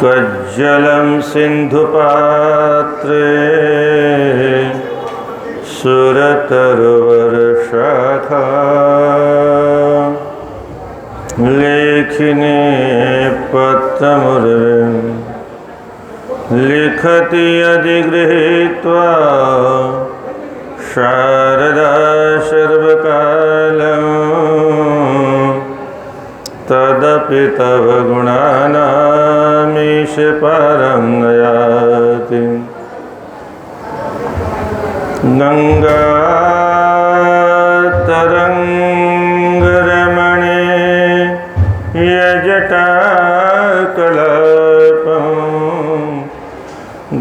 कज्जलं सिन्धुपात्रे सुरतरुवरशाखा लेखिने पत्रमुर्विं लिखति अधिगृहीत्वा शारदा सर्वकालं तदपि तव गुणानामीश पारं नयाति। गंगा तरंगरमणे यजटाकलापं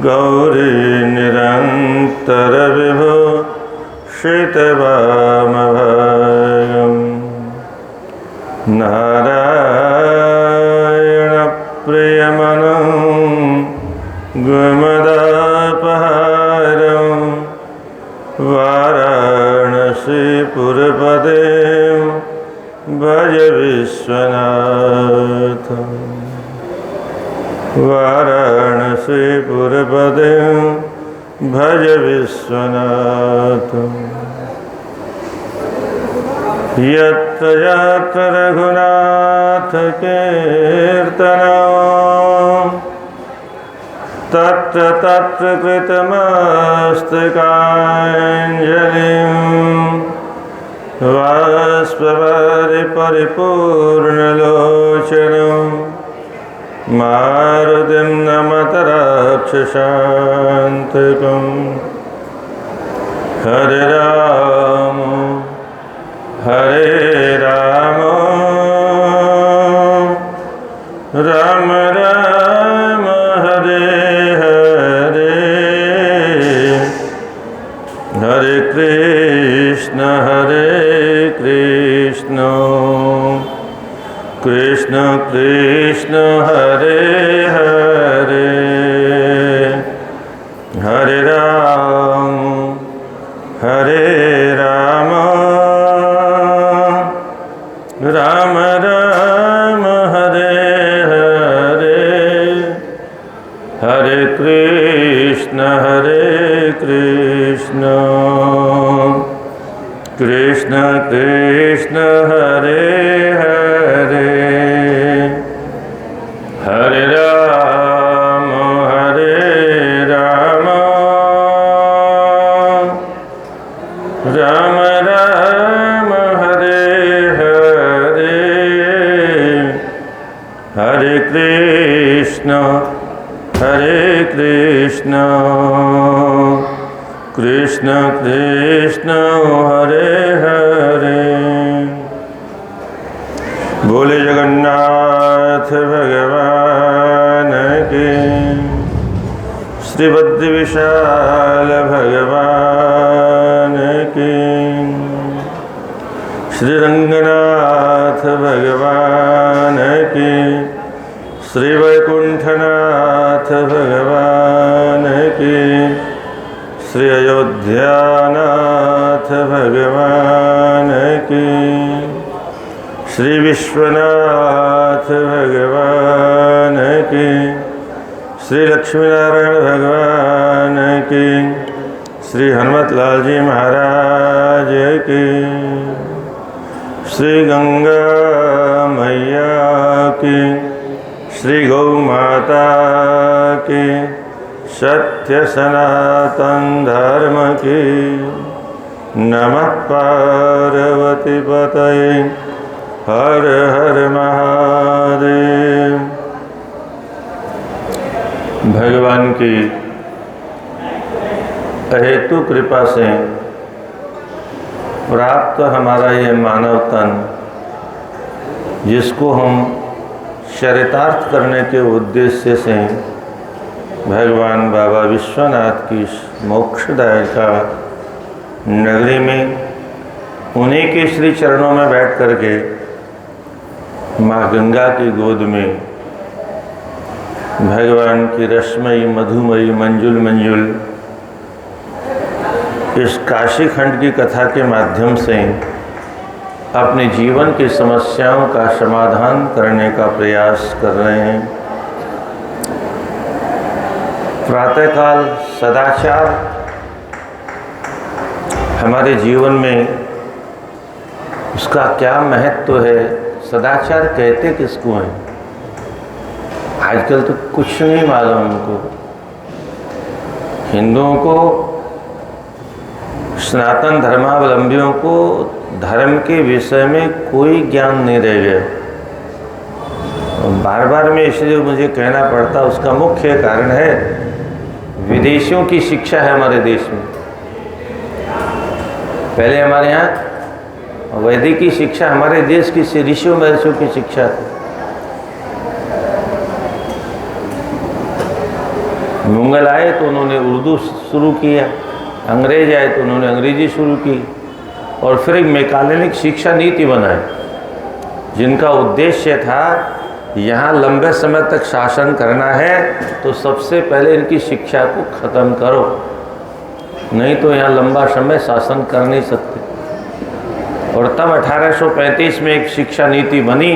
गौरी निरंतर विभो श्रितवामभागं नारायण प्रियमनं गुमदापहारं वाराणसीपुरपदे भज विश्वनाथं। वाराणसीपुरपदे भज विश्वनाथं। यत्र यत्र रघुनाथ कीर्तनं तत्र तत्र कृतमस्तकाञ्जलिं बाष्पवारि परिपूर्णलोचनं मारुतिं नमत राक्षसान्तकं। हरे राम राम राम हरे हरे, हरे कृष्ण कृष्ण कृष्ण हरे हरे, हरे राम राम राम हरे हरे, हरे कृष्ण कृष्ण कृष्ण हरे हरे, हरे राम राम राम हरे हरे, हरे कृष्ण कृष्ण कृष्ण हरे हरे। बोले जगन्नाथ भगवान की, श्री बद्री विशाल भगवान की, श्री रंगनाथ भगवान की, श्री वैकुंठनाथ भगवान की, श्री अयोध्यानाथ भगवान की, श्री विश्वनाथ भगवान की, श्री लक्ष्मीनारायण भगवान की, श्री हनुमतलाल जी महाराज की, श्री गंगा मैया की, श्री गौ माता की, सत्य सनातन धर्म की। नमः पार्वती पतये, हर हर महादेव। भगवान की अहेतु कृपा से प्राप्त हमारा ये मानव तन, जिसको हम चरितार्थ करने के उद्देश्य से भगवान बाबा विश्वनाथ की मोक्षदायिका नगरी में उन्हीं के श्री चरणों में बैठ करके माँ गंगा की गोद में भगवान की रसमयी मधुमयी मंजुल मंजुल इस काशी खंड की कथा के माध्यम से अपने जीवन की समस्याओं का समाधान करने का प्रयास कर रहे हैं। प्रातःकाल सदाचार हमारे जीवन में उसका क्या महत्व है। सदाचार कहते किसको हैं? आजकल तो कुछ नहीं मालूम हमको। हिंदुओं को, सनातन धर्मावलंबियों को धर्म के विषय में कोई ज्ञान नहीं रह गया। बार बार में इसलिए मुझे कहना पड़ता, उसका मुख्य कारण है विदेशियों की शिक्षा है हमारे देश में। पहले हमारे यहाँ वैदिक की शिक्षा, हमारे देश की ऋषियों महर्षियों की शिक्षा थी। मुगल आए तो उन्होंने उर्दू शुरू किया, अंग्रेज आए तो उन्होंने अंग्रेजी शुरू की, और फिर एक मैकालेनिक शिक्षा नीति बनाई जिनका उद्देश्य था यहाँ लंबे समय तक शासन करना है तो सबसे पहले इनकी शिक्षा को ख़त्म करो, नहीं तो यहाँ लंबा समय शासन कर नहीं सकते। और तब 1835 में एक शिक्षा नीति बनी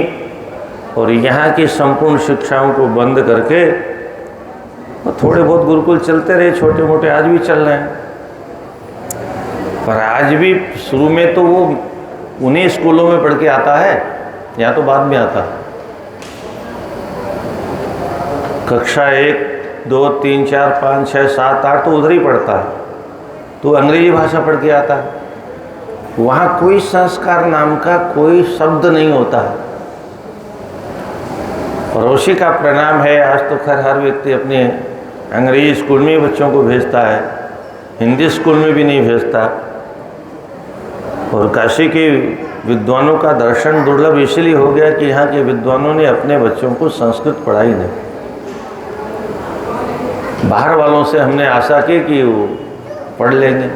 और यहाँ की संपूर्ण शिक्षाओं को बंद करके, और थोड़े बहुत गुरुकुल चलते रहे, छोटे मोटे आज भी चल रहे हैं, पर आज भी शुरू में तो वो उन्हीं स्कूलों में पढ़ के आता है, यहाँ तो बाद में आता है। कक्षा 1, 2, 3, 4, 5, 6, 7, 8 तो उधर ही पढ़ता है, तो अंग्रेजी भाषा पढ़ के आता है। वहाँ कोई संस्कार नाम का कोई शब्द नहीं होता है। और उसी का परिणाम है, आज तो खैर हर व्यक्ति अपने अंग्रेजी स्कूल में ही बच्चों को भेजता है, हिंदी स्कूल में भी नहीं भेजता। और काशी के विद्वानों का दर्शन दुर्लभ इसलिए हो गया कि यहाँ के विद्वानों ने अपने बच्चों को संस्कृत पढ़ाई नहीं। बाहर वालों से हमने आशा की कि वो पढ़ लेंगे,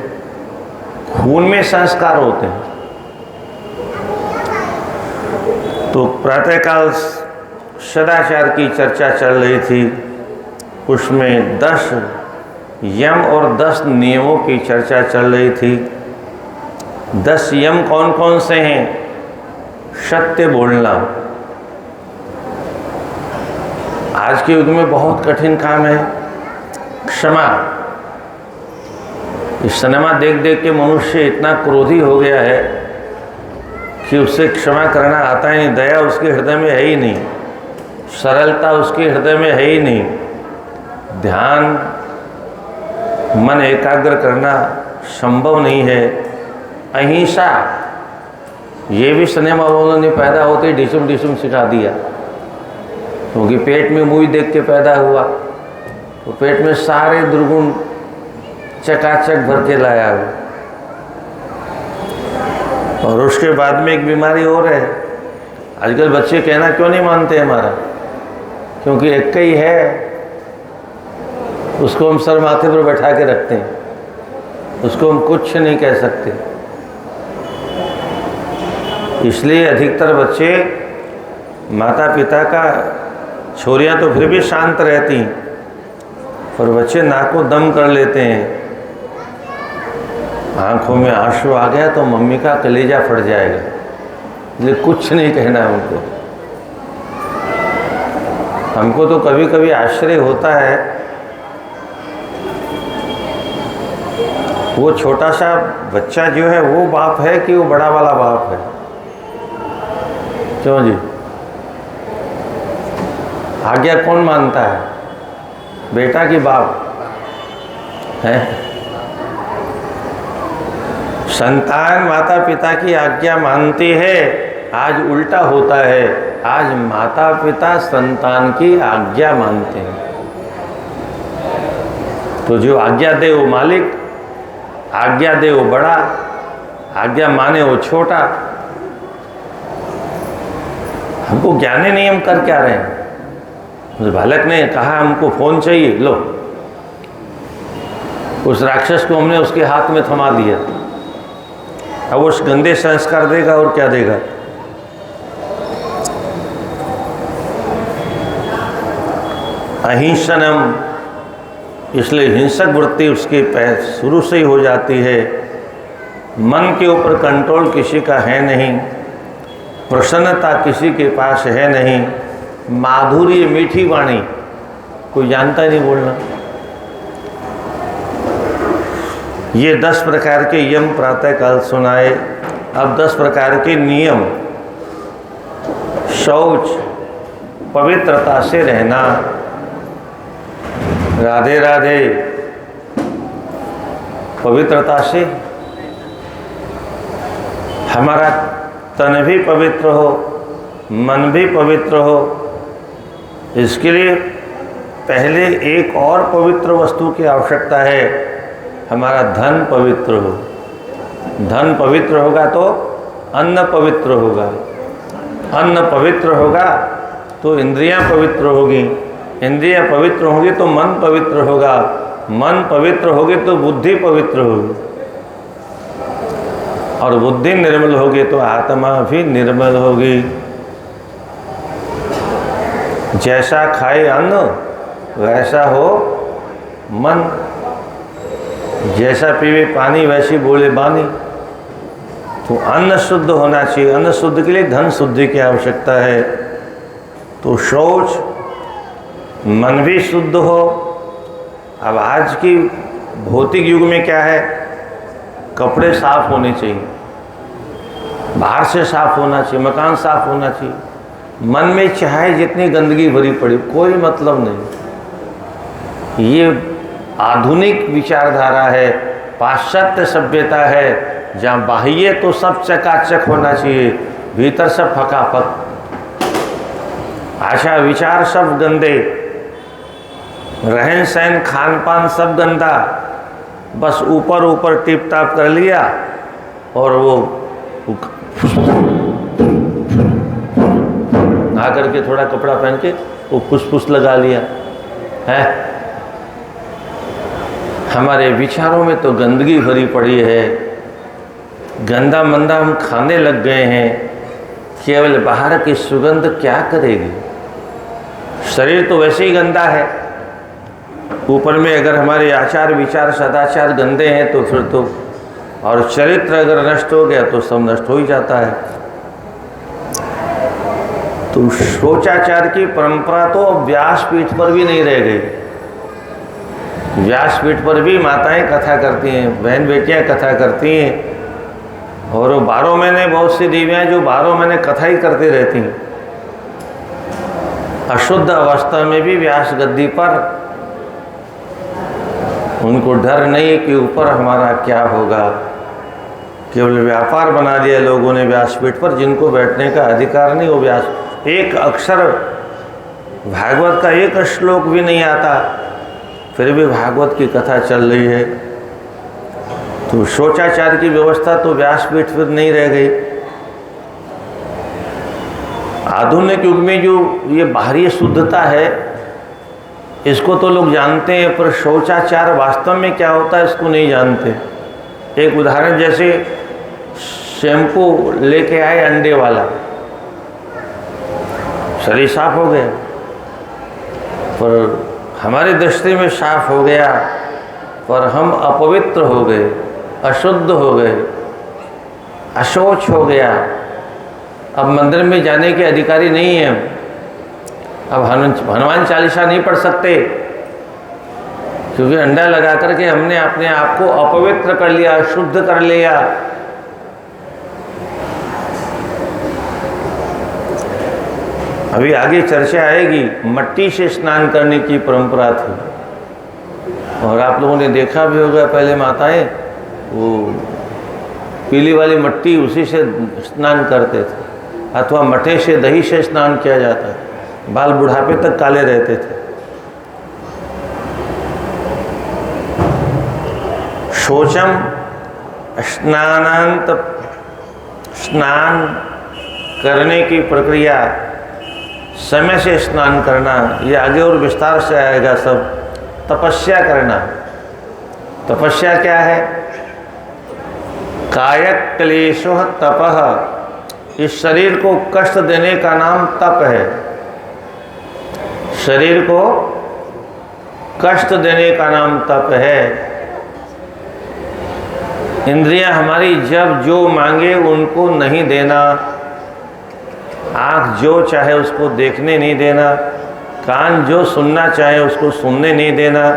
खून में संस्कार होते हैं। तो प्रातःकाल सदाचार की चर्चा चल रही थी, उसमें 10 यम और 10 नियमों की चर्चा चल रही थी। 10 यम कौन कौन से हैं? सत्य बोलना। आज के युग में बहुत कठिन काम है। क्षमा। इस सिनेमा देख देख के मनुष्य इतना क्रोधी हो गया है कि उससे क्षमा करना आता ही नहीं। दया उसके हृदय में है ही नहीं, सरलता उसके हृदय में है ही नहीं, ध्यान, मन एकाग्र करना संभव नहीं है। अहिंसा, ये भी सिनेमा वालों ने पैदा होते ही डिसुम डिसुम सिखा दिया, क्योंकि पेट में मूवी देख के पैदा हुआ तो पेट में सारे दुर्गुण चकाचक भर के लाया हुआ। और उसके बाद में एक बीमारी और है, आजकल बच्चे कहना क्यों नहीं मानते हमारा, क्योंकि एक ही है, उसको हम सर माथे पर बैठा के रखते हैं, उसको हम कुछ नहीं कह सकते। इसलिए अधिकतर बच्चे, माता पिता का, छोरियां तो फिर भी शांत रहती, पर बच्चे नाको दम कर लेते हैं। आंखों में आंसू आ गया तो मम्मी का कलेजा फट जाएगा, इसलिए कुछ नहीं कहना है उनको। हमको तो कभी कभी आश्चर्य होता है, वो छोटा सा बच्चा जो है वो बाप है कि वो बड़ा वाला बाप है? क्यों जी? आज्ञा कौन मानता है, बेटा की बाप है? संतान माता पिता की आज्ञा मानती है। आज उल्टा होता है, आज माता पिता संतान की आज्ञा मानते हैं। तो जो आज्ञा दे वो मालिक, आज्ञा दे वो बड़ा, आज्ञा माने वो छोटा। हमको ज्ञानी नियम कर क्या रहे हैं? उस बालक ने कहा हमको फोन चाहिए, लो, उस राक्षस को हमने उसके हाथ में थमा दिया। अब उस गंदे संस्कार देगा और क्या देगा? अहिंसनम, इसलिए हिंसक वृत्ति उसके शुरू से ही हो जाती है। मन के ऊपर कंट्रोल किसी का है नहीं, प्रसन्नता किसी के पास है नहीं, माधुर्य मीठी वाणी कोई जानता ही नहीं बोलना। ये 10 प्रकार के यम प्रातःकाल सुनाए। अब 10 प्रकार के नियम। शौच, पवित्रता से रहना। राधे राधे। पवित्रता से हमारा तन भी पवित्र हो, मन भी पवित्र हो। इसके लिए पहले एक और पवित्र वस्तु की आवश्यकता है, हमारा धन पवित्र हो। धन पवित्र होगा तो अन्न पवित्र होगा, अन्न पवित्र होगा तो इंद्रियां पवित्र होगी, इंद्रियां पवित्र होगी तो मन पवित्र होगा, मन पवित्र होगी तो बुद्धि पवित्र होगी, और बुद्धि निर्मल होगी तो आत्मा भी निर्मल होगी। जैसा खाए अन्न वैसा हो मन, जैसा पीवे पानी वैसी बोले बानी। तो अन्न शुद्ध होना चाहिए। अन्न शुद्ध के लिए धन शुद्धि की आवश्यकता है। तो शौच, मन भी शुद्ध हो। अब आज की भौतिक युग में क्या है, कपड़े साफ होने चाहिए, बाहर से साफ होना चाहिए, मकान साफ होना चाहिए। मन में चाहे जितनी गंदगी भरी पड़ी, कोई मतलब नहीं। ये आधुनिक विचारधारा है, पाश्चात्य सभ्यता है, जहाँ बाह्य तो सब चकाचक होना चाहिए, भीतर सब फकाफक। आशा विचार सब गंदे, रहन सहन खान पान सब गंदा, बस ऊपर ऊपर टिप टाप कर लिया और वो आ करके थोड़ा कपड़ा पहन के वो फुसफुस लगा लिया है। हमारे विचारों में तो गंदगी भरी पड़ी है, गंदा मंदा हम खाने लग गए हैं। केवल बाहर की सुगंध क्या करेगी, शरीर तो वैसे ही गंदा है, ऊपर में अगर हमारे आचार विचार सदाचार गंदे हैं तो फिर तो, और चरित्र अगर नष्ट हो गया तो सब नष्ट हो ही जाता है। तो शौचाचार की परंपरा तो व्यासपीठ पर भी नहीं रह गई। व्यासपीठ पर भी माताएं कथा करती हैं, बहन बेटियां कथा करती हैं, और वो 12 महीने बहुत सी देवियां जो 12 महीने कथा ही करती रहती हैं। अशुद्ध अवस्था में भी व्यास गद्दी पर, उनको डर नहीं कि ऊपर हमारा क्या होगा। केवल व्यापार बना दिया लोगों ने व्यासपीठ पर, जिनको बैठने का अधिकार नहीं। वो व्यास, एक अक्षर भागवत का एक श्लोक भी नहीं आता, फिर भी भागवत की कथा चल रही है। तो शौचाचार की व्यवस्था तो व्यासपीठ पर नहीं रह गई। आधुनिक युग में जो ये बाहरी शुद्धता है, इसको तो लोग जानते हैं, पर शौचाचार वास्तव में क्या होता है इसको नहीं जानते। एक उदाहरण, जैसे शैम्पू लेके आए अंडे वाला, शरीर साफ हो गया, पर हमारी दृष्टि में साफ हो गया, पर हम अपवित्र हो गए, अशुद्ध हो गए, अशौच हो गया। अब मंदिर में जाने के अधिकारी नहीं हैं अब हनुमान चालीसा नहीं पढ़ सकते, क्योंकि अंडा लगा करके हमने अपने आप को अपवित्र कर लिया, शुद्ध कर लिया। अभी आगे चर्चा आएगी, मट्टी से स्नान करने की परंपरा थी, और आप लोगों ने देखा भी होगा पहले माताएं वो पीली वाली मट्टी, उसी से स्नान करते थे, अथवा मठे से दही से स्नान किया जाता है, बाल बुढ़ापे तक काले रहते थे। शौचम स्नानांत, स्नान करने की प्रक्रिया, समय से स्नान करना, ये आगे और विस्तार से आएगा सब। तपस्या करना, तपस्या क्या है? कायक क्लेशो तपः, इस शरीर को कष्ट देने का नाम तप है। शरीर को कष्ट देने का नाम तप है। इंद्रियां हमारी जब जो मांगे उनको नहीं देना, आँख जो चाहे उसको देखने नहीं देना, कान जो सुनना चाहे उसको सुनने नहीं देना,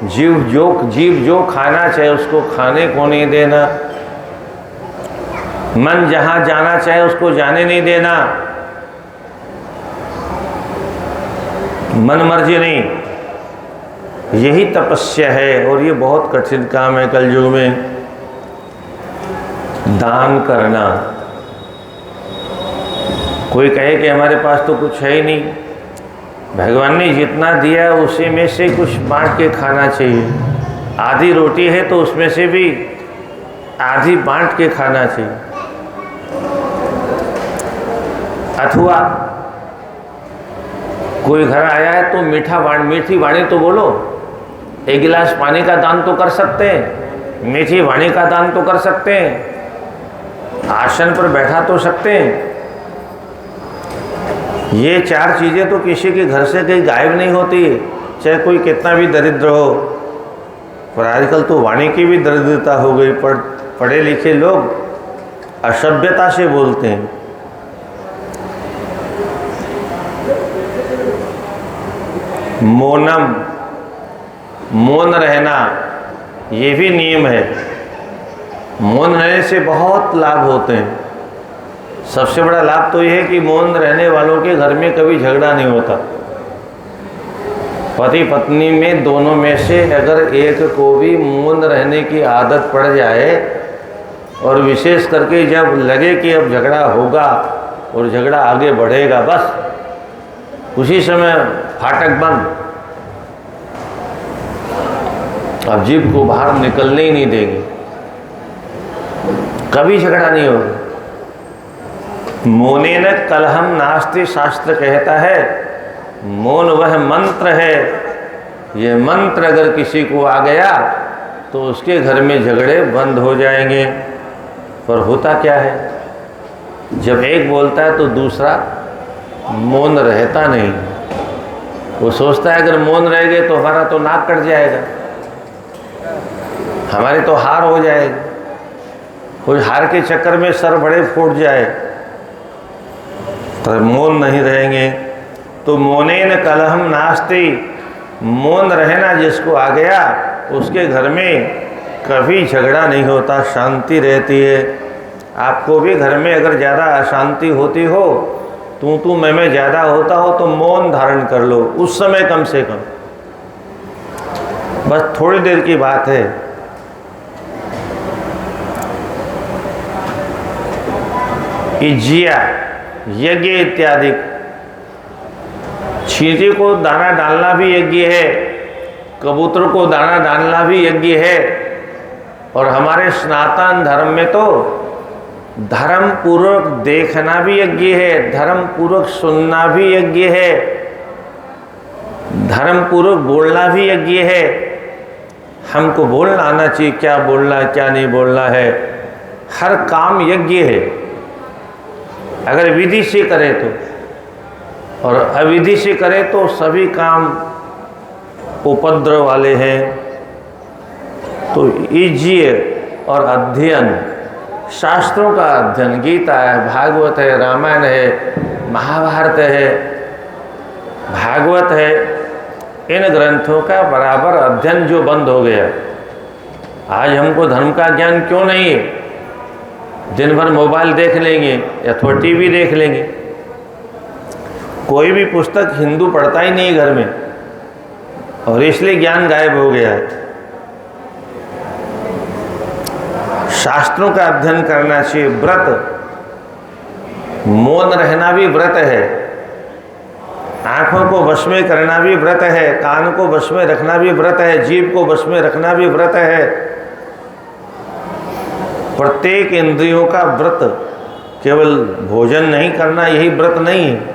जीव जो खाना चाहे उसको खाने को नहीं देना, मन जहाँ जाना चाहे उसको जाने नहीं देना, मन मर्जी नहीं, यही तपस्या है। और ये बहुत कठिन काम है कलयुग में, दान करना। कोई कहे कि हमारे पास तो कुछ है ही नहीं, भगवान ने जितना दिया उसी में से कुछ बांट के खाना चाहिए। आधी रोटी है तो उसमें से भी आधी बांट के खाना चाहिए। अथवा कोई घर आया है तो मीठी वाणी तो बोलो, एक गिलास पानी का दान तो कर सकते हैं, मीठी वाणी का दान तो कर सकते हैं, आसन पर बैठा तो सकते हैं। ये 4 चीज़ें तो किसी के घर से कहीं गायब नहीं होती, चाहे कोई कितना भी दरिद्र हो। पर आजकल तो वाणी की भी दरिद्रता हो गई। पढ़े लिखे लोग असभ्यता से बोलते हैं। मौन रहना ये भी नियम है। मौन रहने से बहुत लाभ होते हैं। सबसे बड़ा लाभ तो यह है कि मौन रहने वालों के घर में कभी झगड़ा नहीं होता। पति पत्नी में दोनों में से अगर एक को भी मौन रहने की आदत पड़ जाए, और विशेष करके जब लगे कि अब झगड़ा होगा और झगड़ा आगे बढ़ेगा, बस उसी समय फाटक बंद, अब जीभ को बाहर निकलने ही नहीं देंगे, कभी झगड़ा नहीं होगा। मौनेन कलहम नास्ति, शास्त्र कहता है। मौन वह मंत्र है, ये मंत्र अगर किसी को आ गया तो उसके घर में झगड़े बंद हो जाएंगे। पर होता क्या है, जब एक बोलता है तो दूसरा मौन रहता नहीं। वो सोचता है अगर मौन रह गए तो हमारा तो नाक कट जाएगा, हमारी तो हार हो जाएगी, कोई हार के चक्कर में सर बड़े फूट जाए। पर मौन नहीं रहेंगे तो मौनेन कलहम नास्ति, मौन रहना जिसको आ गया उसके घर में कभी झगड़ा नहीं होता, शांति रहती है। आपको भी घर में अगर ज़्यादा अशांति होती हो, तू मैं ज़्यादा होता हो, तो मौन धारण कर लो उस समय कम से कम, बस थोड़ी देर की बात है। इज्जिया यज्ञ इत्यादि, चींटी को दाना डालना भी यज्ञ है, कबूतर को दाना डालना भी यज्ञ है। और हमारे सनातन धर्म में तो धर्म पूर्वक देखना भी यज्ञ है, धर्म पूर्वक सुनना भी यज्ञ है, धर्म पूर्वक बोलना भी यज्ञ है। हमको बोलना आना चाहिए, क्या बोलना है क्या नहीं बोलना है। हर काम यज्ञ है अगर विधि से करे तो, और अविधि से करे तो सभी काम उपद्रव वाले हैं। तो यज्ञ और अध्ययन, शास्त्रों का अध्ययन, गीता है, भागवत है, रामायण है, महाभारत है, भागवत है, इन ग्रंथों का बराबर अध्ययन जो बंद हो गया। आज हमको धर्म का ज्ञान क्यों नहीं है? दिन भर मोबाइल देख लेंगे या थोड़ा टीवी देख लेंगे, कोई भी पुस्तक हिंदू पढ़ता ही नहीं घर में, और इसलिए ज्ञान गायब हो गया है। शास्त्रों का अध्ययन करना चाहिए। व्रत, मौन रहना भी व्रत है, आंखों को वश में करना भी व्रत है, कान को वश में रखना भी व्रत है, जीभ को वश में रखना भी व्रत है। प्रत्येक इंद्रियों का व्रत, केवल भोजन नहीं करना यही व्रत नहीं है।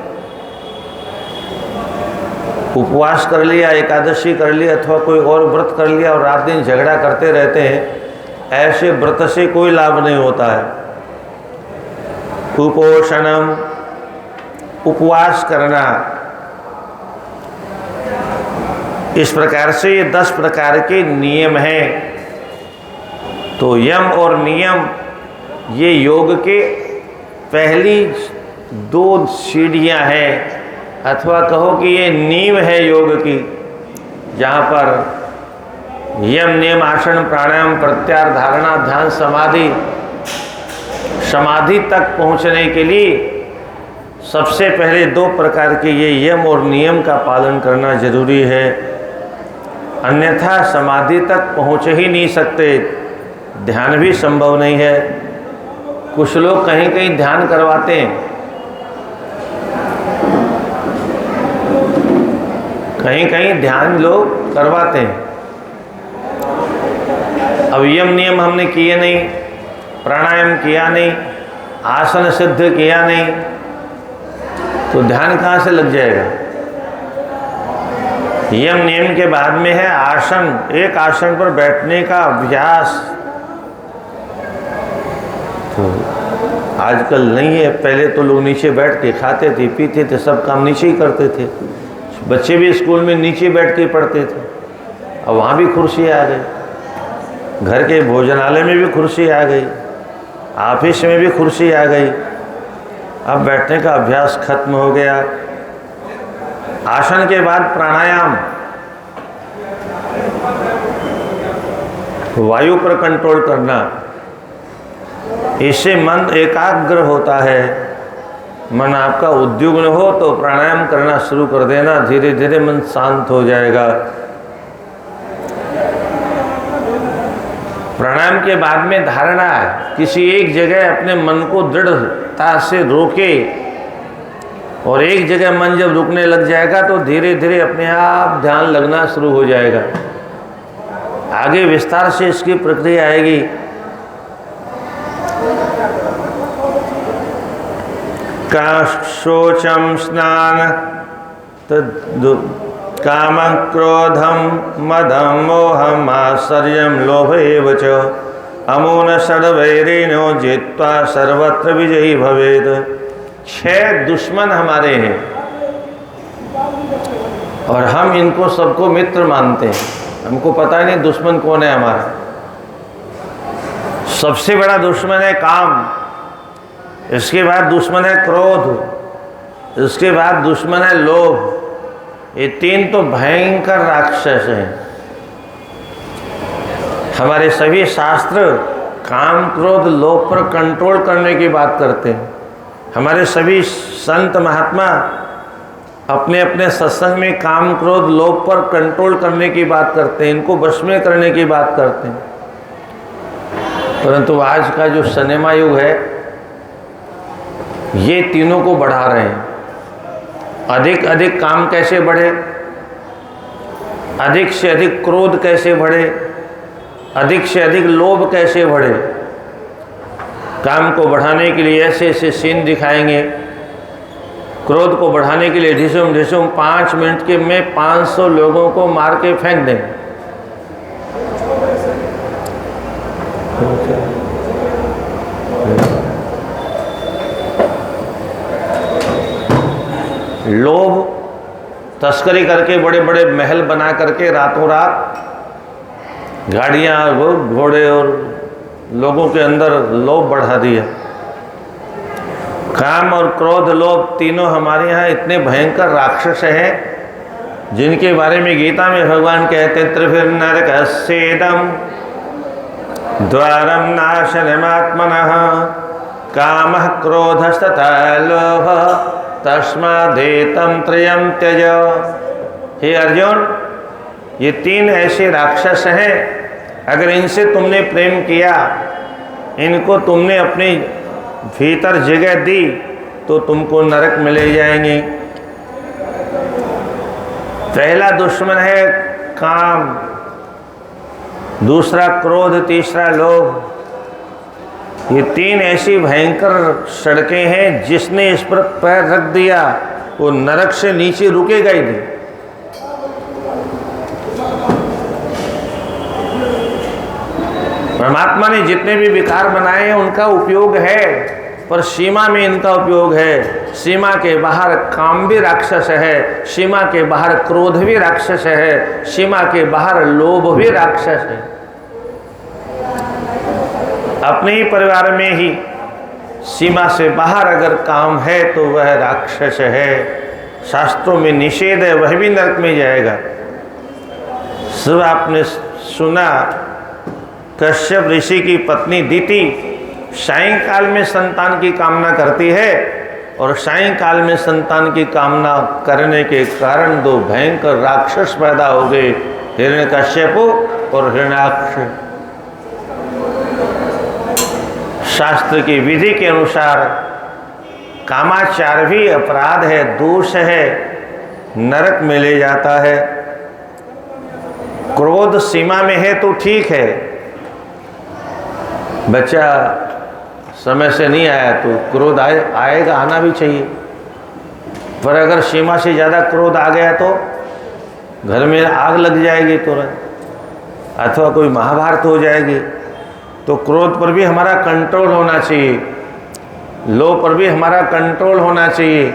उपवास कर लिया, एकादशी कर लिया, अथवा कोई और व्रत कर लिया और रात दिन झगड़ा करते रहते हैं, ऐसे व्रत से कोई लाभ नहीं होता है। कुपोषणम, उपवास करना, इस प्रकार से ये 10 प्रकार के नियम हैं। तो यम और नियम ये योग के पहली 2 सीढ़ियां हैं, अथवा कहो कि ये नींव है योग की, जहाँ पर यम नियम आसन प्राणायाम प्रत्याहार धारणा ध्यान समाधि तक पहुंचने के लिए सबसे पहले 2 प्रकार के ये यम और नियम का पालन करना जरूरी है, अन्यथा समाधि तक पहुंच ही नहीं सकते, ध्यान भी संभव नहीं है। कुछ लोग कहीं कहीं ध्यान करवाते हैं, कहीं कहीं ध्यान लोग करवाते हैं। अब यम नियम हमने किए नहीं, प्राणायाम किया नहीं, आसन सिद्ध किया नहीं, तो ध्यान कहाँ से लग जाएगा। यम नियम के बाद में है आसन, एक आसन पर बैठने का अभ्यास। तो आजकल नहीं है, पहले तो लोग नीचे बैठ के खाते थे पीते थे, सब काम नीचे ही करते थे। बच्चे भी स्कूल में नीचे बैठ के पढ़ते थे, अब वहाँ भी कुर्सी आ गई, घर के भोजनालय में भी कुर्सी आ गई, ऑफिस में भी कुर्सी आ गई। अब बैठने का अभ्यास खत्म हो गया। आसन के बाद प्राणायाम, वायु पर कंट्रोल करना, इससे मन एकाग्र होता है। मन आपका उद्युग्न हो तो प्राणायाम करना शुरू कर देना, धीरे धीरे मन शांत हो जाएगा। प्राणायाम के बाद में धारणा है, किसी एक जगह अपने मन को दृढ़ता से रोके, और एक जगह मन जब रुकने लग जाएगा तो धीरे धीरे अपने आप ध्यान लगना शुरू हो जाएगा। आगे विस्तार से इसकी प्रक्रिया आएगी। का शोचम स्नान काम क्रोधम मदम मोहम आश्चर्यम लोभ एव च अमून षड्वैरिणो जित्वा सर्वत्र विजयी भवेत्। 6 दुश्मन हमारे हैं और हम इनको सबको मित्र मानते हैं, हमको पता नहीं दुश्मन कौन है हमारा। सबसे बड़ा दुश्मन है काम, इसके बाद दुश्मन है क्रोध, इसके बाद दुश्मन है लोभ। ये 3 तो भयंकर राक्षस हैं। हमारे सभी शास्त्र काम क्रोध लोभ पर कंट्रोल करने की बात करते हैं। हमारे सभी संत महात्मा अपने अपने सत्संग में काम क्रोध लोभ पर कंट्रोल करने की बात करते हैं, इनको वश में करने की बात करते हैं। परंतु आज का जो सिनेमा युग है, ये तीनों को बढ़ा रहे हैं। अधिक अधिक काम कैसे बढ़े, अधिक से अधिक क्रोध कैसे बढ़े, अधिक से अधिक लोभ कैसे बढ़े। काम को बढ़ाने के लिए ऐसे ऐसे सीन दिखाएंगे, क्रोध को बढ़ाने के लिए ढिसुम ढिसुम 5 मिनट के में 500 लोगों को मार के फेंक देंगे। लोभ तस्करी करके बड़े बड़े महल बना करके रातों रात गाड़ियां घोड़े और लोगों के अंदर लोभ बढ़ा दिया। काम और क्रोध लोभ तीनों हमारे यहाँ इतने भयंकर राक्षस हैं, जिनके बारे में गीता में भगवान कहते हैं त्रिभिर्नरकस्येदं द्वारम नाशनमात्मनः कामः क्रोधस्तथा लोभः तस्मादेतं त्रयं त्यज। हे अर्जुन, ये 3 ऐसे राक्षस हैं, अगर इनसे तुमने प्रेम किया, इनको तुमने अपने भीतर जगह दी, तो तुमको नरक में ले जाएंगे। पहला दुश्मन है काम, दूसरा क्रोध, तीसरा लोभ। ये 3 ऐसी भयंकर सड़कें हैं, जिसने इस पर पैर रख दिया वो नरक से नीचे रुकेगा ही नहीं। परमात्मा ने जितने भी विकार बनाए हैं उनका उपयोग है, पर सीमा में इनका उपयोग है। सीमा के बाहर काम भी राक्षस है, सीमा के बाहर क्रोध भी राक्षस है, सीमा के बाहर लोभ भी राक्षस है। अपने ही परिवार में ही सीमा से बाहर अगर काम है तो वह राक्षस है, शास्त्रों में निषेध है, वह भी नरक में जाएगा। सब आपने सुना, कश्यप ऋषि की पत्नी दिति सायंकाल में संतान की कामना करती है और सायंकाल में संतान की कामना करने के कारण दो भयंकर राक्षस पैदा हो गए, हिरण्यकश्यप और हिरण्याक्ष। शास्त्र की विधि के अनुसार कामाचार भी अपराध है, दोष है, नरक में ले जाता है। क्रोध सीमा में है तो ठीक है, बच्चा समय से नहीं आया तो क्रोध आएगा, आना भी चाहिए, पर अगर सीमा से ज़्यादा क्रोध आ गया तो घर में आग लग जाएगी तुरंत, अथवा कोई महाभारत हो जाएगी। तो क्रोध पर भी हमारा कंट्रोल होना चाहिए, लोभ पर भी हमारा कंट्रोल होना चाहिए।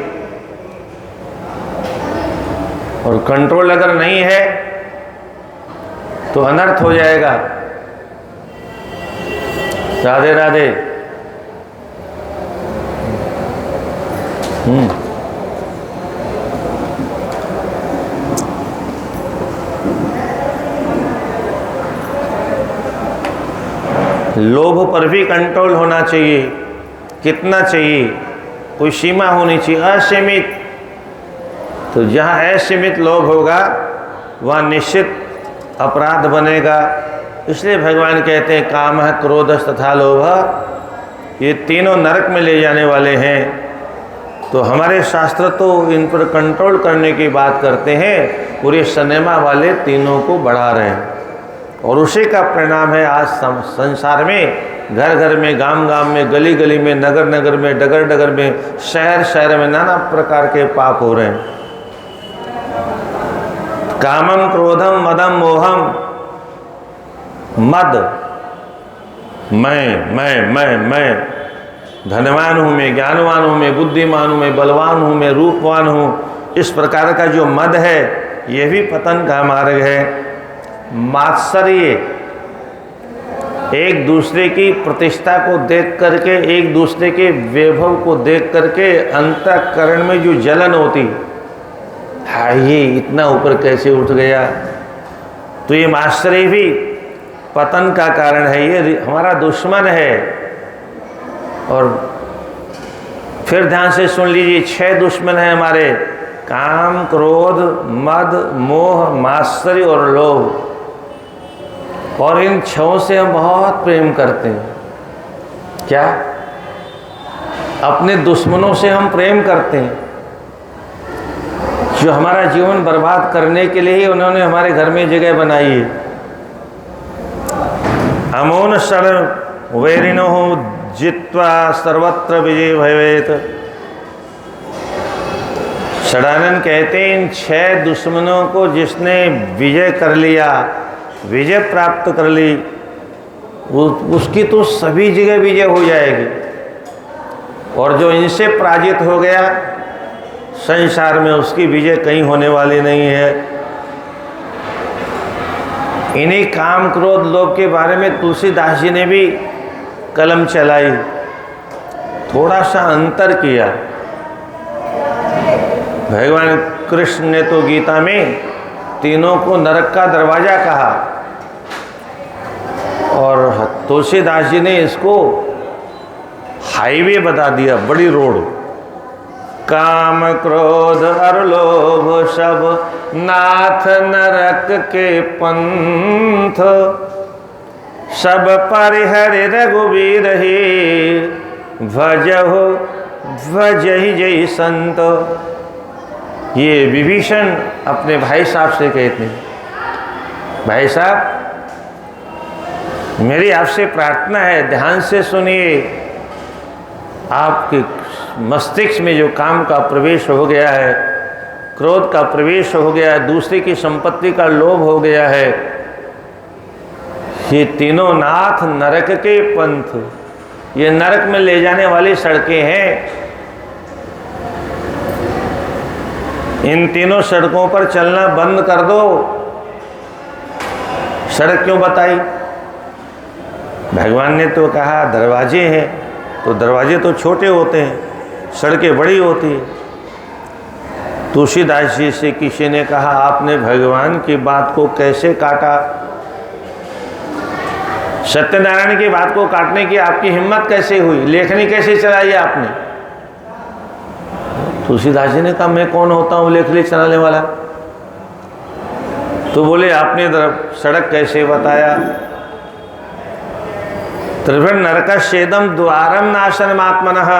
और कंट्रोल अगर नहीं है तो अनर्थ हो जाएगा। राधे राधे। लोभ पर भी कंट्रोल होना चाहिए। कितना चाहिए? कोई सीमा होनी चाहिए, असीमित। तो जहाँ असीमित लोभ होगा वहाँ निश्चित अपराध बनेगा। इसलिए भगवान कहते हैं काम है, क्रोध तथा लोभ, ये तीनों नरक में ले जाने वाले हैं। तो हमारे शास्त्र तो इन पर कंट्रोल करने की बात करते हैं, पूरे सिनेमा वाले तीनों को बढ़ा रहे हैं। और उसी का परिणाम है आज संसार में, घर घर में, गांव गांव में, गली गली में, नगर नगर में, डगर डगर में, शहर शहर में नाना प्रकार के पाप हो रहे हैं। कामम क्रोधम मदम मोहम। मद, मैं धनवान हूँ, मैं ज्ञानवान हूँ, मैं बुद्धिमान हूँ, मैं बलवान हूँ, मैं रूपवान हूँ, इस प्रकार का जो मद है ये भी पतन का मार्ग है। मात्सर्य, एक दूसरे की प्रतिष्ठा को देख करके, एक दूसरे के वैभव को देख करके अंतःकरण में जो जलन होती, हाँ ये इतना ऊपर कैसे उठ गया, तो ये मात्सर्य भी पतन का कारण है, ये हमारा दुश्मन है। और फिर ध्यान से सुन लीजिए, 6 दुश्मन हैं हमारे, काम, क्रोध, मद, मोह, मात्सर्य और लोभ। और इन 6 से हम बहुत प्रेम करते हैं। क्या? अपने दुश्मनों से हम प्रेम करते हैं, जो हमारा जीवन बर्बाद करने के लिए ही उन्होंने हमारे घर में जगह बनाई है। अमोन शरण वैरिणो जित्वा सर्वत्र विजय भवेत। षडानंद कहते हैं इन 6 दुश्मनों को जिसने विजय कर लिया, विजय प्राप्त कर ली, उसकी तो सभी जगह विजय हो जाएगी। और जो इनसे पराजित हो गया संसार में, उसकी विजय कहीं होने वाली नहीं है। इन्हीं काम, क्रोध, लोभ के बारे में तुलसीदास जी ने भी कलम चलाई, थोड़ा सा अंतर किया। भगवान कृष्ण ने तो गीता में तीनों को नरक का दरवाजा कहा, और तुलसीदास जी ने इसको हाईवे बता दिया, बड़ी रोड। काम, क्रोध और लोभ सब नाथ नरक के पंथ, सब परिहरि रघुवीर ही भजहु भजहि जय संत। ये विभीषण अपने भाई साहब से कहते हैं, भाई साहब मेरी आपसे प्रार्थना है, ध्यान से सुनिए। आपके मस्तिष्क में जो काम का प्रवेश हो गया है, क्रोध का प्रवेश हो गया है, दूसरे की संपत्ति का लोभ हो गया है, ये तीनों नाथ नरक के पंथ, ये नरक में ले जाने वाली सड़कें हैं। इन तीनों सड़कों पर चलना बंद कर दो। सड़क क्यों बताई? भगवान ने तो कहा दरवाजे हैं, तो दरवाजे तो छोटे होते हैं, सड़कें बड़ी होती हैं। तुलसीदास जी से किसी ने कहा, आपने भगवान की बात को कैसे काटा? सत्यनारायण की बात को काटने की आपकी हिम्मत कैसे हुई? लेखनी कैसे चलाई आपने? तुलसीदास जी ने कहा, मैं कौन होता हूँ लेखनी चलाने वाला? तो बोले, आपने सड़क कैसे बताया? त्रिभुवन नरकस्येदं द्वारम नाशनम आत्मनः,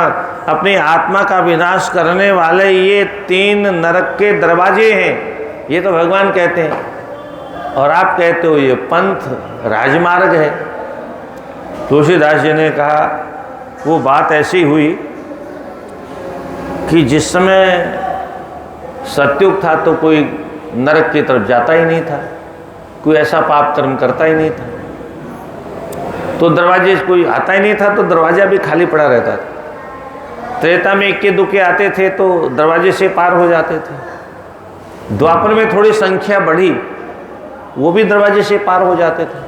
अपनी आत्मा का विनाश करने वाले ये 3 नरक के दरवाजे हैं, ये तो भगवान कहते हैं, और आप कहते हो ये पंथ राजमार्ग है। तुलसीदास जी ने कहा, वो बात ऐसी हुई कि जिस समय सतयुग था तो कोई नरक की तरफ जाता ही नहीं था, कोई ऐसा पाप कर्म करता ही नहीं था, तो दरवाजे कोई आता ही नहीं था, तो दरवाजा भी खाली पड़ा रहता था। त्रेता में इक्के दुक्के आते थे तो दरवाजे से पार हो जाते थे। द्वापर में थोड़ी संख्या बढ़ी, वो भी दरवाजे से पार हो जाते थे।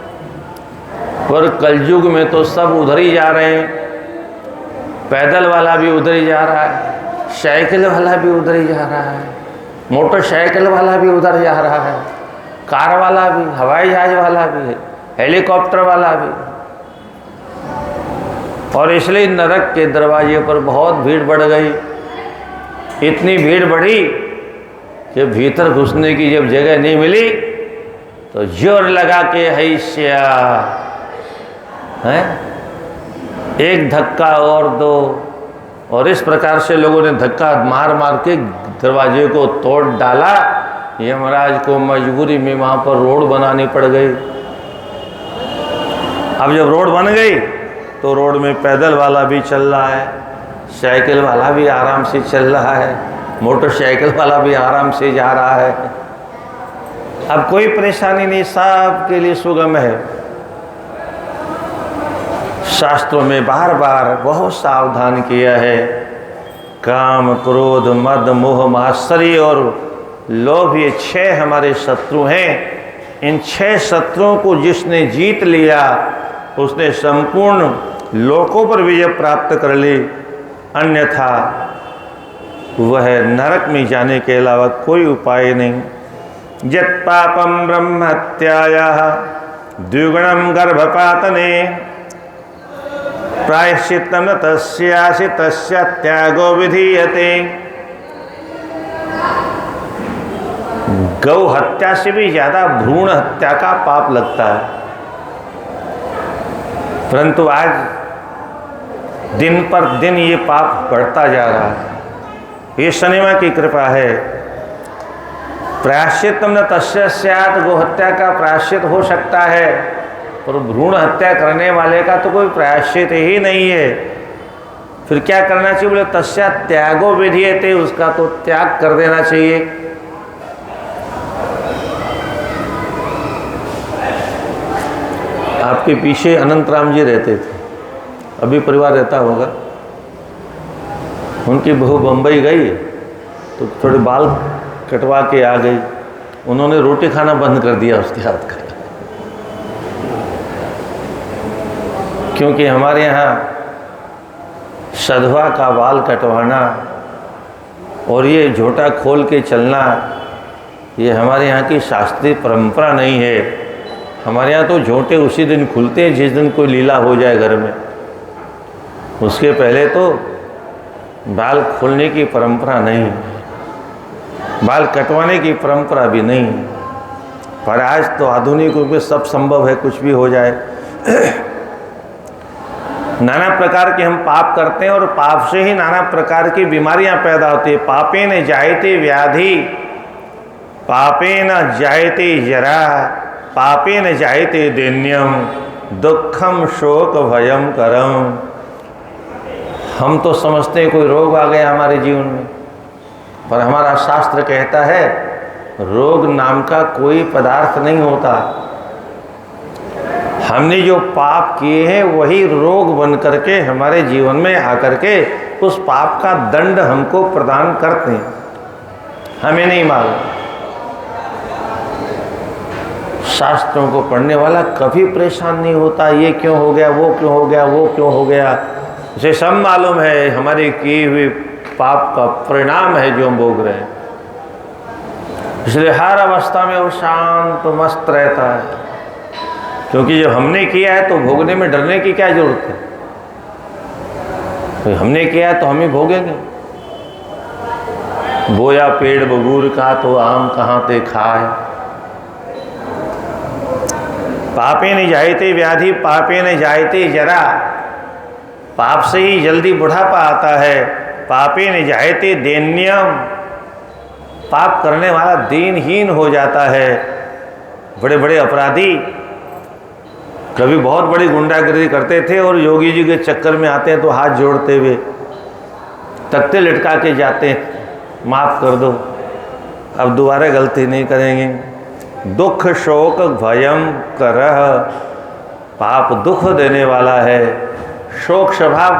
पर कलयुग में तो सब उधर ही जा रहे हैं। पैदल वाला भी उधर ही जा रहा है, साइकिल वाला भी उधर ही जा रहा है, मोटरसाइकिल वाला भी उधर जा रहा है, कार वाला भी, हवाई जहाज वाला भी, हेलीकॉप्टर वाला भी। और इसलिए नरक के दरवाजे पर बहुत भीड़ बढ़ गई। इतनी भीड़ बढ़ी कि भीतर घुसने की जब जगह नहीं मिली तो जोर लगा के हैस्या है, एक धक्का और दो, और इस प्रकार से लोगों ने धक्का मार मार के दरवाजे को तोड़ डाला। यमराज को मजबूरी में वहाँ पर रोड बनानी पड़ गई। अब जब रोड बन गई तो रोड में पैदल वाला भी चल रहा है, साइकिल वाला भी आराम से चल रहा है, मोटरसाइकिल वाला भी आराम से जा रहा है। अब कोई परेशानी नहीं, सब के लिए सुगम है। शास्त्रों में बार बार बहुत सावधान किया है, काम, क्रोध, मद, मोह, मात्सर्य और लोभ, ये 6 हमारे शत्रु हैं। इन 6 शत्रुओं को जिसने जीत लिया उसने संपूर्ण लोकों पर विजय प्राप्त कर ली, अन्यथा वह नरक में जाने के अलावा कोई उपाय नहीं। यत् पापम ब्रह्म हत्यायाः द्विगुणम गर्भपातने प्रायश्चित्तं न तस्यासि तस्य त्यागो विधीयते। गौ हत्या से भी ज्यादा भ्रूण हत्या का पाप लगता है, परंतु आज दिन पर दिन ये पाप बढ़ता जा रहा है। ये शनिमा की कृपा है। प्रायश्चित्तं न तस्य स्यात्, गौ हत्या का प्रायश्चित हो सकता है, पर भ्रूण हत्या करने वाले का तो कोई प्रायश्चित ही नहीं है। फिर क्या करना चाहिए? बोले तस्या त्यागो विधीयते, उसका तो त्याग कर देना चाहिए। आपके पीछे अनंत राम जी रहते थे, अभी परिवार रहता होगा। उनकी बहू बम्बई गई तो थोड़े बाल कटवा के आ गई, उन्होंने रोटी खाना बंद कर दिया उसके हाथ का, क्योंकि हमारे यहाँ सधवा का बाल कटवाना और ये झोटा खोल के चलना, ये हमारे यहाँ की शास्त्रीय परंपरा नहीं है। हमारे यहाँ तो झोंटे उसी दिन खुलते हैं जिस दिन कोई लीला हो जाए घर में, उसके पहले तो बाल खोलने की परंपरा नहीं, बाल कटवाने की परंपरा भी नहीं। पर आज तो आधुनिक रूप में सब संभव है, कुछ भी हो जाए। नाना प्रकार के हम पाप करते हैं और पाप से ही नाना प्रकार की बीमारियां पैदा होती है। पापेन जायते व्याधि, पापेन जायते जरा, पापेन जायते दैन्यम, दुखम शोक भयम करम। हम तो समझते हैं कोई रोग आ गया हमारे जीवन में, पर हमारा शास्त्र कहता है रोग नाम का कोई पदार्थ नहीं होता। हमने जो पाप किए हैं वही रोग बन करके हमारे जीवन में आकर के उस पाप का दंड हमको प्रदान करते हैं, हमें नहीं मालूम। शास्त्रों को पढ़ने वाला कभी परेशान नहीं होता, ये क्यों हो गया, वो क्यों हो गया, वो क्यों हो गया। उसे सब मालूम है हमारे किए हुए पाप का परिणाम है जो हम भोग रहे हैं। इसलिए हर अवस्था में वो शांत मस्त रहता है, क्योंकि जब हमने किया है तो भोगने में डरने की क्या जरूरत है। तो हमने किया है तो हम ही भोगेंगे। बोया पेड़ बबूर का तो आम कहाँ ते खाए। पापे न जायते व्याधि पापे न जायते जरा। पाप से ही जल्दी बुढ़ापा आता है। पापे न जायते दैन्यम। पाप करने वाला दीनहीन हो जाता है। बड़े बड़े अपराधी कभी बहुत बड़ी गुंडागिरी करते थे और योगी जी के चक्कर में आते हैं तो हाथ जोड़ते हुए तख्ते लटका के जाते हैं, माफ़ कर दो, अब दोबारा गलती नहीं करेंगे। दुख शोक भयम करह। पाप दुख देने वाला है, शोक स्वभाव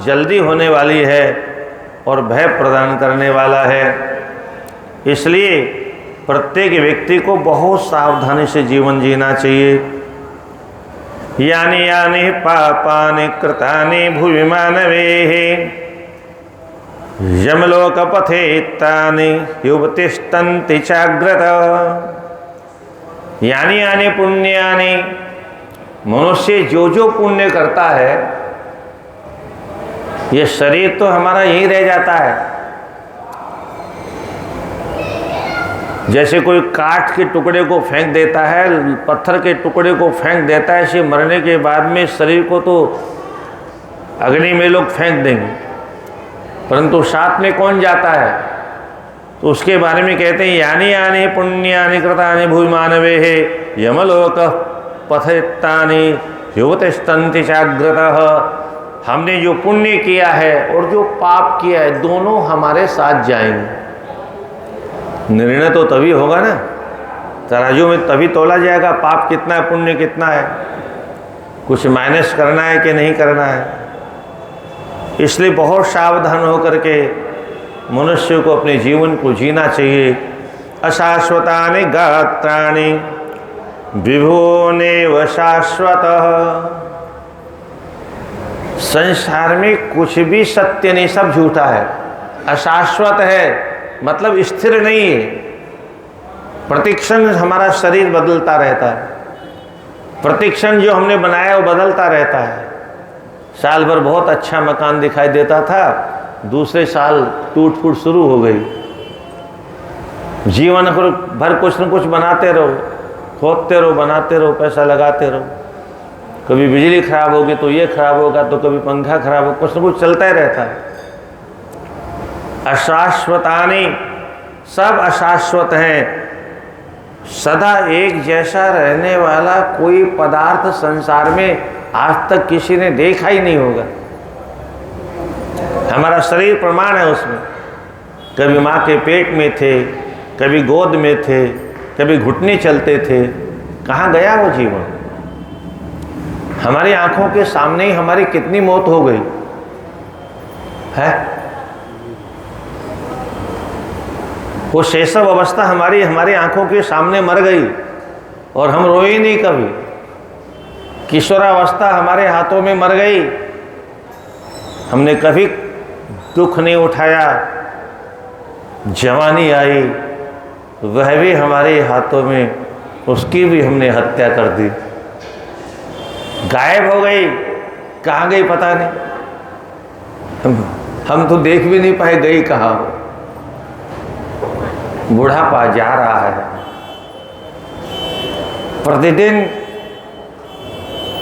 जल्दी होने वाली है और भय प्रदान करने वाला है। इसलिए प्रत्येक व्यक्ति को बहुत सावधानी से जीवन जीना चाहिए। यानि यानि पापानि कृतानि भुवि मानवेः यमलोक पथे तानि युवतिष्ठन्ति चाग्रत। यानि यानि पुण्यानि। मनुष्य जो जो पुण्य करता है, ये शरीर तो हमारा यही रह जाता है। जैसे कोई काठ के टुकड़े को फेंक देता है, पत्थर के टुकड़े को फेंक देता है, इसे मरने के बाद में शरीर को तो अग्नि में लोग फेंक देंगे, परंतु साथ में कौन जाता है? तो उसके बारे में कहते हैं यानि यानि पुण्यानि कृतानि भुवि मानवेः यमलोक पथितानि युवतिष्ठन्ति चाग्रतः। हमने जो पुण्य किया है और जो पाप किया है, दोनों हमारे साथ जाएंगे। निर्णय तो तभी होगा ना, तराजू में तभी तोला जाएगा पाप कितना है पुण्य कितना है, कुछ माइनस करना है कि नहीं करना है। इसलिए बहुत सावधान होकर के मनुष्य को अपने जीवन को जीना चाहिए। अशाश्वतानि गात्राणि विभुनेव शाश्वतः। संसार में कुछ भी सत्य नहीं, सब झूठा है। अशाश्वत है मतलब स्थिर नहीं है। प्रतिक्षण हमारा शरीर बदलता रहता है, प्रतिक्षण जो हमने बनाया वो बदलता रहता है। साल भर बहुत अच्छा मकान दिखाई देता था, दूसरे साल टूट फूट शुरू हो गई। जीवन भर कुछ न कुछ बनाते रहो, खोदते रहो, बनाते रहो, पैसा लगाते रहो। कभी बिजली खराब होगी तो ये खराब होगा, तो कभी पंखा खराब होगा, कुछ न कुछ चलता ही रहता है। अशाश्वतानि, सब अशाश्वत हैं। सदा एक जैसा रहने वाला कोई पदार्थ संसार में आज तक किसी ने देखा ही नहीं होगा। हमारा शरीर प्रमाण है उसमें। कभी माँ के पेट में थे, कभी गोद में थे, कभी घुटने चलते थे, कहाँ गया वो जीवन? हमारी आंखों के सामने ही हमारी कितनी मौत हो गई है। वो शैशव अवस्था हमारी आंखों के सामने मर गई और हम रोए नहीं कभी। किशोरावस्था हमारे हाथों में मर गई, हमने कभी दुख नहीं उठाया। जवानी आई, वह भी हमारे हाथों में, उसकी भी हमने हत्या कर दी। गायब हो गई, कहाँ गई पता नहीं। हम तो देख भी नहीं पाए गई कहाँ। बुढ़ापा जा रहा है, प्रतिदिन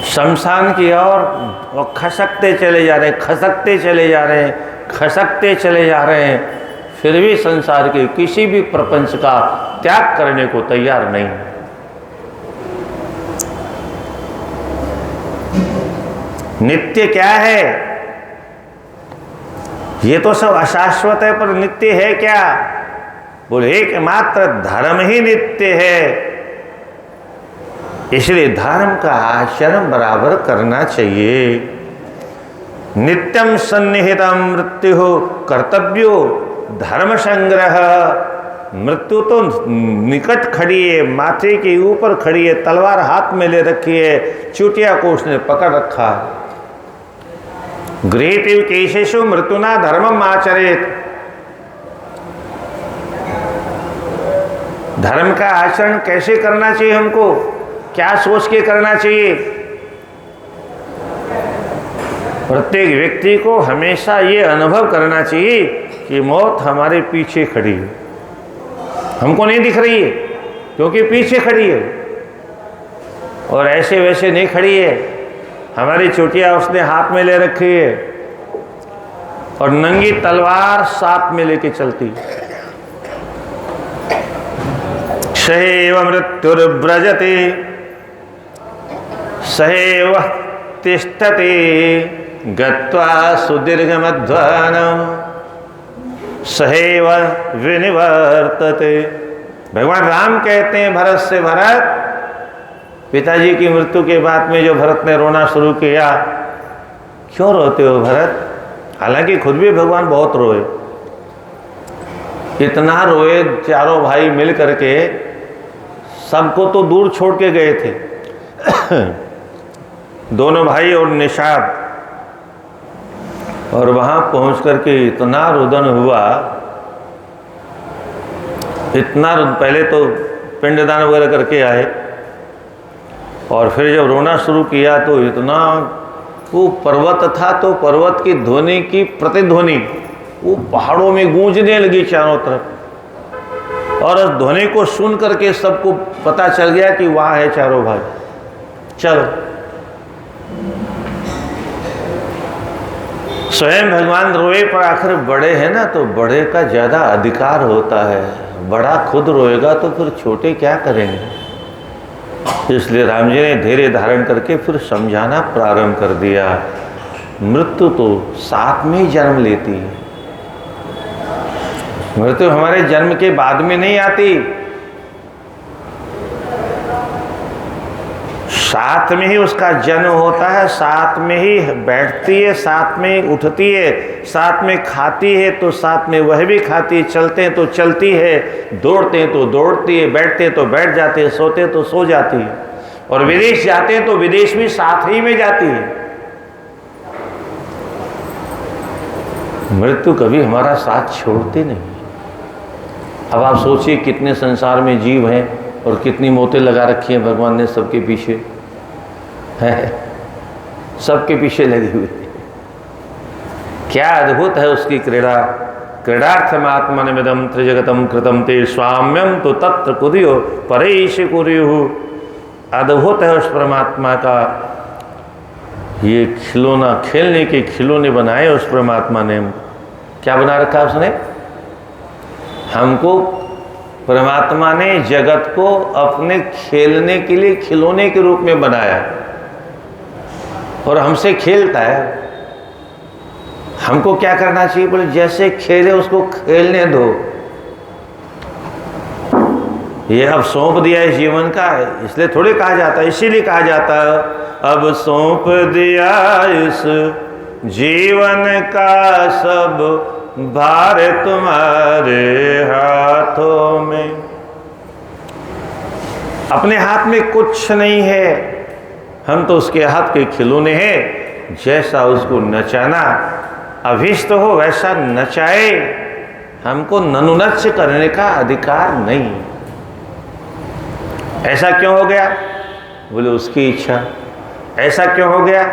शमशान की ओर खसकते चले जा रहे हैं, खसकते चले जा रहे हैं, खसकते चले जा रहे हैं, फिर भी संसार के किसी भी प्रपंच का त्याग करने को तैयार नहीं। नित्य क्या है? ये तो सब अशाश्वत है, पर नित्य है क्या? बोले एकमात्र धर्म ही नित्य है। इसलिए धर्म का आचरण बराबर करना चाहिए। नित्यम सन्निहितम मृत्यु कर्तव्यो धर्म संग्रह। मृत्यु तो निकट खड़ी है, माथे के ऊपर खड़ी है, तलवार हाथ में ले रखी है, चुटिया को उसने पकड़ रखा। गृहीत केशेषु मृत्युना धर्मम आचरेत। धर्म का आचरण कैसे करना चाहिए, हमको क्या सोच के करना चाहिए। प्रत्येक व्यक्ति को हमेशा ये अनुभव करना चाहिए कि मौत हमारे पीछे खड़ी है, हमको नहीं दिख रही है क्योंकि पीछे खड़ी है, और ऐसे वैसे नहीं खड़ी है। हमारी चोटियाँ उसने हाथ में ले रखी है और नंगी तलवार साथ में लेके चलती। सहैव मृत्युर्व्रजते सहैव तिष्ठते गत्वा सुदीर्घमध्वानं सहैव विनिवर्तते। भगवान राम कहते हैं भरत से, भरत पिताजी की मृत्यु के बाद में जो भरत ने रोना शुरू किया, क्यों रोते हो भरत? हालांकि खुद भी भगवान बहुत रोए, इतना रोए, चारों भाई मिल करके सबको तो दूर छोड़ के गए थे दोनों भाई और निषाद, और वहां पहुंच करके इतना रुदन हुआ, इतना पहले तो पिंडदान वगैरह करके आए, और फिर जब रोना शुरू किया तो इतना, वो पर्वत था तो पर्वत की ध्वनि की प्रतिध्वनि वो पहाड़ों में गूंजने लगी चारों तरफ, और उस ध्वनि को सुन करके सबको पता चल गया कि वहाँ है चारों भाई। चलो, स्वयं भगवान रोए, पर आखिर बड़े हैं ना, तो बड़े का ज़्यादा अधिकार होता है। बड़ा खुद रोएगा तो फिर छोटे क्या करेंगे। इसलिए राम जी ने धैर्य धारण करके फिर समझाना प्रारंभ कर दिया। मृत्यु तो साथ में ही जन्म लेती है, मृत्यु हमारे जन्म के बाद में नहीं आती, साथ में ही उसका जन्म होता है, साथ में ही बैठती है, साथ में ही उठती है, साथ में खाती है तो साथ में वह भी खाती है, चलते हैं तो चलती है, दौड़ते हैं तो दौड़ती है, बैठते हैं तो बैठ जाते हैं, सोते हैं तो सो जाती है, और विदेश जाते हैं तो विदेश भी साथ ही में जाती है। मृत्यु कभी हमारा साथ छोड़ती नहीं। अब आप सोचिए कितने संसार में जीव हैं और कितनी मौतें लगा रखी हैं भगवान ने सबके पीछे, है सबके पीछे लगी हुई। क्या अद्भुत है उसकी क्रीड़ा। क्रीडार्थमात्मनमिदं त्रिजगतं कृतं ते स्वाम्यम तो तत्र कुर्यो परेश कुर्युः। अद्भुत है उस परमात्मा का ये खिलौना, खेलने के खिलौने बनाए उस परमात्मा ने। क्या बना रखा उसने हमको? परमात्मा ने जगत को अपने खेलने के लिए खिलौने के रूप में बनाया और हमसे खेलता है। हमको क्या करना चाहिए? बोले जैसे खेले उसको खेलने दो। ये अब सौंप दिया है जीवन का, इसलिए थोड़े कहा जाता है, इसीलिए कहा जाता है अब सौंप दिया इस जीवन का सब भार तुम्हारे हाथों में। अपने हाथ में कुछ नहीं है, हम तो उसके हाथ के खिलौने हैं। जैसा उसको नचाना अभिष्ट हो वैसा नचाए, हमको ननुनच्च करने का अधिकार नहीं। ऐसा क्यों हो गया? बोले उसकी इच्छा। ऐसा क्यों हो गया?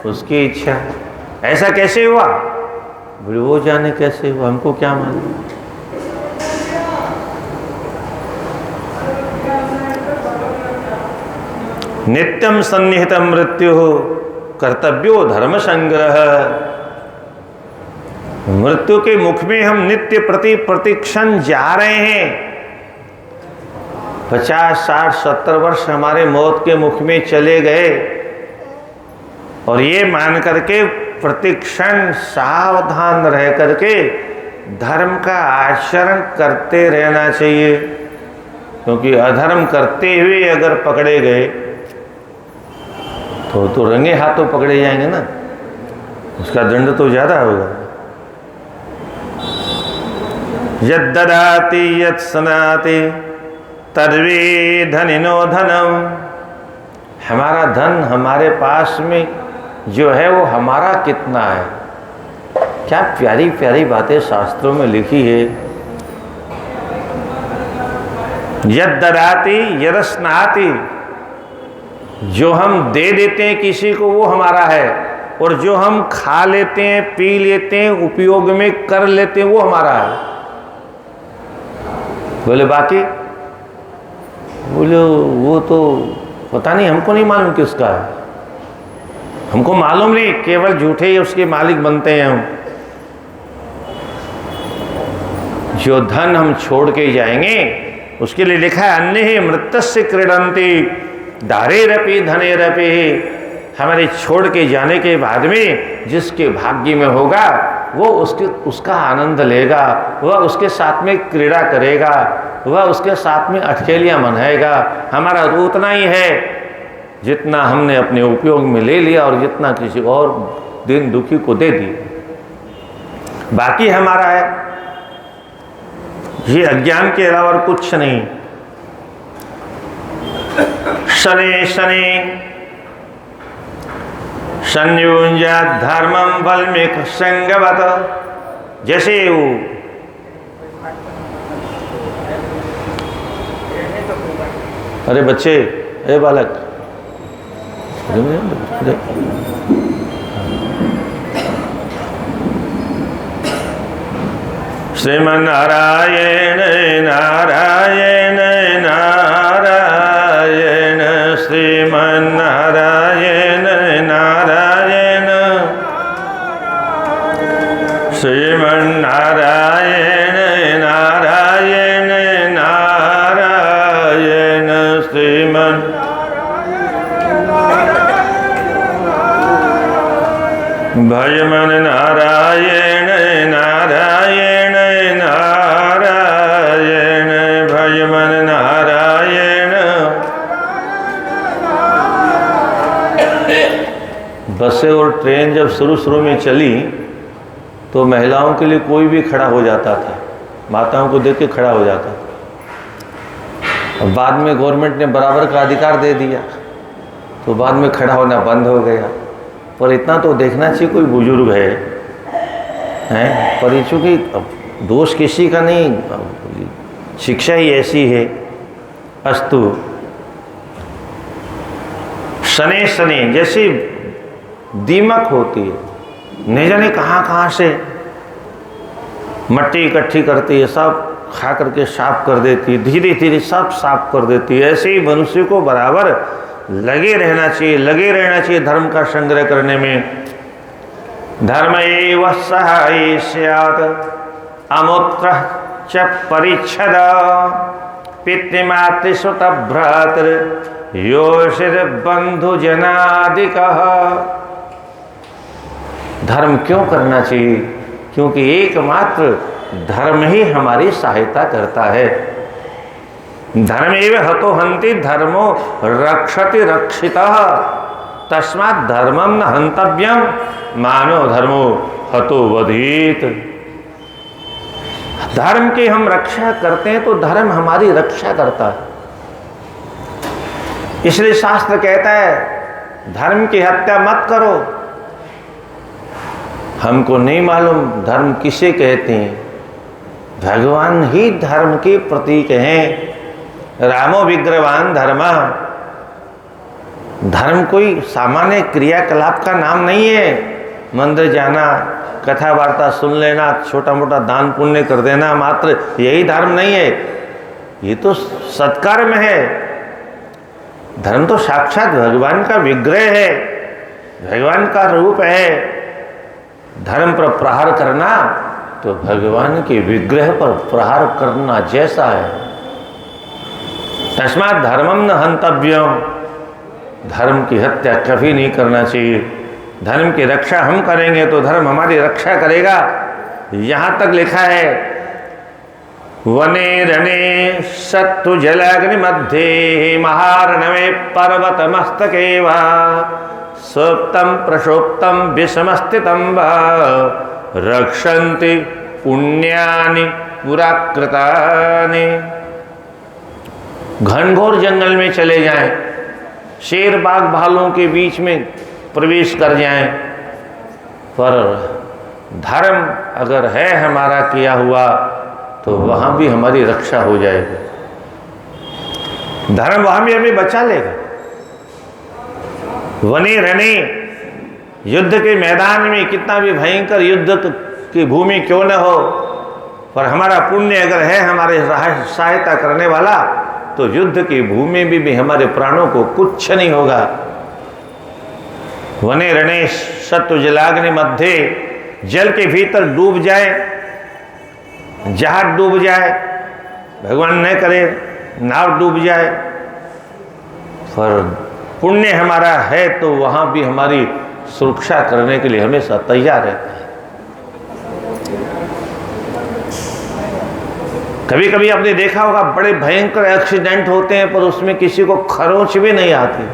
उसकी इच्छा। ऐसा कैसे हुआ? बोले वो जाने कैसे हुआ, हमको क्या मालूम। नित्यम सन्निहितम मृत्यु कर्तव्यो धर्म संग्रह। मृत्यु के मुख में हम नित्य प्रतिक्षण जा रहे हैं। 50, 60, 70 वर्ष हमारे मौत के मुख में चले गए और ये मान करके प्रतिक्षण सावधान रह करके धर्म का आचरण करते रहना चाहिए, क्योंकि अधर्म करते हुए अगर पकड़े गए तो रंगे हाथों पकड़े जाएंगे ना, उसका दंड तो ज्यादा होगा। यद ददाति यद सनाति तद्वे धनिनो धनम। हमारा धन हमारे पास में जो है वो हमारा कितना है। क्या प्यारी प्यारी बातें शास्त्रों में लिखी है। यद ददाति यदस्नाति, जो हम दे देते हैं किसी को वो हमारा है, और जो हम खा लेते हैं, पी लेते हैं, उपयोग में कर लेते हैं वो हमारा है। बोले बाकी? बोले वो तो पता नहीं, हमको नहीं मालूम किसका है, हमको मालूम नहीं, केवल झूठे ही उसके मालिक बनते हैं हम। जो धन हम छोड़ के जाएंगे उसके लिए लिखा है अन्य ही मृतस्य क्रीडंती दारेरपि धनेरपि। हमारे छोड़ के जाने के बाद में जिसके भाग्य में होगा वो उसका आनंद लेगा, वह उसके साथ में क्रीड़ा करेगा, वह उसके साथ में अठखेलियाँ मनाएगा। हमारा तो उतना ही है जितना हमने अपने उपयोग में ले लिया और जितना किसी और दिन दुखी को दे दी, बाकी हमारा है। ये अज्ञान के अलावा कुछ नहीं। शनि शनि संयुंजा धर्मम बल्मिक संगवत, जैसे वो अरे बच्चे, ए बालक, श्रीमन्नारायण नारायण नारायण, श्रीमन्नारायण नारायण, श्रीमन्नारायण नारायण नारायण, श्रीमन् भजमन नारायण नारायण नारायण, भजमन नारायण। बसें और ट्रेन जब शुरू में चली तो महिलाओं के लिए कोई भी खड़ा हो जाता था, माताओं को देख के खड़ा हो जाता था। बाद में गवर्नमेंट ने बराबर का अधिकार दे दिया तो बाद में खड़ा होना बंद हो गया। पर इतना तो देखना चाहिए कोई बुजुर्ग है पर चूँकि दोष किसी का नहीं, शिक्षा ही ऐसी है। अस्तु। शनि शनि जैसी दीमक होती है, नहीं जाने कहाँ से मट्टी इकट्ठी करती है, सब खा करके साफ कर देती है, धीरे धीरे सब साफ कर देती है। ऐसे ही मनुष्य को बराबर लगे रहना चाहिए धर्म का संग्रह करने में। धर्म एव सहाय स्यात् अमूत्र च परिच्छद, पितृमातृसुत भ्रातृ योषिर बंधु जनादिकः। धर्म क्यों करना चाहिए? क्योंकि एकमात्र धर्म ही हमारी सहायता करता है। धर्मेव हतो हन्ति धर्मो रक्षति रक्षितः, तस्मात् धर्मं न हन्तव्यं मानो धर्मो हतो वधीत। धर्म की हम रक्षा करते हैं तो धर्म हमारी रक्षा करता है। इसलिए शास्त्र कहता है धर्म की हत्या मत करो। हमको नहीं मालूम धर्म किसे कहते हैं, भगवान ही धर्म के प्रतीक हैं। रामो विग्रहवान धर्म। धर्म कोई सामान्य क्रियाकलाप का नाम नहीं है। मंदिर जाना, कथा वार्ता सुन लेना, छोटा मोटा दान पुण्य कर देना मात्र यही धर्म नहीं है। ये तो सत्कर्म है। धर्म तो साक्षात भगवान का विग्रह है, भगवान का रूप है। धर्म पर प्रहार करना तो भगवान के विग्रह पर प्रहार करना जैसा है। तस्मात् धर्मं न हन्तव्यम, धर्म की हत्या कभी नहीं करना चाहिए। धर्म की रक्षा हम करेंगे तो धर्म हमारी रक्षा करेगा। यहाँ तक लिखा है वने रणे सत्तु जलाग्नि मध्ये महारणवे पर्वत मस्तके वा सुप्तं प्रशोप्तं विषमस्थितं वा रक्षन्ति पुण्यानि पुराकृतानि। घनघोर जंगल में चले जाएं, शेर बाघ भालुओं के बीच में प्रवेश कर जाएं, पर धर्म अगर है हमारा किया हुआ तो वहाँ भी हमारी रक्षा हो जाएगी। धर्म वहां भी हमें बचा लेगा। वने रणे, युद्ध के मैदान में कितना भी भयंकर युद्ध की भूमि क्यों न हो, पर हमारा पुण्य अगर है हमारे सहायता करने वाला, तो युद्ध की भूमि में भी हमारे प्राणों को कुछ नहीं होगा। वने रणे शत्रु जलाग्नि मध्य, जल के भीतर डूब जाए, जहाज डूब जाए, भगवान न करे नाव डूब जाए, पर पुण्य हमारा है तो वहां भी हमारी सुरक्षा करने के लिए हमेशा तैयार रहता है। कभी कभी आपने देखा होगा बड़े भयंकर एक्सीडेंट होते हैं पर उसमें किसी को खरोंच भी नहीं आती।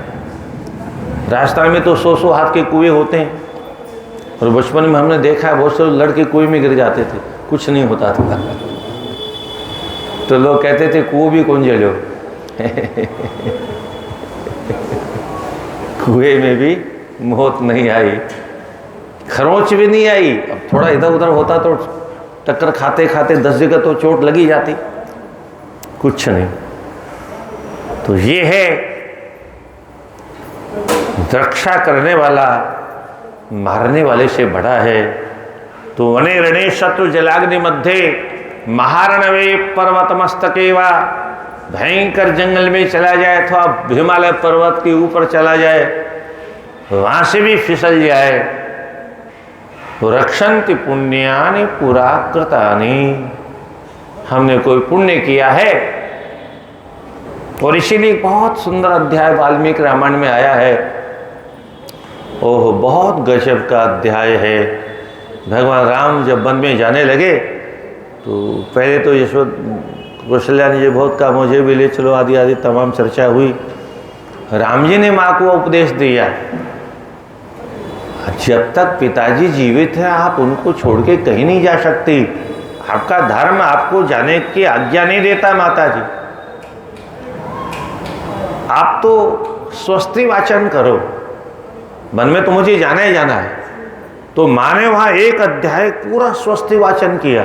राजस्थान में तो 100 हाथ के कुएं होते हैं, और बचपन में हमने देखा है बहुत से लड़के कुएं में गिर जाते थे, कुछ नहीं होता था। तो लोग कहते थे कुएं भी कौन जलो। कुएं में भी मौत नहीं आई, खरोंच भी नहीं आई। अब थोड़ा इधर उधर होता तो टक्कर खाते खाते 10 जगह तो चोट लगी जाती, कुछ नहीं। तो ये है रक्षा करने वाला मारने वाले से बड़ा है। तो वने रणे शत्रु जलाग्नि मध्य, महारणवे पर्वत मस्तके वा, भयंकर जंगल में चला जाए अथवा हिमालय पर्वत के ऊपर चला जाए, वहां से भी फिसल जाए, तो रक्षन्ति पुण्यानि पुरा कृतानि, हमने कोई पुण्य किया है। और इसीलिए बहुत सुंदर अध्याय वाल्मीकि रामायण में आया है। ओह, बहुत गजब का अध्याय है। भगवान राम जब वन में जाने लगे तो पहले तो कौशल्या ने ये बहुत कहा मुझे भी ले चलो, आदि आदि तमाम चर्चा हुई। राम जी ने माँ को उपदेश दिया, जब तक पिताजी जीवित हैं आप उनको छोड़ के कहीं नहीं जा सकती। आपका धर्म आपको जाने की आज्ञा नहीं देता माता जी। आप तो स्वस्ति वाचन करो, मन में तो मुझे जाना ही जाना है। तो माँ ने वहां एक अध्याय पूरा स्वस्ति वाचन किया।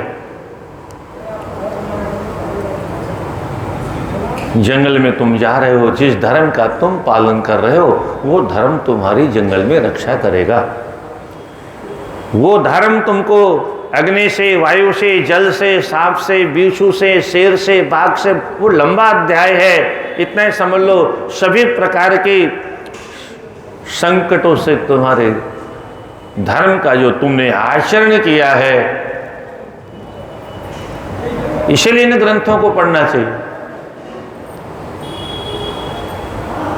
जंगल में तुम जा रहे हो, जिस धर्म का तुम पालन कर रहे हो वो धर्म तुम्हारी जंगल में रक्षा करेगा। वो धर्म तुमको अग्नि से, वायु से, जल से, सांप से, बिच्छू से, शेर से, बाघ से, वो लंबा अध्याय है। इतना ही समझ लो, सभी प्रकार के संकटों से तुम्हारे धर्म का जो तुमने आचरण किया है, इसलिए इन ग्रंथों को पढ़ना चाहिए।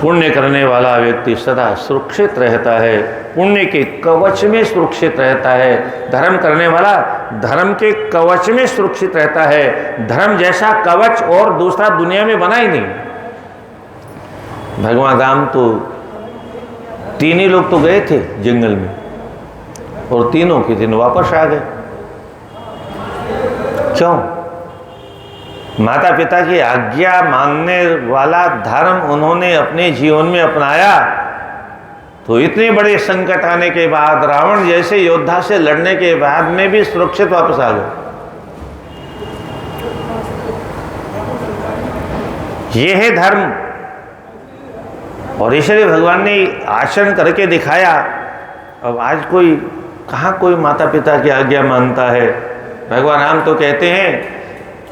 पुण्य करने वाला व्यक्ति सदा सुरक्षित रहता है, पुण्य के कवच में सुरक्षित रहता है। धर्म करने वाला धर्म के कवच में सुरक्षित रहता है। धर्म जैसा कवच और दूसरा दुनिया में बना ही नहीं। भगवान राम तो तीन ही लोग तो गए थे जंगल में, और तीनों के दिन वापस आ गए। क्यों? माता पिता की आज्ञा मानने वाला धर्म उन्होंने अपने जीवन में अपनाया, तो इतने बड़े संकट आने के बाद, रावण जैसे योद्धा से लड़ने के बाद में भी सुरक्षित वापस आ गए। ये है धर्म। और इसलिए भगवान ने आचरण करके दिखाया। अब आज कोई कहाँ कोई माता पिता की आज्ञा मानता है। भगवान राम तो कहते हैं,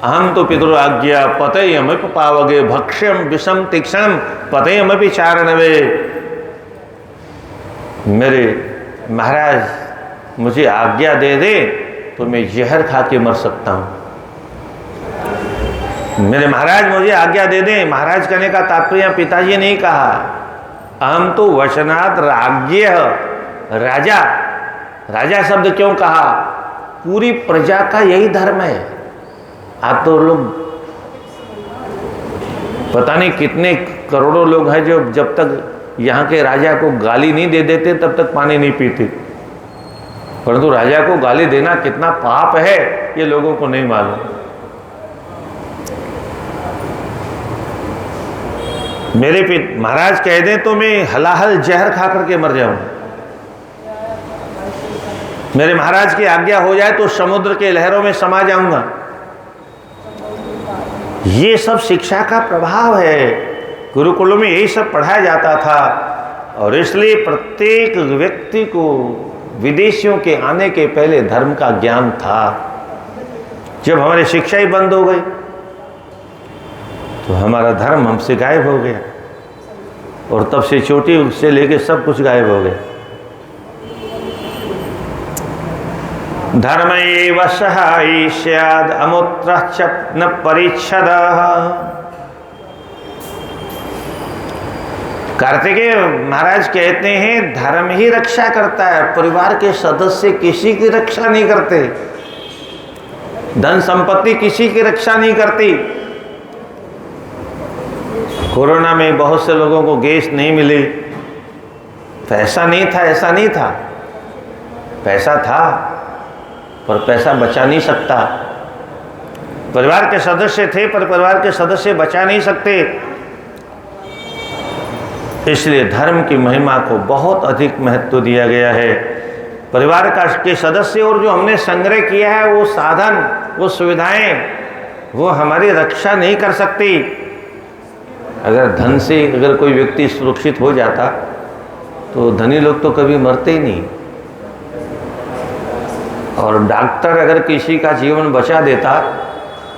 अहम तो पितृ आज्ञा पतयमपि पावगे, भक्ष्यम विषम तीक्ष्णम पतयमपि चारणवे। मेरे महाराज मुझे आज्ञा दे दे तो मैं जहर खा के मर सकता हूँ। मेरे महाराज मुझे आज्ञा दे दे। महाराज कहने का तात्पर्य पिताजी नहीं कहा, अहम तो वचनात् राज्ञ, राजा। राजा शब्द क्यों कहा? पूरी प्रजा का यही धर्म है। आप तो लोग पता नहीं कितने करोड़ों लोग हैं जो जब तक यहाँ के राजा को गाली नहीं दे देते तब तक पानी नहीं पीते। परंतु राजा को गाली देना कितना पाप है ये लोगों को नहीं मालूम। मेरे महाराज कह दें तो मैं हलाहल जहर खा करके मर जाऊं। मेरे महाराज की आज्ञा हो जाए तो समुद्र के लहरों में समा जाऊंगा। ये सब शिक्षा का प्रभाव है। गुरुकुलों में यही सब पढ़ाया जाता था, और इसलिए प्रत्येक व्यक्ति को विदेशियों के आने के पहले धर्म का ज्ञान था। जब हमारी शिक्षा ही बंद हो गई तो हमारा धर्म हमसे गायब हो गया, और तब से चोटी से लेके सब कुछ गायब हो गया। धर्म एव सहायी स्याद अमुत्र न परिच्छद। कार्तिकेय महाराज कहते हैं धर्म ही रक्षा करता है, परिवार के सदस्य किसी की रक्षा नहीं करते, धन संपत्ति किसी की रक्षा नहीं करती। कोरोना में बहुत से लोगों को गैस नहीं मिली, पैसा नहीं था, ऐसा नहीं था, पैसा था पर पैसा बचा नहीं सकता। परिवार के सदस्य थे पर परिवार के सदस्य बचा नहीं सकते। इसलिए धर्म की महिमा को बहुत अधिक महत्व दिया गया है। परिवार के सदस्य और जो हमने संग्रह किया है वो साधन, वो सुविधाएं, वो हमारी रक्षा नहीं कर सकती। अगर धन से अगर कोई व्यक्ति सुरक्षित हो जाता तो धनी लोग तो कभी मरते ही नहीं, और डॉक्टर अगर किसी का जीवन बचा देता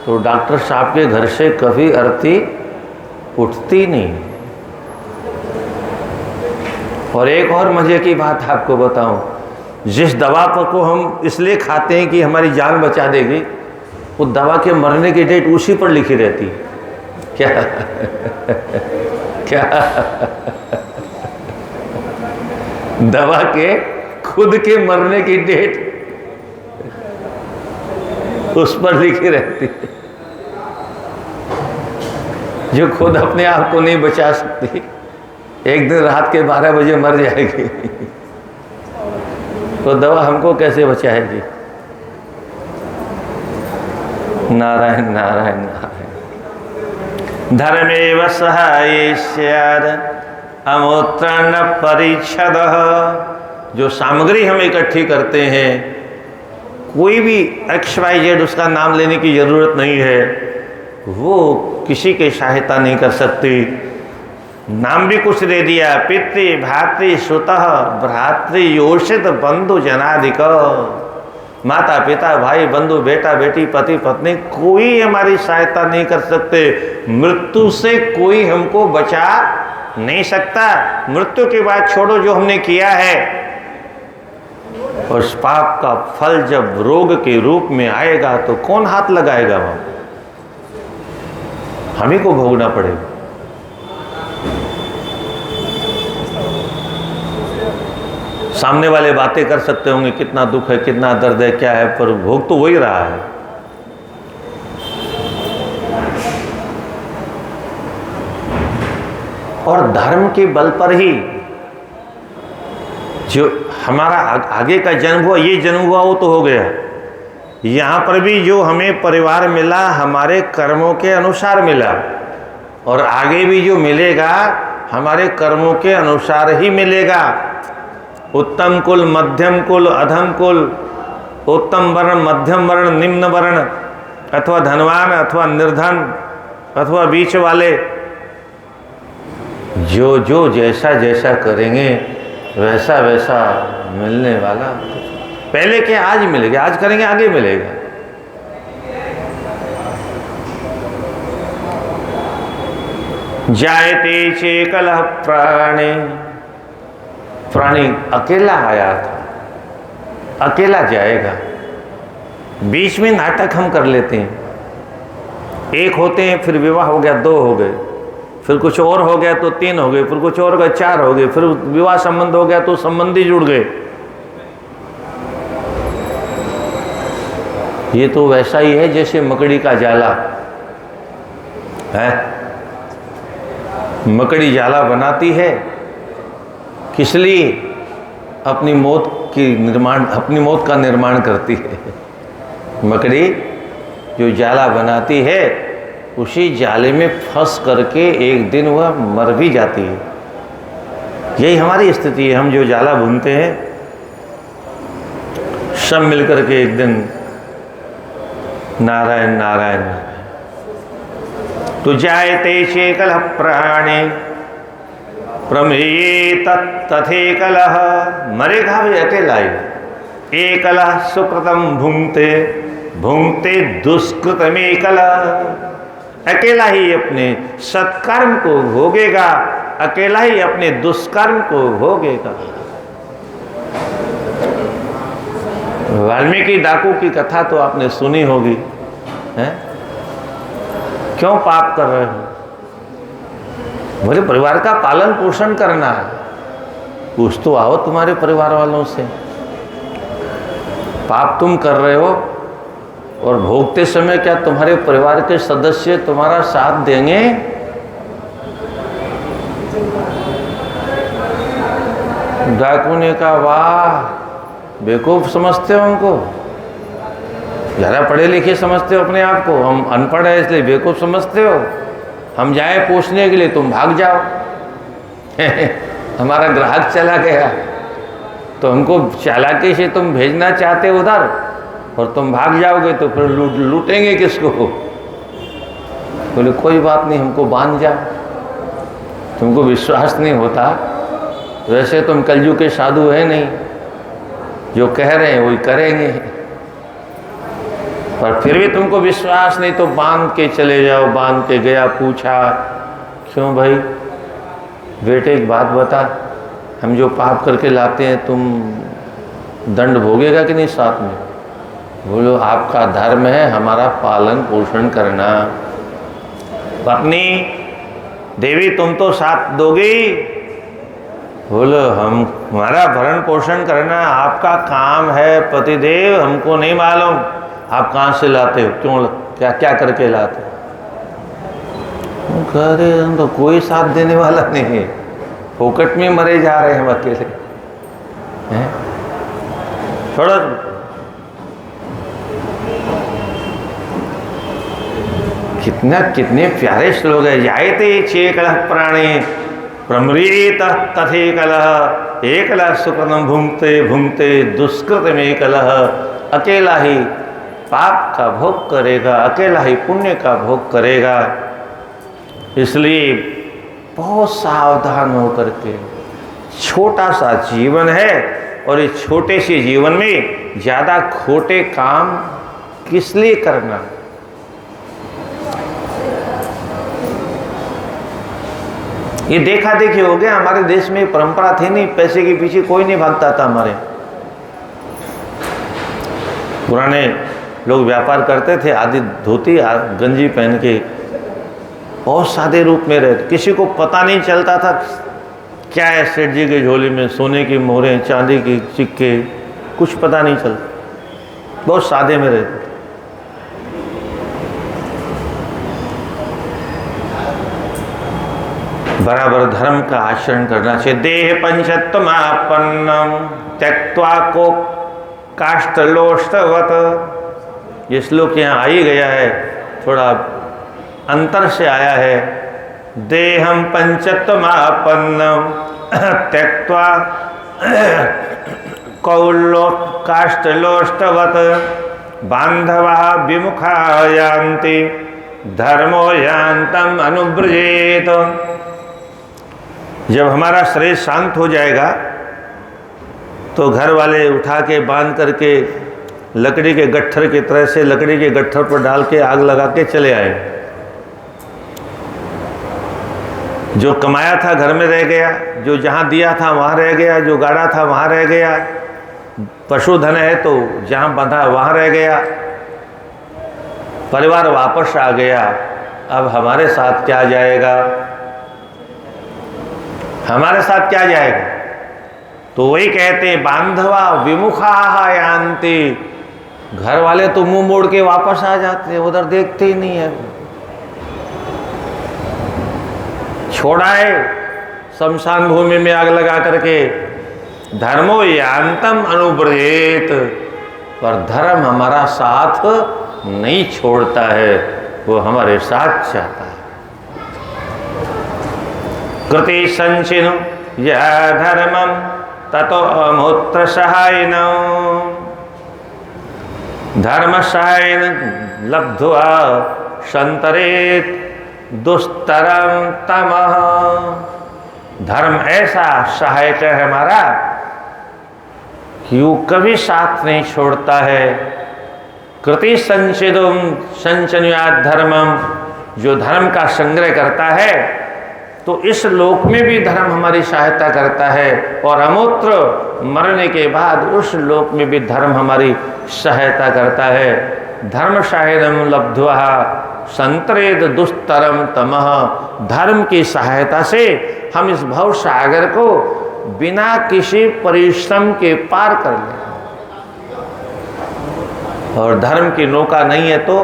तो डॉक्टर साहब के घर से कभी अर्थी उठती नहीं। और एक और मजे की बात आपको बताऊं, जिस दवा को हम इसलिए खाते हैं कि हमारी जान बचा देगी, वो दवा के मरने की डेट उसी पर लिखी रहती है। क्या क्या दवा के खुद के मरने की डेट उस पर लिखी रहती है। जो खुद अपने आप को नहीं बचा सकती, एक दिन रात के 12 बजे मर जाएगी, तो दवा हमको कैसे बचाएगी? नारायण नारायण नारायण। धर्मेव सहायी स्याद अमुत्र न परिच्छद। जो सामग्री हम इकट्ठी करते हैं, कोई भी XYZ उसका नाम लेने की जरूरत नहीं है, वो किसी की सहायता नहीं कर सकती। नाम भी कुछ दे दिया, पितृ भातृ सुतः भ्रातृ योषित बंधु जनाधिक। माता पिता भाई बंधु बेटा बेटी पति पत्नी कोई हमारी सहायता नहीं कर सकते। मृत्यु से कोई हमको बचा नहीं सकता। मृत्यु के बाद छोड़ो जो हमने किया है, उस पाप का फल जब रोग के रूप में आएगा तो कौन हाथ लगाएगा? वहां हमें को भोगना पड़ेगा। सामने वाले बातें कर सकते होंगे कितना दुख है, कितना दर्द है, क्या है, पर भोग तो वही रहा है। और धर्म के बल पर ही जो हमारा आगे का जन्म हुआ, ये जन्म हुआ वो तो हो गया। यहाँ पर भी जो हमें परिवार मिला हमारे कर्मों के अनुसार मिला, और आगे भी जो मिलेगा हमारे कर्मों के अनुसार ही मिलेगा। उत्तम कुल, मध्यम कुल, अधम कुल, उत्तम वर्ण, मध्यम वर्ण, निम्न वर्ण, अथवा धनवान अथवा निर्धन अथवा बीच वाले, जो जो जैसा जैसा करेंगे वैसा वैसा मिलने वाला। पहले क्या आज मिलेगा, आज करेंगे आगे मिलेगा। जायते चेकलः प्राणे। प्राणी अकेला आया था, अकेला जाएगा। बीच में नाटक हम कर लेते हैं। एक होते हैं, फिर विवाह हो गया, 2 हो गए, फिर कुछ और हो गया तो 3 हो गए, फिर कुछ और हो गया 4 हो गए, फिर विवाह संबंध हो गया तो संबंधी जुड़ गए। ये तो वैसा ही है जैसे मकड़ी का जाला है। मकड़ी जाला बनाती है किस लिए? अपनी मौत का निर्माण करती है। मकड़ी जो जाला बनाती है उसी जाले में फंस करके एक दिन वह मर भी जाती है। यही हमारी स्थिति है। हम जो जाला बुनते हैं सब मिलकर के एक दिन नारायण नारायण तो जायते चेकलः प्राणे प्रम्रियेत तथेकलः, मरेगा भी अकेला ही। एकलः सुकृतम भुंक्ते भुंक्ते दुष्कृतमेकलः, अकेला ही अपने सत्कर्म को भोगेगा, अकेला ही अपने दुष्कर्म को भोगेगा। वाल्मीकि डाकू की कथा तो आपने सुनी होगी, हैं? क्यों पाप कर रहे हो? बोले परिवार का पालन पोषण करना है। पूछ तो आओ तुम्हारे परिवार वालों से, पाप तुम कर रहे हो और भोगते समय क्या तुम्हारे परिवार के सदस्य तुम्हारा साथ देंगे? डाकू ने कहा वाह, बेवकूफ समझते हो हमको, ज़्यादा पढ़े लिखे समझते हो अपने आप को, हम अनपढ़ है इसलिए बेवकूफ समझते हो। हम जाए पूछने के लिए तुम भाग जाओ। हमारा ग्राहक चला गया तो हमको चालाकी से तुम भेजना चाहते उधर और तुम भाग जाओगे तो फिर लूटेंगे किसको? बोले कोई बात नहीं, हमको बांध जाओ। तुमको विश्वास नहीं होता, वैसे तुम कलयुग के साधु है नहीं, जो कह रहे हैं वही करेंगे, पर फिर भी तुमको विश्वास नहीं तो बांध के चले जाओ। बांध के गया, पूछा क्यों भाई बेटे एक बात बता, हम जो पाप करके लाते हैं तुम दंड भोगेगा कि नहीं साथ में? बोलो आपका धर्म है हमारा पालन पोषण करना। पत्नी देवी तुम तो साथ दोगी? बोलो हम हमारा भरण पोषण करना आपका काम है पतिदेव, हमको नहीं मालूम आप कहाँ से लाते हो, क्यों क्या क्या करके लाते हो? कह रहे हम तो कोई साथ देने वाला नहीं है, फोकट में मरे जा रहे हैं हम अकेले हैं। थोड़ा कितने प्यारे श्लोक है। जायते चेकलः प्राणे प्रम्रियेत तथेकलः, एकलः सुकृतं भुंक्ते भुंक्ते दुष्कृतमेकलः, अकेला ही पाप का भोग करेगा, अकेला ही पुण्य का भोग करेगा। इसलिए बहुत सावधान होकर के, छोटा सा जीवन है और इस छोटे से जीवन में ज़्यादा खोटे काम किस लिए करना? ये देखा देखी हो गया। हमारे देश में परंपरा थी नहीं, पैसे के पीछे कोई नहीं भागता था। हमारे पुराने लोग व्यापार करते थे, आदि धोती गंजी पहन के बहुत सादे रूप में रहते, किसी को पता नहीं चलता था क्या है सेठ जी के झोली में, सोने की मोहरें, चांदी की सिक्के, कुछ पता नहीं चलता, बहुत सादे में रहते। बराबर धर्म का आचरण करना चाहिए। देह पंचत्वमापन्नम त्यक्त्वा को काष्ठलोष्टवत, ये श्लोक यहाँ आ ही गया है, थोड़ा अंतर से आया है। देहम पंचत्वमापन्नम त्यक्त्वा कौलो काष्ठलोष्टवत बांधवा विमुखा यान्ति धर्मो यान्तम अनुव्रजेत। जब हमारा शरीर शांत हो जाएगा तो घर वाले उठा के बांध करके लकड़ी के गट्ठर की तरह से लकड़ी के गट्ठर पर डाल के आग लगा के चले आए। जो कमाया था घर में रह गया, जो जहाँ दिया था वहाँ रह गया, जो गाड़ा था वहाँ रह गया, पशुधन है तो जहाँ बंधा वहाँ रह गया, परिवार वापस आ गया। अब हमारे साथ क्या जाएगा? हमारे साथ क्या जाएगा? तो वही कहते हैं बांधवा विमुखा यान्ति, घर वाले तो मुंह मोड़ के वापस आ जाते हैं, उधर देखते ही नहीं है। छोड़ाए शमशान भूमि में आग लगा करके। धर्मो यान्तम अनुव्रजेत, पर धर्म हमारा साथ नहीं छोड़ता है, वो हमारे साथ चाहता है। कृति संचिनु यह धर्मम ततो अमूत्र सहायन, धर्म सहायन लब्ध्वा संतरेत दुस्तरम तमः। धर्म ऐसा सहायक है हमारा कि वो कभी साथ नहीं छोड़ता है। कृति संचिदुम संचनुयात् धर्मम, जो धर्म का संग्रह करता है तो इस लोक में भी धर्म हमारी सहायता करता है, और अमूत्र मरने के बाद उस लोक में भी धर्म हमारी सहायता करता है। धर्म साहाय्यम लब्ध्वा संतरेद दुस्तरम तमः। धर्म की सहायता से हम इस भव सागर को बिना किसी परिश्रम के पार कर लें। और धर्म की नौका नहीं है तो,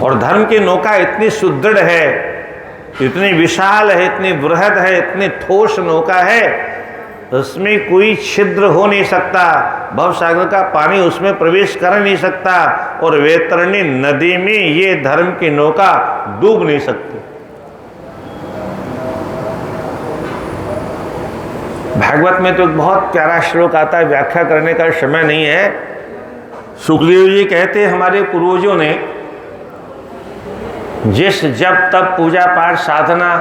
और धर्म की नौका इतनी सुदृढ़ है, इतनी विशाल है, इतनी बृहद है, इतनी ठोस नौका है, उसमें कोई छिद्र हो नहीं सकता, भवसागर का पानी उसमें प्रवेश कर नहीं सकता, और वैतरणी नदी में ये धर्म की नौका डूब नहीं सकती। भागवत में तो एक बहुत प्यारा श्लोक आता है, व्याख्या करने का समय नहीं है। सुखदेव जी कहते हैं हमारे पूर्वजों ने जिस जब तब पूजा पाठ साधना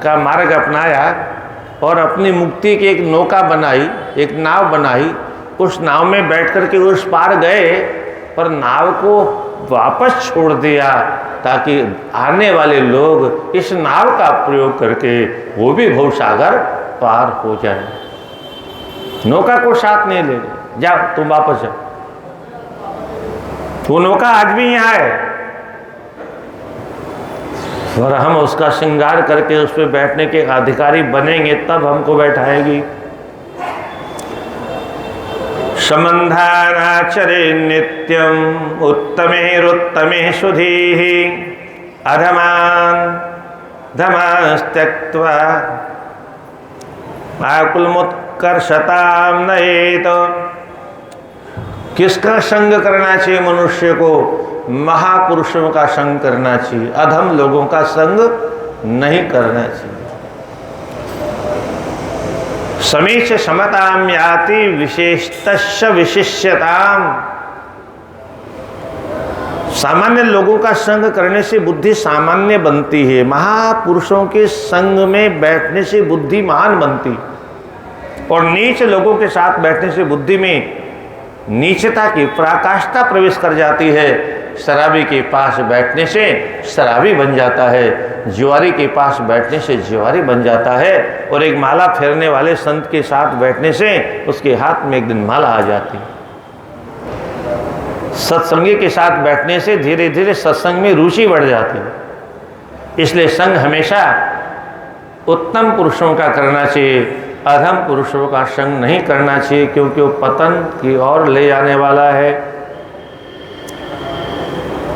का मार्ग अपनाया और अपनी मुक्ति की एक नौका बनाई, एक नाव बनाई, उस नाव में बैठ कर के उस पार गए, पर नाव को वापस छोड़ दिया ताकि आने वाले लोग इस नाव का प्रयोग करके वो भी भवसागर पार हो जाए। नौका को साथ नहीं ले गए, जाओ तुम वापस जाओ। वो नौका आज भी यहाँ है और हम उसका श्रृंगार करके उस पर बैठने के अधिकारी बनेंगे तब हमको बैठाएगी। समन्धानाचरे नित्यम उत्तमेरुत्तमे सुधीः अधमान धमास्त्यक्त्वा आकुलमुत्कर्षतां नयेत। किसका संग करना चाहिए मनुष्य को? महापुरुषों का संग करना चाहिए, अधम लोगों का संग नहीं करना चाहिए। समीच समताम याति विशेषतश्च विशिष्यताम। सामान्य लोगों का संग करने से बुद्धि सामान्य बनती है, महापुरुषों के संग में बैठने से बुद्धि महान बनती है, और नीच लोगों के साथ बैठने से बुद्धि में नीचता की पराकाष्ठा प्रवेश कर जाती है। शराबी के पास बैठने से शराबी बन जाता है, जुआरी के पास बैठने से जुआरी बन जाता है, और एक माला फेरने वाले संत के साथ बैठने से उसके हाथ में एक दिन माला आ जाती है। सत्संगी के साथ बैठने से धीरे धीरे सत्संग में रुचि बढ़ जाती है। इसलिए संग हमेशा उत्तम पुरुषों का करना चाहिए, अधम पुरुषों का संग नहीं करना चाहिए, क्योंकि वो पतन की ओर ले जाने वाला है।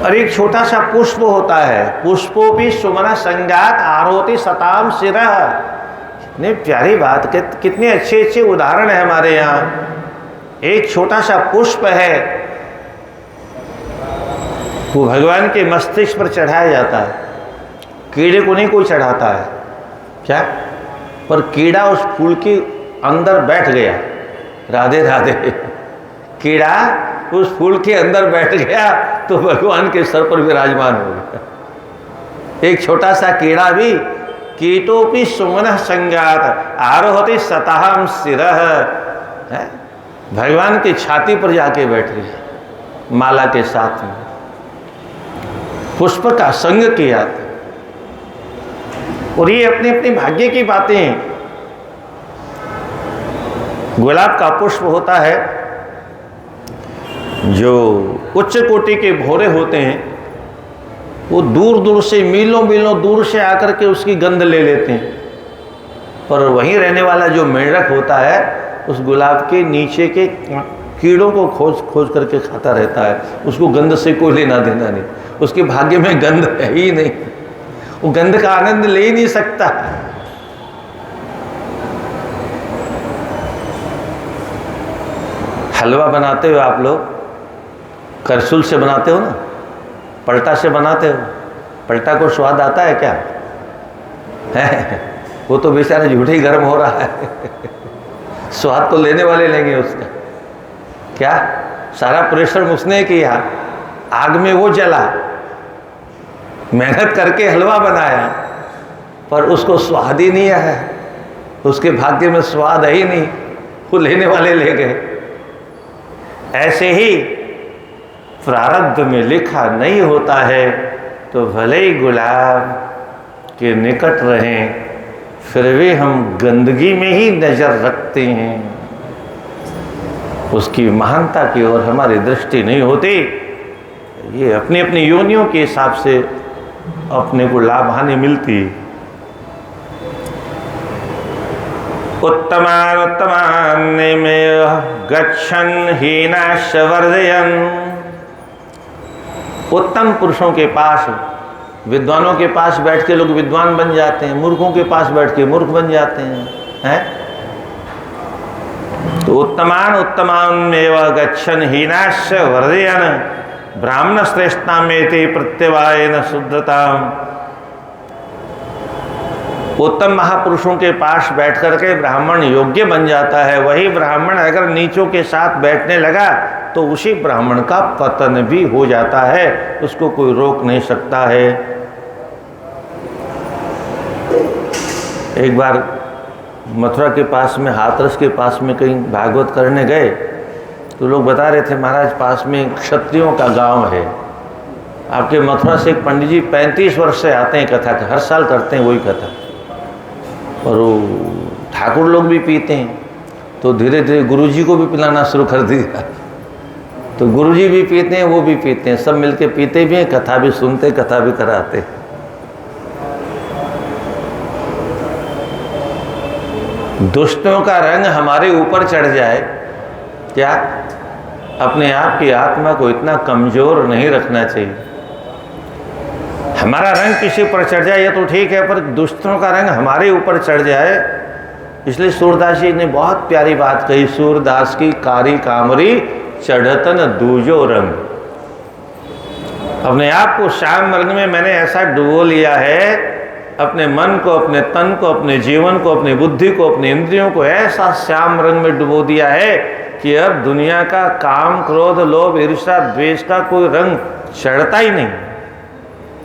और एक छोटा सा पुष्प होता है, पुष्पो भी सुमन संगात आरोति सताम शिरः। कितनी प्यारी बात, कितने अच्छे अच्छे उदाहरण है हमारे यहाँ। एक छोटा सा पुष्प है, वो भगवान के मस्तिष्क पर चढ़ाया जाता है, कीड़े को नहीं कोई चढ़ाता है क्या, पर कीड़ा उस फूल के अंदर बैठ गया। राधे राधे। कीड़ा उस फूल के अंदर बैठ गया तो भगवान के सर पर विराजमान हो गया। एक छोटा सा कीड़ा भी कीटोपि सुमन संगात आरोहति सताहम शिरः, भगवान की छाती पर जाके बैठ गया माला के साथ में। पुष्प का संग किया था। और ये अपनी अपनी भाग्य की बातें हैं। गुलाब का पुष्प होता है जो उच्च कोटि के भौरे होते हैं, वो दूर दूर से मीलों मीलों दूर से आकर के उसकी गंध ले लेते हैं, पर वहीं रहने वाला जो मेंढक होता है उस गुलाब के नीचे के कीड़ों को खोज खोज करके खाता रहता है। उसको गंध से कोई लेना देना नहीं, उसके भाग्य में गंध है ही नहीं, वो गंध का आनंद ले ही नहीं सकता। हलवा बनाते हो आप लोग, करछुल से बनाते हो ना, पलटा से बनाते हो, पलटा को स्वाद आता है क्या? है वो तो बेचारा झूठे ही गर्म हो रहा है। स्वाद तो लेने वाले लेंगे उसका। क्या सारा परिश्रम उसने किया, आग में वो जला, मेहनत करके हलवा बनाया, पर उसको स्वाद ही नहीं आया, उसके भाग्य में स्वाद है ही नहीं, वो लेने वाले ले गए। ऐसे ही प्रारब्ध में लिखा नहीं होता है तो भले ही गुलाब के निकट रहें, फिर भी हम गंदगी में ही नजर रखते हैं, उसकी महानता की ओर हमारी दृष्टि नहीं होती। ये अपनी अपनी योनियों के हिसाब से अपने को लाभ हानि मिलती। उत्तमान उत्तमान्यमेव गच्छन् हीनाश्च वर्धयन्। उत्तम पुरुषों के पास, विद्वानों के पास बैठ के लोग विद्वान बन जाते हैं, मूर्खों के पास बैठ के मूर्ख बन जाते हैं। तो उत्तमान उत्तमान्यमेव गच्छन् हीनाश्च वर्धयन् ब्राह्मण श्रेष्ठतामेति प्रत्यवायेन शुद्धताम्। उत्तम महापुरुषों के पास बैठ करके ब्राह्मण योग्य बन जाता है। वही ब्राह्मण अगर नीचों के साथ बैठने लगा तो उसी ब्राह्मण का पतन भी हो जाता है, उसको कोई रोक नहीं सकता है। एक बार मथुरा के पास में, हाथरस के पास में कहीं भागवत करने गए तो लोग बता रहे थे, महाराज पास में क्षत्रियों का गांव है। आपके मथुरा से एक पंडित जी 35 वर्ष से आते हैं कथा, हर साल करते हैं वही कथा, और वो ठाकुर लोग भी पीते हैं। तो धीरे धीरे गुरुजी को भी पिलाना शुरू कर दिया। तो गुरुजी भी पीते हैं, वो भी पीते हैं, सब मिलके पीते भी हैं, कथा भी सुनते, कथा भी कराते। दुष्टों का रंग हमारे ऊपर चढ़ जाए, क्या अपने आप की आत्मा को इतना कमजोर नहीं रखना चाहिए। हमारा रंग किसी पर चढ़ जाए ये तो ठीक है, पर दुष्टों का रंग हमारे ऊपर चढ़ जाए। इसलिए सूरदास जी ने बहुत प्यारी बात कही, सूरदास की कारी कामरी चढ़तन दूजो रंग। अपने आप को श्याम रंग में मैंने ऐसा डुबो लिया है, अपने मन को, अपने तन को, अपने जीवन को, अपनी बुद्धि को, अपने इंद्रियों को ऐसा श्याम रंग में डुबो दिया है कि अब दुनिया का काम, क्रोध, लोभ, ईर्ष्या, द्वेष का कोई रंग चढ़ता ही नहीं।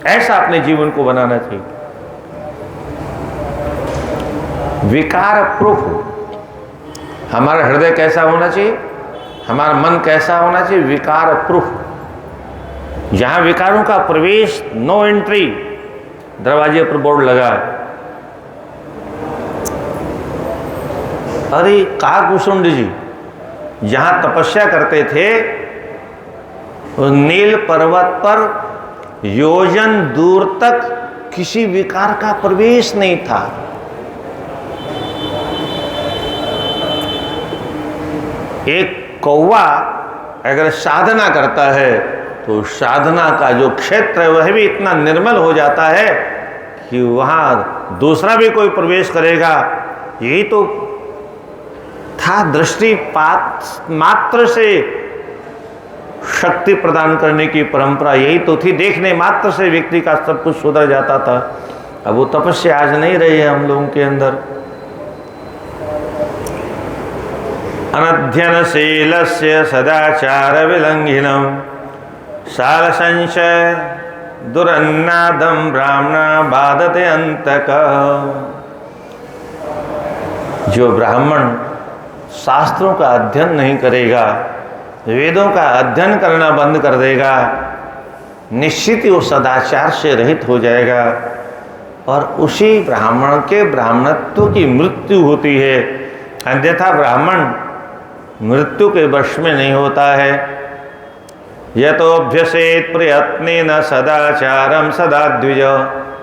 ऐसा अपने जीवन को बनाना चाहिए। विकार प्रूफ हमारा हृदय कैसा होना चाहिए, हमारा मन कैसा होना चाहिए, विकार प्रूफ। जहां विकारों का प्रवेश, नो एंट्री, दरवाजे पर बोर्ड लगा। अरे काकुशुंड जी जहां तपस्या करते थे, नील पर्वत पर योजन दूर तक किसी विकार का प्रवेश नहीं था। एक कौवा अगर साधना करता है तो साधना का जो क्षेत्र है वह भी इतना निर्मल हो जाता है कि वहां दूसरा भी कोई प्रवेश करेगा। यही तो था दृष्टिपात मात्र से शक्ति प्रदान करने की परंपरा, यही तो थी। देखने मात्र से व्यक्ति का सब कुछ सुधर जाता था। अब वो तपस्या आज नहीं रही है हम लोगों के अंदर। अनध्ययनशीलस्य सदाचार विलंघिनम साल संशय दुरन्नादम ब्राह्मणा बाधते अंतक। जो ब्राह्मण शास्त्रों का अध्ययन नहीं करेगा, वेदों का अध्ययन करना बंद कर देगा, निश्चित ही वो सदाचार से रहित हो जाएगा और उसी ब्राह्मण के ब्राह्मणत्व की मृत्यु होती है। अन्यथा ब्राह्मण मृत्यु के वश में नहीं होता है। यतोऽभ्यसेत् प्रयत्नेन सदाचारं सदा द्विज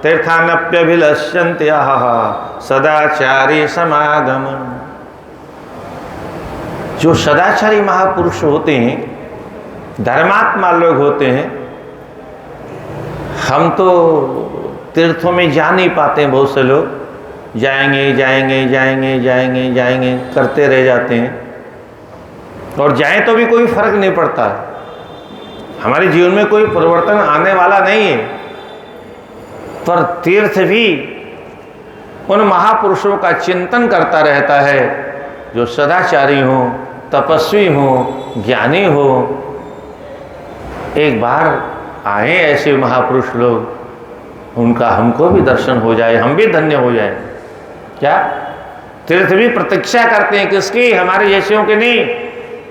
तीर्थानप्यभिलष्यन्ति सदाचारी समागमन। जो सदाचारी महापुरुष होते हैं, धर्मात्मा लोग होते हैं, हम तो तीर्थों में जा नहीं पाते हैं। बहुत से लोग जाएंगे जाएंगे जाएंगे जाएंगे जाएंगे करते रह जाते हैं, और जाएं तो भी कोई फर्क नहीं पड़ता। हमारे जीवन में कोई परिवर्तन आने वाला नहीं है। पर तीर्थ भी उन महापुरुषों का चिंतन करता रहता है जो सदाचारी हो, तपस्वी हो, ज्ञानी हो। एक बार आए ऐसे महापुरुष लोग उनका हमको भी दर्शन हो जाए, हम भी धन्य हो जाए। क्या तीर्थ भी प्रतीक्षा करते हैं, किसकी? हमारे जैसियों की नहीं,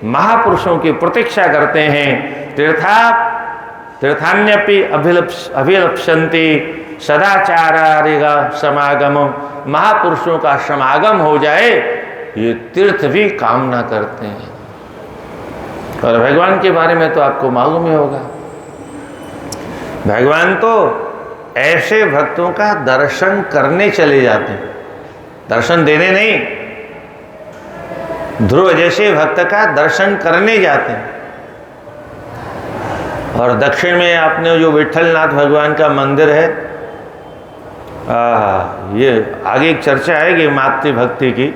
महापुरुषों की प्रतीक्षा करते हैं। तीर्थान्यपि अभिलप्सन्ति सदाचारारिगा समागम। महापुरुषों का समागम हो जाए ये तीर्थ भी कामना करते हैं। और भगवान के बारे में तो आपको मालूम ही होगा, भगवान तो ऐसे भक्तों का दर्शन करने चले जाते हैं, दर्शन देने नहीं। ध्रुव जैसे भक्त का दर्शन करने जाते हैं। और दक्षिण में आपने जो विठलनाथ भगवान का मंदिर है, ये आगे एक चर्चा आएगी मातृ भक्ति की।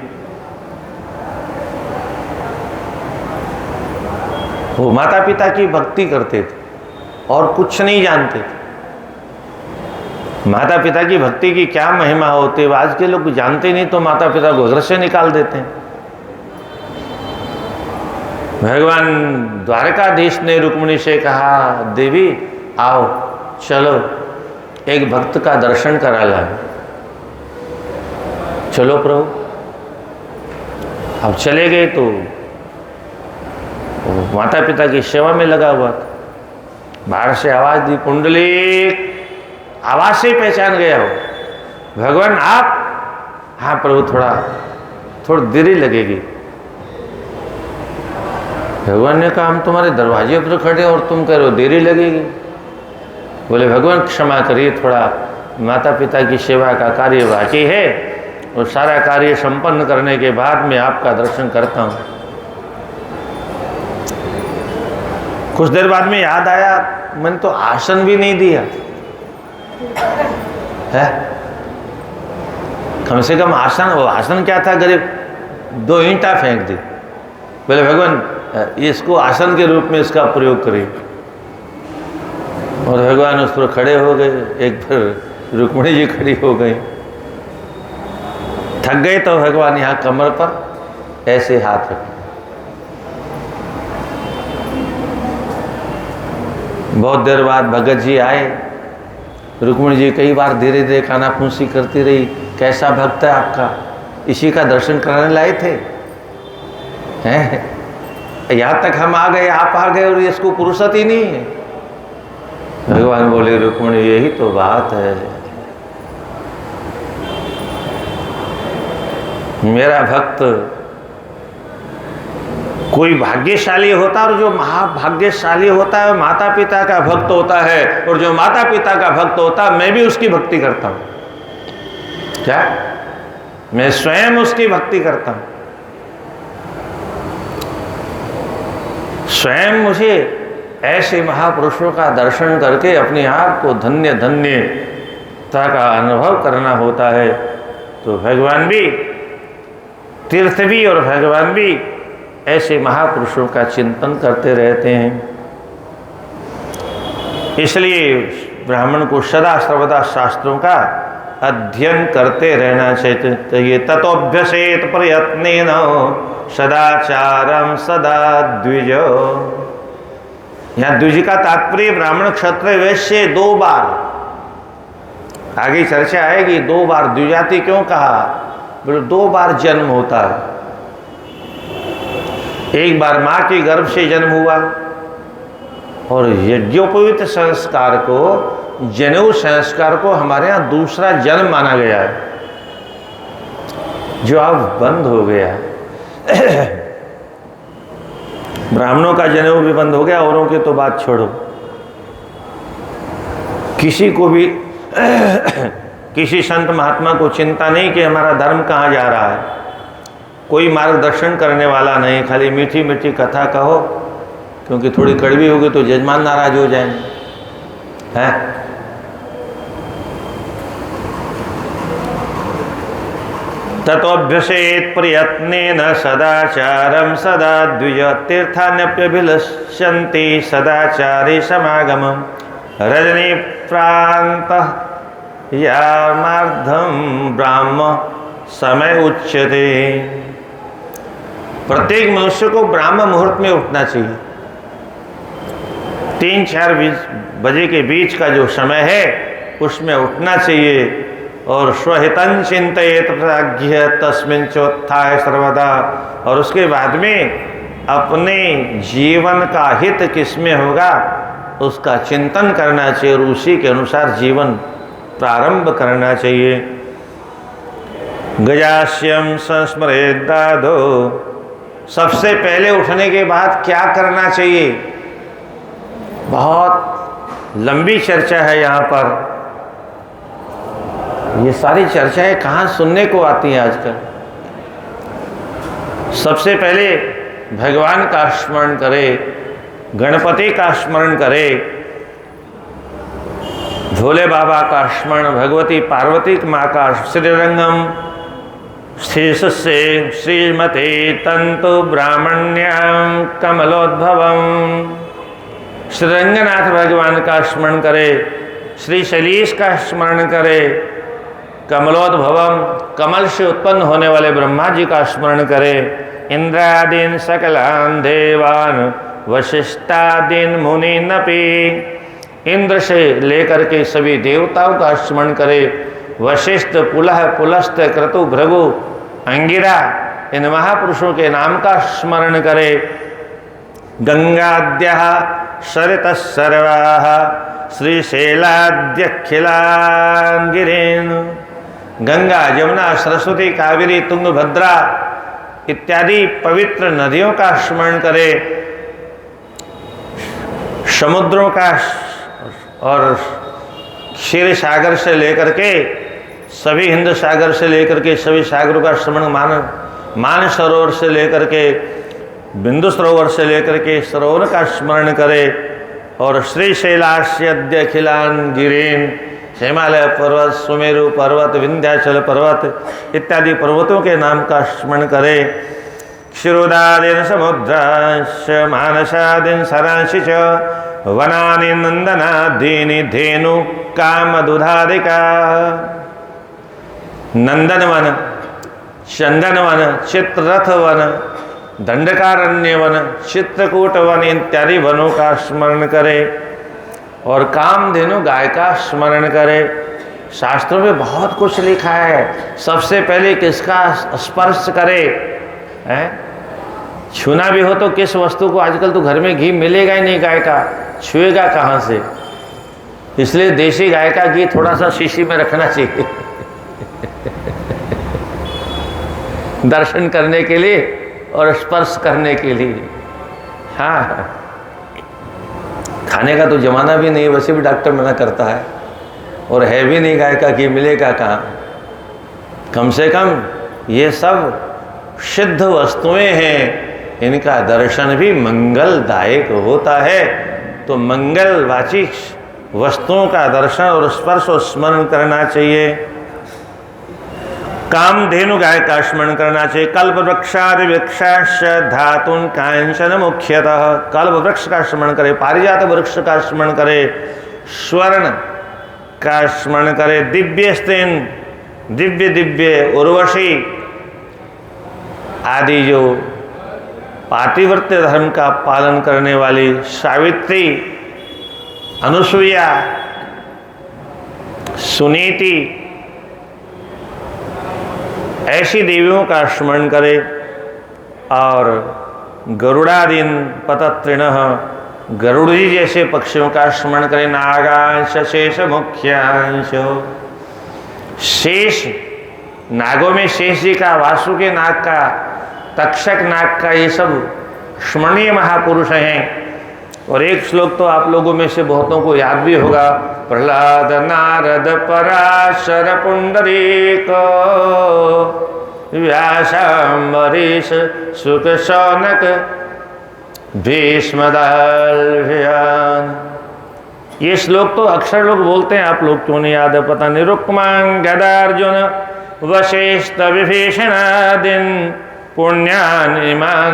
वो माता पिता की भक्ति करते थे और कुछ नहीं जानते थे। माता पिता की भक्ति की क्या महिमा होती है, आज के लोग जानते नहीं, तो माता पिता को घर से निकाल देते हैं। भगवान द्वारकाधीश ने रुक्मिणी से कहा, देवी आओ चलो एक भक्त का दर्शन करा लाए। चलो प्रभु। अब चले गए तो माता पिता की सेवा में लगा हुआ था। बाहर से आवाज दी, पुंडलिक। आवाज से पहचान गया हो, भगवान आप? हाँ प्रभु, थोड़ी देरी लगेगी। भगवान ने कहा, हम तुम्हारे दरवाजे पर खड़े और तुम कह रहे हो देरी लगेगी। बोले, भगवान क्षमा करिए, थोड़ा माता पिता की सेवा का कार्य बाकी है और सारा कार्य संपन्न करने के बाद मैं आपका दर्शन करता हूँ। कुछ देर बाद में याद आया, मैंने तो आसन भी नहीं दिया है। कम से कम आसन, वो आसन क्या था, करीब 2 ईंटा फेंक दी। बोले, भगवान इसको आसन के रूप में इसका प्रयोग करिए। और भगवान उस पर खड़े हो गए। एक बार रुक्मिणी जी खड़ी हो गई, थक गए तो भगवान यहाँ कमर पर ऐसे हाथ रखे। बहुत देर बाद भगत जी आए। रुक्मिणी जी कई बार धीरे धीरे कानाफूसी करती रही, कैसा भक्त है आपका, इसी का दर्शन कराने लाए थे हैं? यहाँ तक हम आ गए, आप आ गए और इसको फुर्सत ही नहीं है। भगवान बोले, रुक्मिणी यही तो बात है, मेरा भक्त कोई भाग्यशाली होता है और जो महाभाग्यशाली होता है माता पिता का भक्त होता है, और जो माता पिता का भक्त होता है मैं भी उसकी भक्ति करता हूं। क्या? मैं स्वयं उसकी भक्ति करता हूं। स्वयं मुझे ऐसे महापुरुषों का दर्शन करके अपने आप को धन्य धन्यता का अनुभव करना होता है। तो भगवान भी, तीर्थ भी और भगवान भी ऐसे महापुरुषों का चिंतन करते रहते हैं। इसलिए ब्राह्मण को सदा सर्वदा शास्त्रों का अध्ययन करते रहना चाहिए। ततोभ्यसेत प्रयत्नेन सदाचारम सदा द्विज। यहाँ द्विज का तात्पर्य ब्राह्मण क्षत्रिय वैश्य 2 बार, आगे चर्चा आएगी 2 बार द्विजाति क्यों कहा, बोले 2 बार जन्म होता है। एक बार माँ के गर्भ से जन्म हुआ और यज्ञोपवीत संस्कार को, जनेऊ संस्कार को हमारे यहाँ दूसरा जन्म माना गया है, जो अब बंद हो गया है। ब्राह्मणों का जनेऊ भी बंद हो गया, औरों की तो बात छोड़ो। किसी को भी किसी संत महात्मा को चिंता नहीं कि हमारा धर्म कहाँ जा रहा है, कोई मार्गदर्शन करने वाला नहीं। खाली मीठी मीठी कथा कहो, क्योंकि थोड़ी कड़वी होगी तो जजमान नाराज हो जाएंगे, हैं? ततोभ्यसेत प्रयत्नेन सदाचारम सदा द्विज। तीर्थान्यप्यभिलषन्ति सदाचारे समागमम्। रजनी प्रांत यामार्धम ब्राह्म समय उच्यते। प्रत्येक मनुष्य को ब्राह्म मुहूर्त में उठना चाहिए। 3-4 बजे के बीच का जो समय है उसमें उठना चाहिए और स्वहितं चिंतयेत प्राज्ञः तस्मिन् चोत्थाय सर्वदा। और उसके बाद में अपने जीवन का हित किसमें होगा उसका चिंतन करना चाहिए और उसी के अनुसार जीवन प्रारंभ करना चाहिए। गजास्यम संस्मरेदादो, सबसे पहले उठने के बाद क्या करना चाहिए? बहुत लंबी चर्चा है यहाँ पर। ये सारी चर्चाएं कहाँ सुनने को आती हैं आजकल। सबसे पहले भगवान का स्मरण करें, गणपति का स्मरण करें, भोले बाबा का स्मरण, भगवती पार्वती माँ का, श्रीरंगम शीर्ष से श्रीमते तंतु ब्राह्मण्याम कमलोद्भवम, श्रीरंगनाथ भगवान का स्मरण करें, श्री शैलेश का स्मरण करें, कमलोद्भवम कमल से उत्पन्न होने वाले ब्रह्मा जी का स्मरण करें, इंद्रादीन सकलान देवान वशिष्ठादीन मुनीनपि, इंद्र से लेकर के सभी देवताओं का स्मरण करें, वशिष्ठ पुलह पुलस्त क्रतु भृगु अंगिरा इन महापुरुषों के नाम का स्मरण करें। गंगाद्यः सरितः सर्वाः श्रीशैलाद्यखिलान् गिरीन्, गंगा जमुना सरस्वती कावेरी तुंगभद्रा इत्यादि पवित्र नदियों का स्मरण करें, समुद्रों का और क्षीर सागर से लेकर के सभी हिंद सागर से लेकर के सभी सागरों का स्मरण, मान सरोवर से लेकर के बिंदु सरोवर से लेकर के सरोवर का स्मरण करें। और श्री शैलास्यद्य अखिलान गिरीन, हिमालय पर्वत, सुमेरु पर्वत, विंध्याचल पर्वत इत्यादि पर्वतों के नाम का स्मरण करें। क्षीरोदादीन समुद्राश्च मानसादीन सरांसि च वनानि नंदनादीनि धेनु कामदुधादिका, नंदनवन, चंदनवन, चित्ररथ वन, दंडकारण्य वन, चित्रकूट वन इत्यादि वनों का स्मरण करें। और कामधेनु गाय का स्मरण करें। शास्त्रों में बहुत कुछ लिखा है, सबसे पहले किसका स्पर्श करें, हैं? छूना भी हो तो किस वस्तु को, आजकल तो घर में घी मिलेगा ही नहीं गाय का, छुएगा कहाँ से? इसलिए देसी गाय का घी थोड़ा सा शीशी में रखना चाहिए दर्शन करने के लिए और स्पर्श करने के लिए। हाँ, खाने का तो जमाना भी नहीं, वैसे भी डॉक्टर मना करता है, और है भी नहीं गाय का घी, मिलेगा कहाँ? कम से कम ये सब सिद्ध वस्तुएं हैं, इनका दर्शन भी मंगलदायक होता है। तो मंगलवाची वस्तुओं का दर्शन और स्पर्श और स्मरण करना चाहिए। कामधेनु गाय का स्मरण करना चाहिए। कल्प वृक्षादि वृक्षाश्च धातुन कांचन मुख्यतः, कल्प वृक्ष का स्मरण करे, पारिजात वृक्ष का स्मरण करे, स्वर्ण का स्मरण करे, दिव्य स्त्रीन, दिव्य दिव्य उर्वशी आदि जो पातिव्रत्य धर्म का पालन करने वाली सावित्री, अनुसुईया, सुनीति, ऐसी देवियों का स्मरण करें। और गरुड़ादीन पतत्रिणः, गरुड़ जी जैसे पक्षियों का स्मरण करें। नागांश शेष मुख्यांश, शेष नागों में शेष जी का, वासुकी नाग का, तक्षक नाग का, ये सब स्मरणीय महापुरुष हैं। और एक श्लोक तो आप लोगों में से बहुतों को याद भी होगा, प्रहलाद नारद पराशर पुंडरीक व्यास अम्बरीश शुक शौनक भीष्म दल्भ्यान। ये श्लोक तो अक्षर लोग बोलते हैं, आप लोग क्यों नहीं याद है पता नहीं। रुक्मांग गदार्जुन वशिष्ठ विभीषणादिन पुण्यान इमान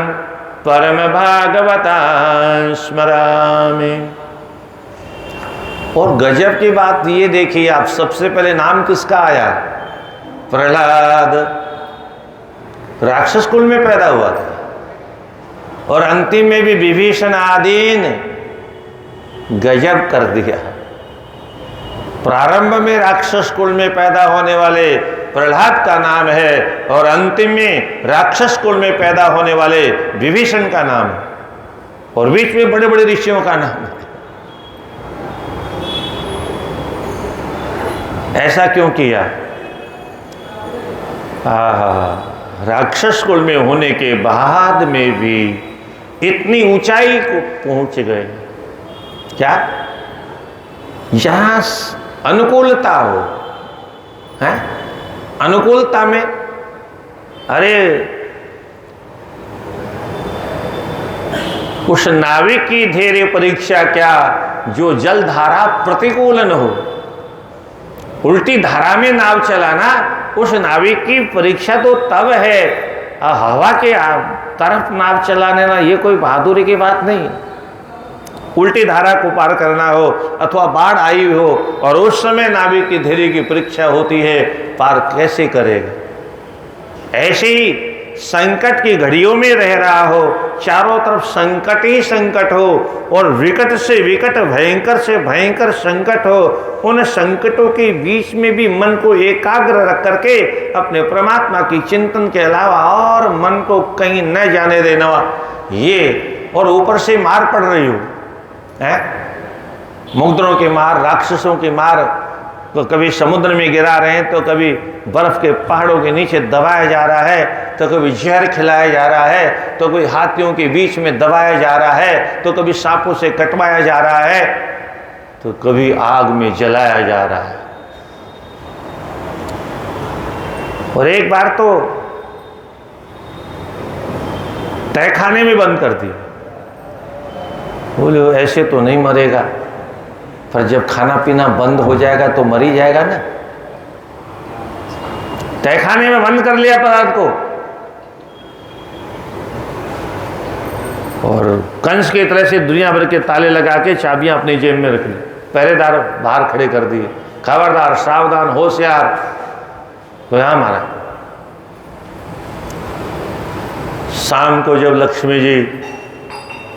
परम भागवतां स्मरामि। और गजब की बात ये देखिए आप, सबसे पहले नाम किसका आया? प्रहलाद, राक्षस कुल में पैदा हुआ था, और अंतिम में भी विभीषण आदि ने गजब कर दिया। प्रारंभ में राक्षस कुल में पैदा होने वाले प्रहलाद का नाम है और अंतिम में राक्षस कुल में पैदा होने वाले विभीषण का नाम है और बीच में बड़े बड़े ऋषियों का नाम है। ऐसा क्यों किया? राक्षस कुल में होने के बाद में भी इतनी ऊंचाई को पहुंच गए, क्या जहां अनुकूलता हो है? अनुकूलता में अरे उस नाविक की धैर्य परीक्षा क्या जो जल धारा प्रतिकूलन हो। उल्टी धारा में नाव चलाना उस नाविक की परीक्षा तो तब है, हवा के तरफ नाव चलाने ना ये कोई बहादुरी की बात नहीं। उल्टी धारा को पार करना हो अथवा बाढ़ आई हो और उस समय नाविक की धैर्य की परीक्षा होती है, पार कैसे करेगा। ऐसे ही संकट की घड़ियों में रह रहा हो, चारों तरफ संकट ही संकट हो और विकट से विकट भयंकर से भयंकर संकट हो, उन संकटों के बीच में भी मन को एकाग्र रख करके अपने परमात्मा की चिंतन के अलावा और मन को कहीं न जाने देना, ये और ऊपर से मार पड़ रही हो है, मुग्धरों की मार, राक्षसों की मार, तो कभी समुद्र में गिरा रहे हैं, तो कभी बर्फ के पहाड़ों के नीचे दबाया जा रहा है, तो कभी जहर खिलाया जा रहा है, तो कोई हाथियों के बीच में दबाया जा रहा है, तो कभी सांपों से कटवाया जा रहा है, तो कभी आग में जलाया जा रहा है। और एक बार तो तहखाने में बंद कर दिया। बोले ऐसे तो नहीं मरेगा, पर जब खाना पीना बंद हो जाएगा तो मर ही जाएगा ना। तहखाने में बंद कर लिया पदार्थ को और कंस की तरह से दुनिया भर के ताले लगा के चाबियां अपनी जेब में रख ली, पहरेदार बाहर खड़े कर दिए, खबरदार, सावधान, होशियार। तो यहां मारा। शाम को जब लक्ष्मी जी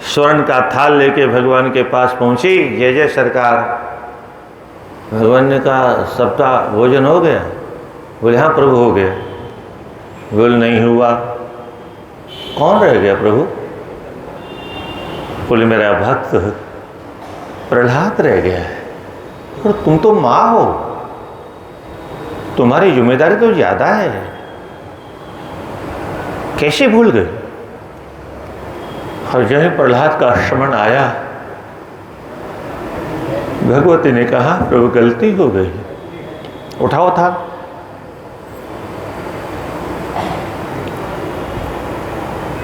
स्वर्ण का थाल लेके भगवान के पास पहुंची, जय जय सरकार, भगवान ने कहा सबका भोजन हो गया? बोले हाँ प्रभु हो गया। बोले नहीं हुआ, कौन रह गया प्रभु? बोले मेरा भक्त प्रहलाद रह गया है। और तुम तो माँ हो, तुम्हारी जिम्मेदारी तो ज्यादा है, कैसे भूल गए? और जब प्रहलाद का स्मरण आया, भगवती ने कहा प्रभु गलती हो गई, उठाओ था।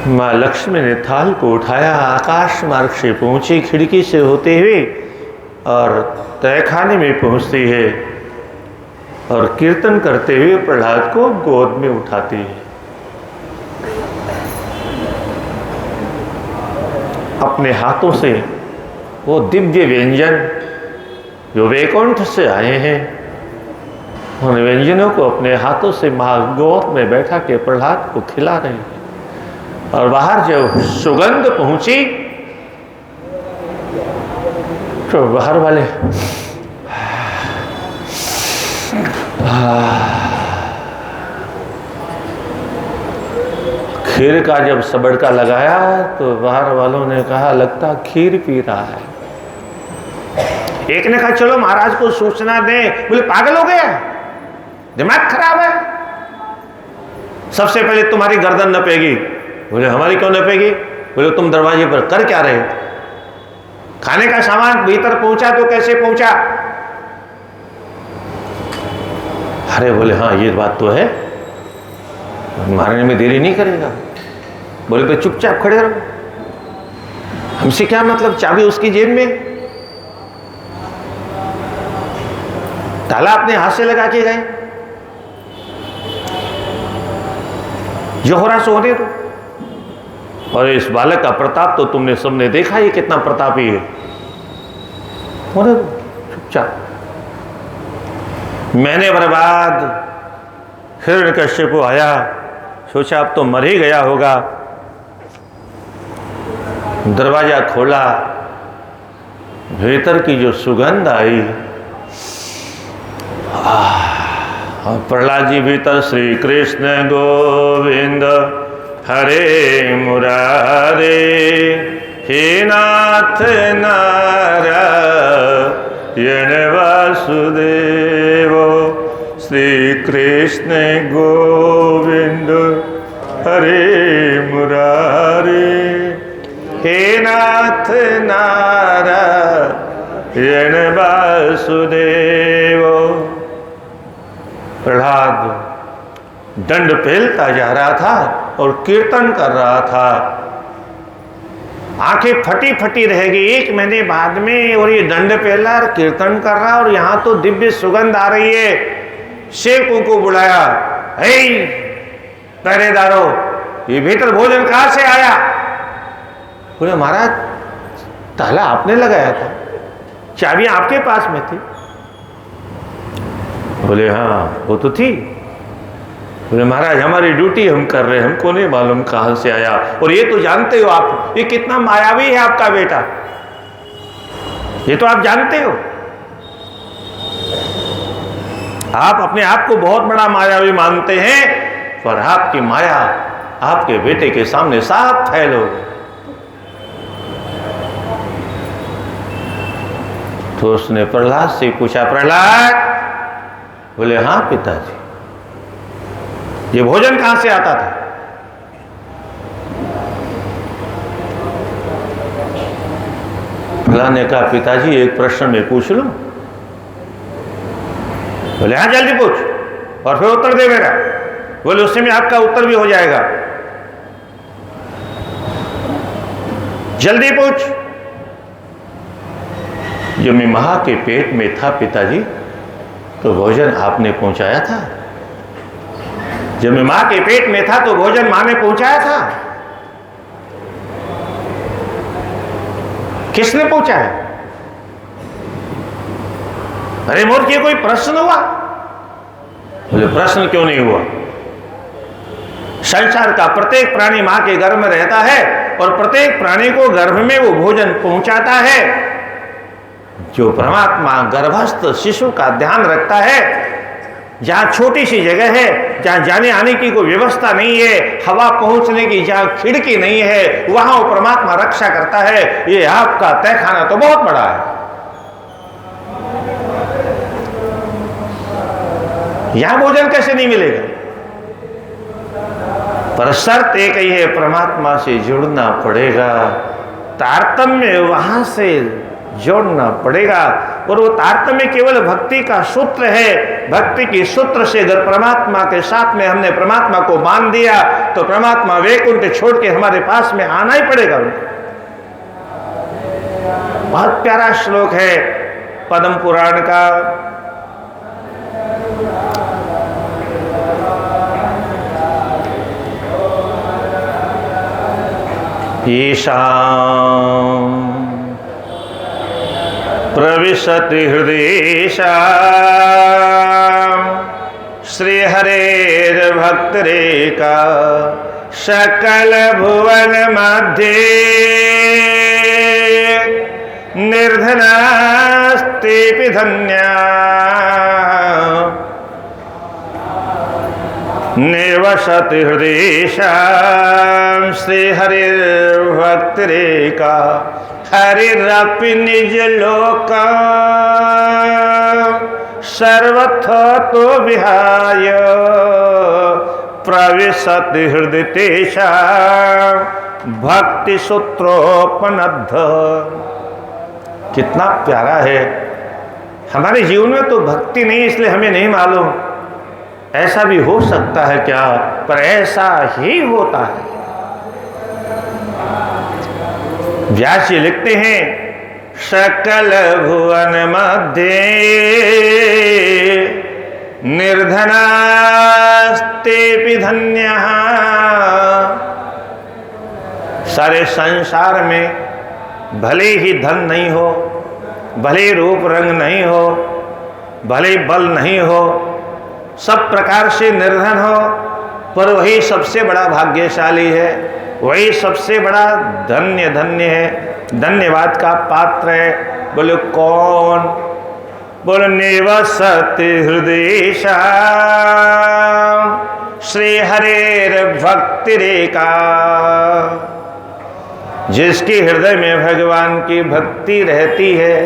माँ लक्ष्मी ने थाल को उठाया, आकाश मार्ग से पहुंची, खिड़की से होते हुए और तहखाने में पहुंचती है और कीर्तन करते हुए प्रहलाद को गोद में उठाती है। अपने हाथों से वो दिव्य व्यंजन जो वैकुंठ से आए हैं, उन व्यंजनों को अपने हाथों से माँ गोद में बैठा के प्रहलाद को खिला रहे हैं। और बाहर जब सुगंध पहुंची तो बाहर वाले खीर का जब सबड़का लगाया तो बाहर वालों ने कहा लगता खीर पी रहा है। एक ने कहा चलो महाराज को सूचना दें। बोले पागल हो गया, दिमाग खराब है, सबसे पहले तुम्हारी गर्दन नपेगी। बोले हमारी क्यों नपेगी? बोले तुम दरवाजे पर कर क्या रहे? खाने का सामान भीतर पहुंचा तो कैसे पहुंचा? अरे बोले हाँ ये बात तो है, मारने में देरी नहीं करेगा। बोले तो चुपचाप खड़े रहो, हमसे क्या मतलब, चाबी उसकी जेब में, ताला अपने हाथ से लगा के गए, जो हो रहा सो होने दो। और इस बालक का प्रताप तो तुमने सबने देखा ही कितना प्रतापी है, होने दो चुपचाप। महीने भर बाद हिरण्यकश्यप आया, सोचा अब तो मर ही गया होगा। दरवाजा खोला, भीतर की जो सुगंध आई, और प्रहलाद जी भीतर श्री कृष्ण गोविंद हरे मुरारे, हे नाथ नारायण वासुदेव, श्री कृष्ण गोविंद हरे मुरारे, हे नाथ नारायण वासुदेव। प्रहलाद दंड पेलता जा रहा था और कीर्तन कर रहा था। आंखें फटी फटी रह गई 1 महीने बाद में, और ये दंड पेला और कीर्तन कर रहा, और यहां तो दिव्य सुगंध आ रही है। सेवकों को बुलाया, हे पहरेदारों, ये भीतर भोजन कहां से आया? बोले महाराज ताला आपने लगाया था, चाबी आपके पास में थी। बोले हाँ वो तो थी। बोले महाराज हमारी ड्यूटी हम कर रहे हैं, हमको नहीं मालूम कहां से आया। और ये तो जानते हो आप, ये कितना मायावी है आपका बेटा, ये तो आप जानते हो। आप अपने आप को बहुत बड़ा मायावी मानते हैं, पर आपकी माया आपके बेटे के सामने साफ फैल हो गई। तो उसने प्रहलाद से पूछा, प्रहलाद? बोले हाँ पिताजी। ये भोजन कहां से आता था? प्रहलाद ने कहा, पिताजी एक प्रश्न मैं पूछ लूं? बोले हाँ जल्दी पूछ, और फिर उत्तर दे मेरा। बोले उससे में आपका उत्तर भी हो जाएगा, जल्दी पूछ। जब मैं मां के पेट में था पिताजी, तो भोजन आपने पहुंचाया था। जब मैं मां के पेट में था तो भोजन मां ने पहुंचाया था। किसने पहुंचाया? अरे मूर्ख, ये कोई प्रश्न हुआ? बोले प्रश्न क्यों नहीं हुआ? संसार का प्रत्येक प्राणी मां के गर्भ में रहता है, और प्रत्येक प्राणी को गर्भ में वो भोजन पहुंचाता है। जो परमात्मा गर्भस्थ शिशु का ध्यान रखता है, जहां छोटी सी जगह है, जहां जाने आने की कोई व्यवस्था नहीं है, हवा पहुंचने की जहां खिड़की नहीं है, वहां वो परमात्मा रक्षा करता है। ये आपका तहखाना तो बहुत बड़ा है, यहां भोजन कैसे नहीं मिलेगा? पर शर्त एक ही है, परमात्मा से जुड़ना पड़ेगा, तारतम्य वहां से जोड़ना पड़ेगा। और वो तारतम्य केवल भक्ति का सूत्र है। भक्ति की सूत्र से अगर परमात्मा के साथ में हमने परमात्मा को बांध दिया, तो परमात्मा वैकुंठ छोड़ के हमारे पास में आना ही पड़ेगा। बहुत प्यारा श्लोक है पद्म पुराण का। ईशान प्रविशति हृदयेशा श्री हरेर भक्त रेका सकल भुवन मध्य निर्धनास्तेऽपि धन्या निवसति हृदयेशा श्री हरिर भक्त रेका हरिरपि निज लोका सर्वथा तो विहाय प्रविशति हृदय तेषा भक्ति सूत्रोपनद्ध। कितना प्यारा है। हमारे जीवन में तो भक्ति नहीं, इसलिए हमें नहीं मालूम। ऐसा भी हो सकता है क्या? पर ऐसा ही होता है। व्यास जी लिखते हैं, सकल भुवन मध्य निर्धनास्तेऽपि धन्यः। सारे संसार में भले ही धन नहीं हो, भले रूप रंग नहीं हो, भले बल नहीं हो, सब प्रकार से निर्धन हो, पर वही सबसे बड़ा भाग्यशाली है, वही सबसे बड़ा धन्य है, धन्यवाद का पात्र है। बोले कौन? बोल निवसति हृदयेशा श्री हरेर भक्तिरेका। जिसके हृदय में भगवान की भक्ति रहती है,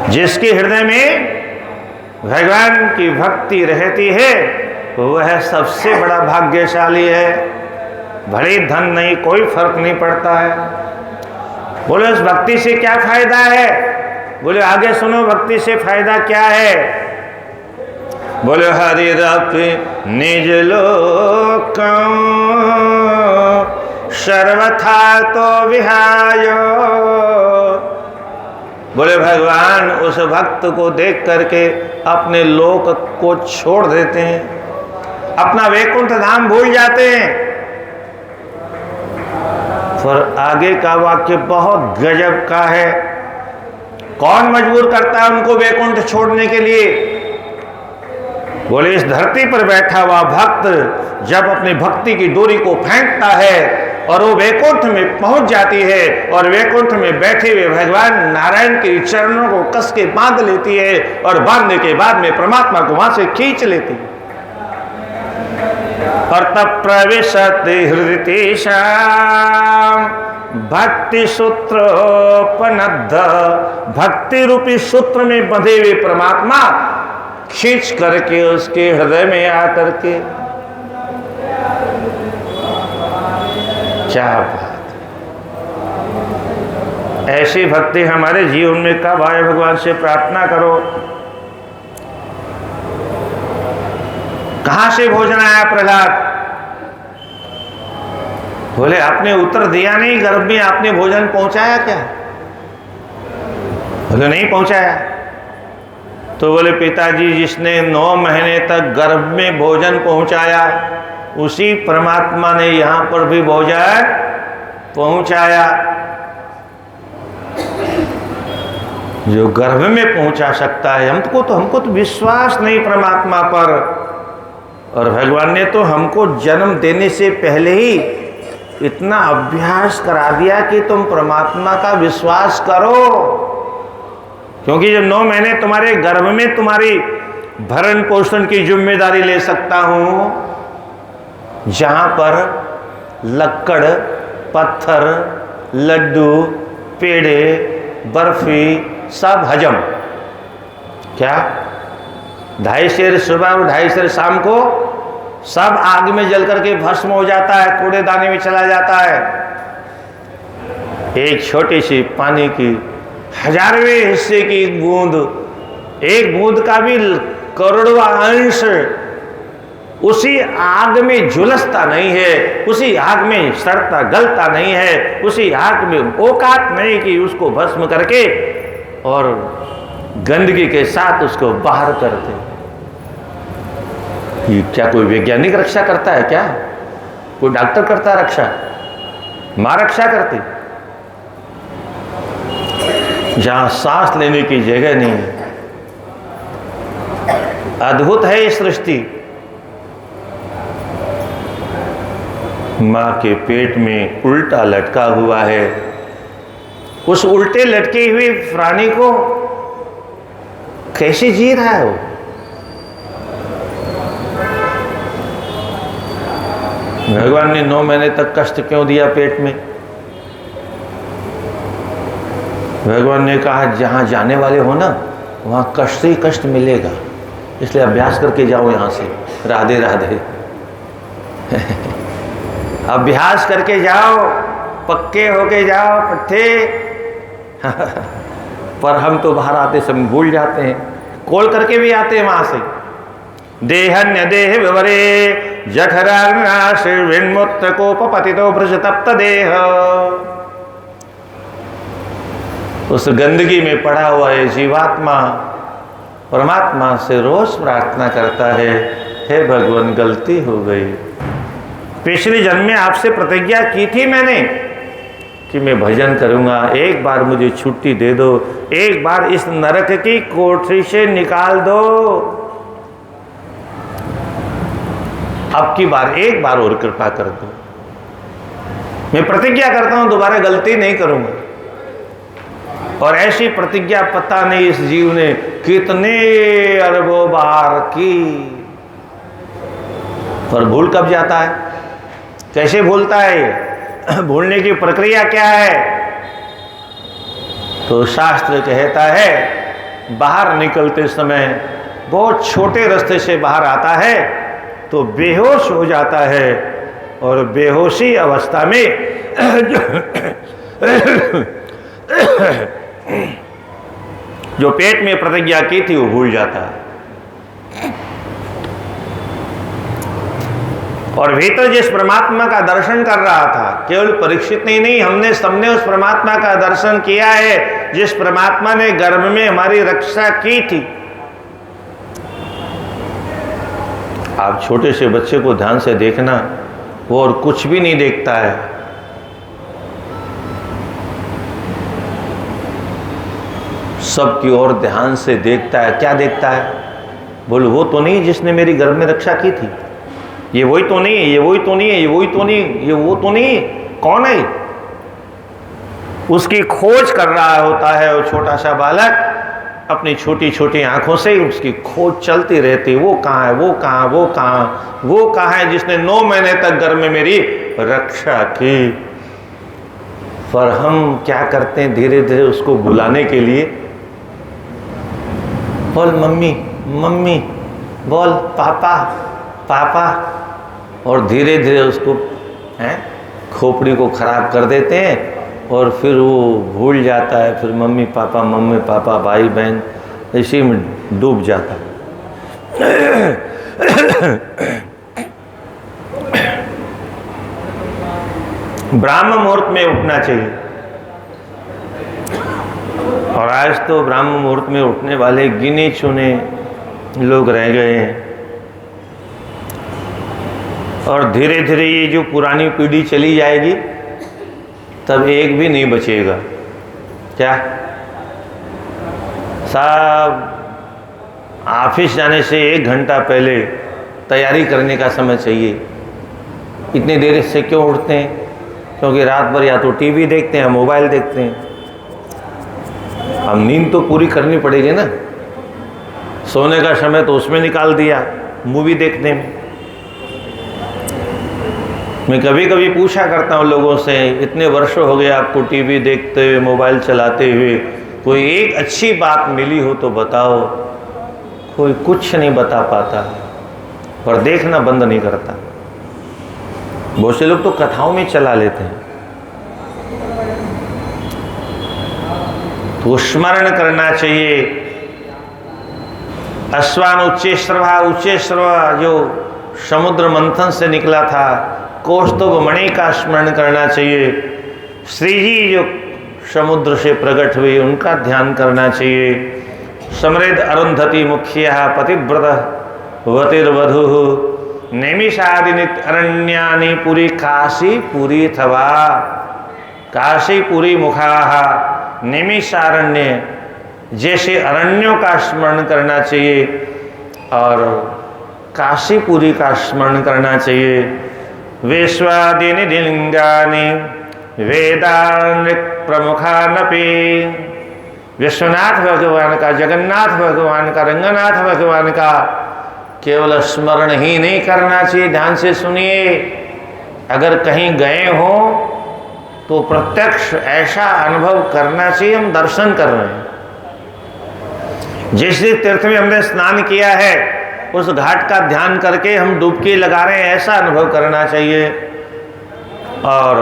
जिसके हृदय में भगवान की भक्ति रहती है, वह सबसे बड़ा भाग्यशाली है। भले धन नहीं, कोई फर्क नहीं पड़ता है। बोले उस भक्ति से क्या फायदा है? बोले आगे सुनो, भक्ति से फायदा क्या है। बोले हरिरपि निज लोक सर्वथा तो विहायो। बोले भगवान उस भक्त को देख करके अपने लोक को छोड़ देते हैं, अपना वैकुंठ धाम भूल जाते हैं। पर आगे का वाक्य बहुत गजब का है। कौन मजबूर करता है उनको वैकुंठ छोड़ने के लिए? बोले इस धरती पर बैठा हुआ भक्त जब अपनी भक्ति की डोरी को फेंकता है और वो वैकुंठ में पहुंच जाती है, और वैकुंठ में बैठे हुए भगवान नारायण के चरणों को कस के बांध लेती है, और बांधने के बाद में परमात्मा को वहां से खींच लेती है। और तब प्रविशति हृदयेशा भक्ति सूत्रोपनद्ध। भक्ति रूपी सूत्र में बंधे हुए परमात्मा खींच करके उसके हृदय में आकर के, क्या बात। ऐसी भक्ति हमारे जीवन में कब आए? भगवान से प्रार्थना करो। कहां से भोजन आया प्रहलाद? बोले आपने उत्तर दिया नहीं, गर्भ में आपने भोजन पहुंचाया क्या? बोले नहीं पहुंचाया। तो बोले पिताजी जिसने 9 महीने तक गर्भ में भोजन पहुंचाया, उसी परमात्मा ने यहां पर भी भोजन पहुंचाया। जो गर्भ में पहुंचा सकता है, हमको तो विश्वास नहीं परमात्मा पर। और भगवान ने तो हमको जन्म देने से पहले ही इतना अभ्यास करा दिया कि तुम परमात्मा का विश्वास करो। क्योंकि जब 9 महीने तुम्हारे गर्भ में तुम्हारी भरण पोषण की जिम्मेदारी ले सकता हूं, जहां पर लक्कड़, पत्थर, लड्डू, पेड़े, बर्फी सब हजम। क्या 2.5 सेर सुबह और 2.5 सेर शाम को सब आग में जल करके भस्म हो जाता है, कूड़ेदानी में चला जाता है। एक छोटी सी पानी की 1000वें हिस्से की एक बूंद का भी करोड़वां अंश उसी आग में झुलसता नहीं है, उसी आग में सड़ता गलता नहीं है, उसी आग में औकात नहीं कि उसको भस्म करके और गंदगी के साथ उसको बाहर कर दे। ये क्या कोई वैज्ञानिक रक्षा करता है क्या? कोई डॉक्टर करता है रक्षा? मां रक्षा करती। जहां सांस लेने की जगह नहीं है। अद्भुत है ये सृष्टि। मां के पेट में उल्टा लटका हुआ है। उस उल्टे लटके हुए प्राणी को कैसे जी रहा है वो? भगवान ने 9 महीने तक कष्ट क्यों दिया पेट में? भगवान ने कहा जहां जाने वाले हो ना, वहां कष्ट ही कष्ट मिलेगा, इसलिए अभ्यास करके जाओ यहां से। राधे राधे। अभ्यास करके जाओ, पक्के होके जाओ, पट्टे। पर हम तो बाहर आते समय भूल जाते हैं, कॉल करके भी आते हैं वहां से। देहन्य देह विवरे जठराग्नाश विन्मुक्त कोपपतितो भ्रश तप्त देह। उस गंदगी में पड़ा हुआ है जीवात्मा परमात्मा से रोज प्रार्थना करता है, हे भगवान गलती हो गई। पिछले जन्म में आपसे प्रतिज्ञा की थी मैंने कि मैं भजन करूंगा, एक बार मुझे छुट्टी दे दो, एक बार इस नरक की कोठरी से निकाल दो। अब की बार एक बार और कृपा कर दो। मैं प्रतिज्ञा करता हूं दोबारा गलती नहीं करूंगा। और ऐसी प्रतिज्ञा पता नहीं इस जीव ने कितने अरबों बार की, पर भूल कब जाता है, कैसे भूलता है ये? भूलने की प्रक्रिया क्या है? तो शास्त्र कहता है बाहर निकलते समय बहुत छोटे रास्ते से बाहर आता है तो बेहोश हो जाता है, और बेहोशी अवस्था में जो पेट में प्रतिज्ञा की थी वो भूल जाता है। और भीतर जिस परमात्मा का दर्शन कर रहा था, केवल परीक्षित नहीं, हमने सबने उस परमात्मा का दर्शन किया है जिस परमात्मा ने गर्भ में हमारी रक्षा की थी। आप छोटे से बच्चे को ध्यान से देखना, वो और कुछ भी नहीं देखता है, सबकी ओर ध्यान से देखता है। क्या देखता है? बोल वो तो नहीं जिसने मेरी गर्भ में रक्षा की थी, ये वही तो नहीं है, ये वही तो नहीं है, ये वही तो नहीं, ये वो तो नहीं, कौन है? उसकी खोज कर रहा होता है। वो छोटा सा बालक अपनी छोटी छोटी आंखों से उसकी खोज चलती रहती, वो कहाँ है, वो कहाँ, वो कहाँ, वो कहाँ है जिसने 9 महीने तक गर्भ में मेरी रक्षा की। पर हम क्या करते हैं, धीरे धीरे उसको बुलाने के लिए बोल मम्मी मम्मी, बोल पापा पापा, और धीरे धीरे उसको खोपड़ी को खराब कर देते हैं और फिर वो भूल जाता है। फिर मम्मी पापा भाई बहन इसी में डूब जाता है। ब्राह्म मुहूर्त में उठना चाहिए, और आज तो ब्राह्म मुहूर्त में उठने वाले गिने चुने लोग रह गए हैं। और धीरे धीरे ये जो पुरानी पीढ़ी चली जाएगी तब एक भी नहीं बचेगा। क्या साहब, ऑफिस जाने से 1 घंटा पहले तैयारी करने का समय चाहिए। इतनी देर से क्यों उठते हैं? क्योंकि रात भर या तो टीवी देखते हैं या मोबाइल देखते हैं। अब नींद तो पूरी करनी पड़ेगी ना, सोने का समय तो उसमें निकाल दिया मूवी देखने में। मैं कभी कभी पूछा करता हूँ लोगों से, इतने वर्षों हो गए आपको टीवी देखते हुए, मोबाइल चलाते हुए, कोई एक अच्छी बात मिली हो तो बताओ। कोई कुछ नहीं बता पाता, पर देखना बंद नहीं करता। बहुत से लोग तो कथाओं में चला लेते हैं। तो स्मरण करना चाहिए। अश्वान उच्चेश्रवा जो समुद्र मंथन से निकला था, कौस्तुभ मणि का स्मरण करना चाहिए। श्री जी जो समुद्र से प्रकट हुई उनका ध्यान करना चाहिए। समृद्ध अरुंधति मुख्या पतिव्रत वतिर्वधु नैमिषादिनित अरण्यानि पुरी काशी पुरी थवा, काशी पुरी मुखाहा नैमिषारण्य, जैसे अरण्यों का स्मरण करना चाहिए और काशीपुरी का स्मरण करना चाहिए। विश्वादिनि लिंगानि वेदान प्रमुखानपि, विश्वनाथ भगवान का, जगन्नाथ भगवान का, रंगनाथ भगवान का केवल स्मरण ही नहीं करना चाहिए। ध्यान से सुनिए, अगर कहीं गए हो तो प्रत्यक्ष ऐसा अनुभव करना चाहिए हम दर्शन कर रहे हैं। जिस तीर्थ में हमने स्नान किया है उस घाट का ध्यान करके हम डुबकी लगा रहे हैं, ऐसा अनुभव करना चाहिए। और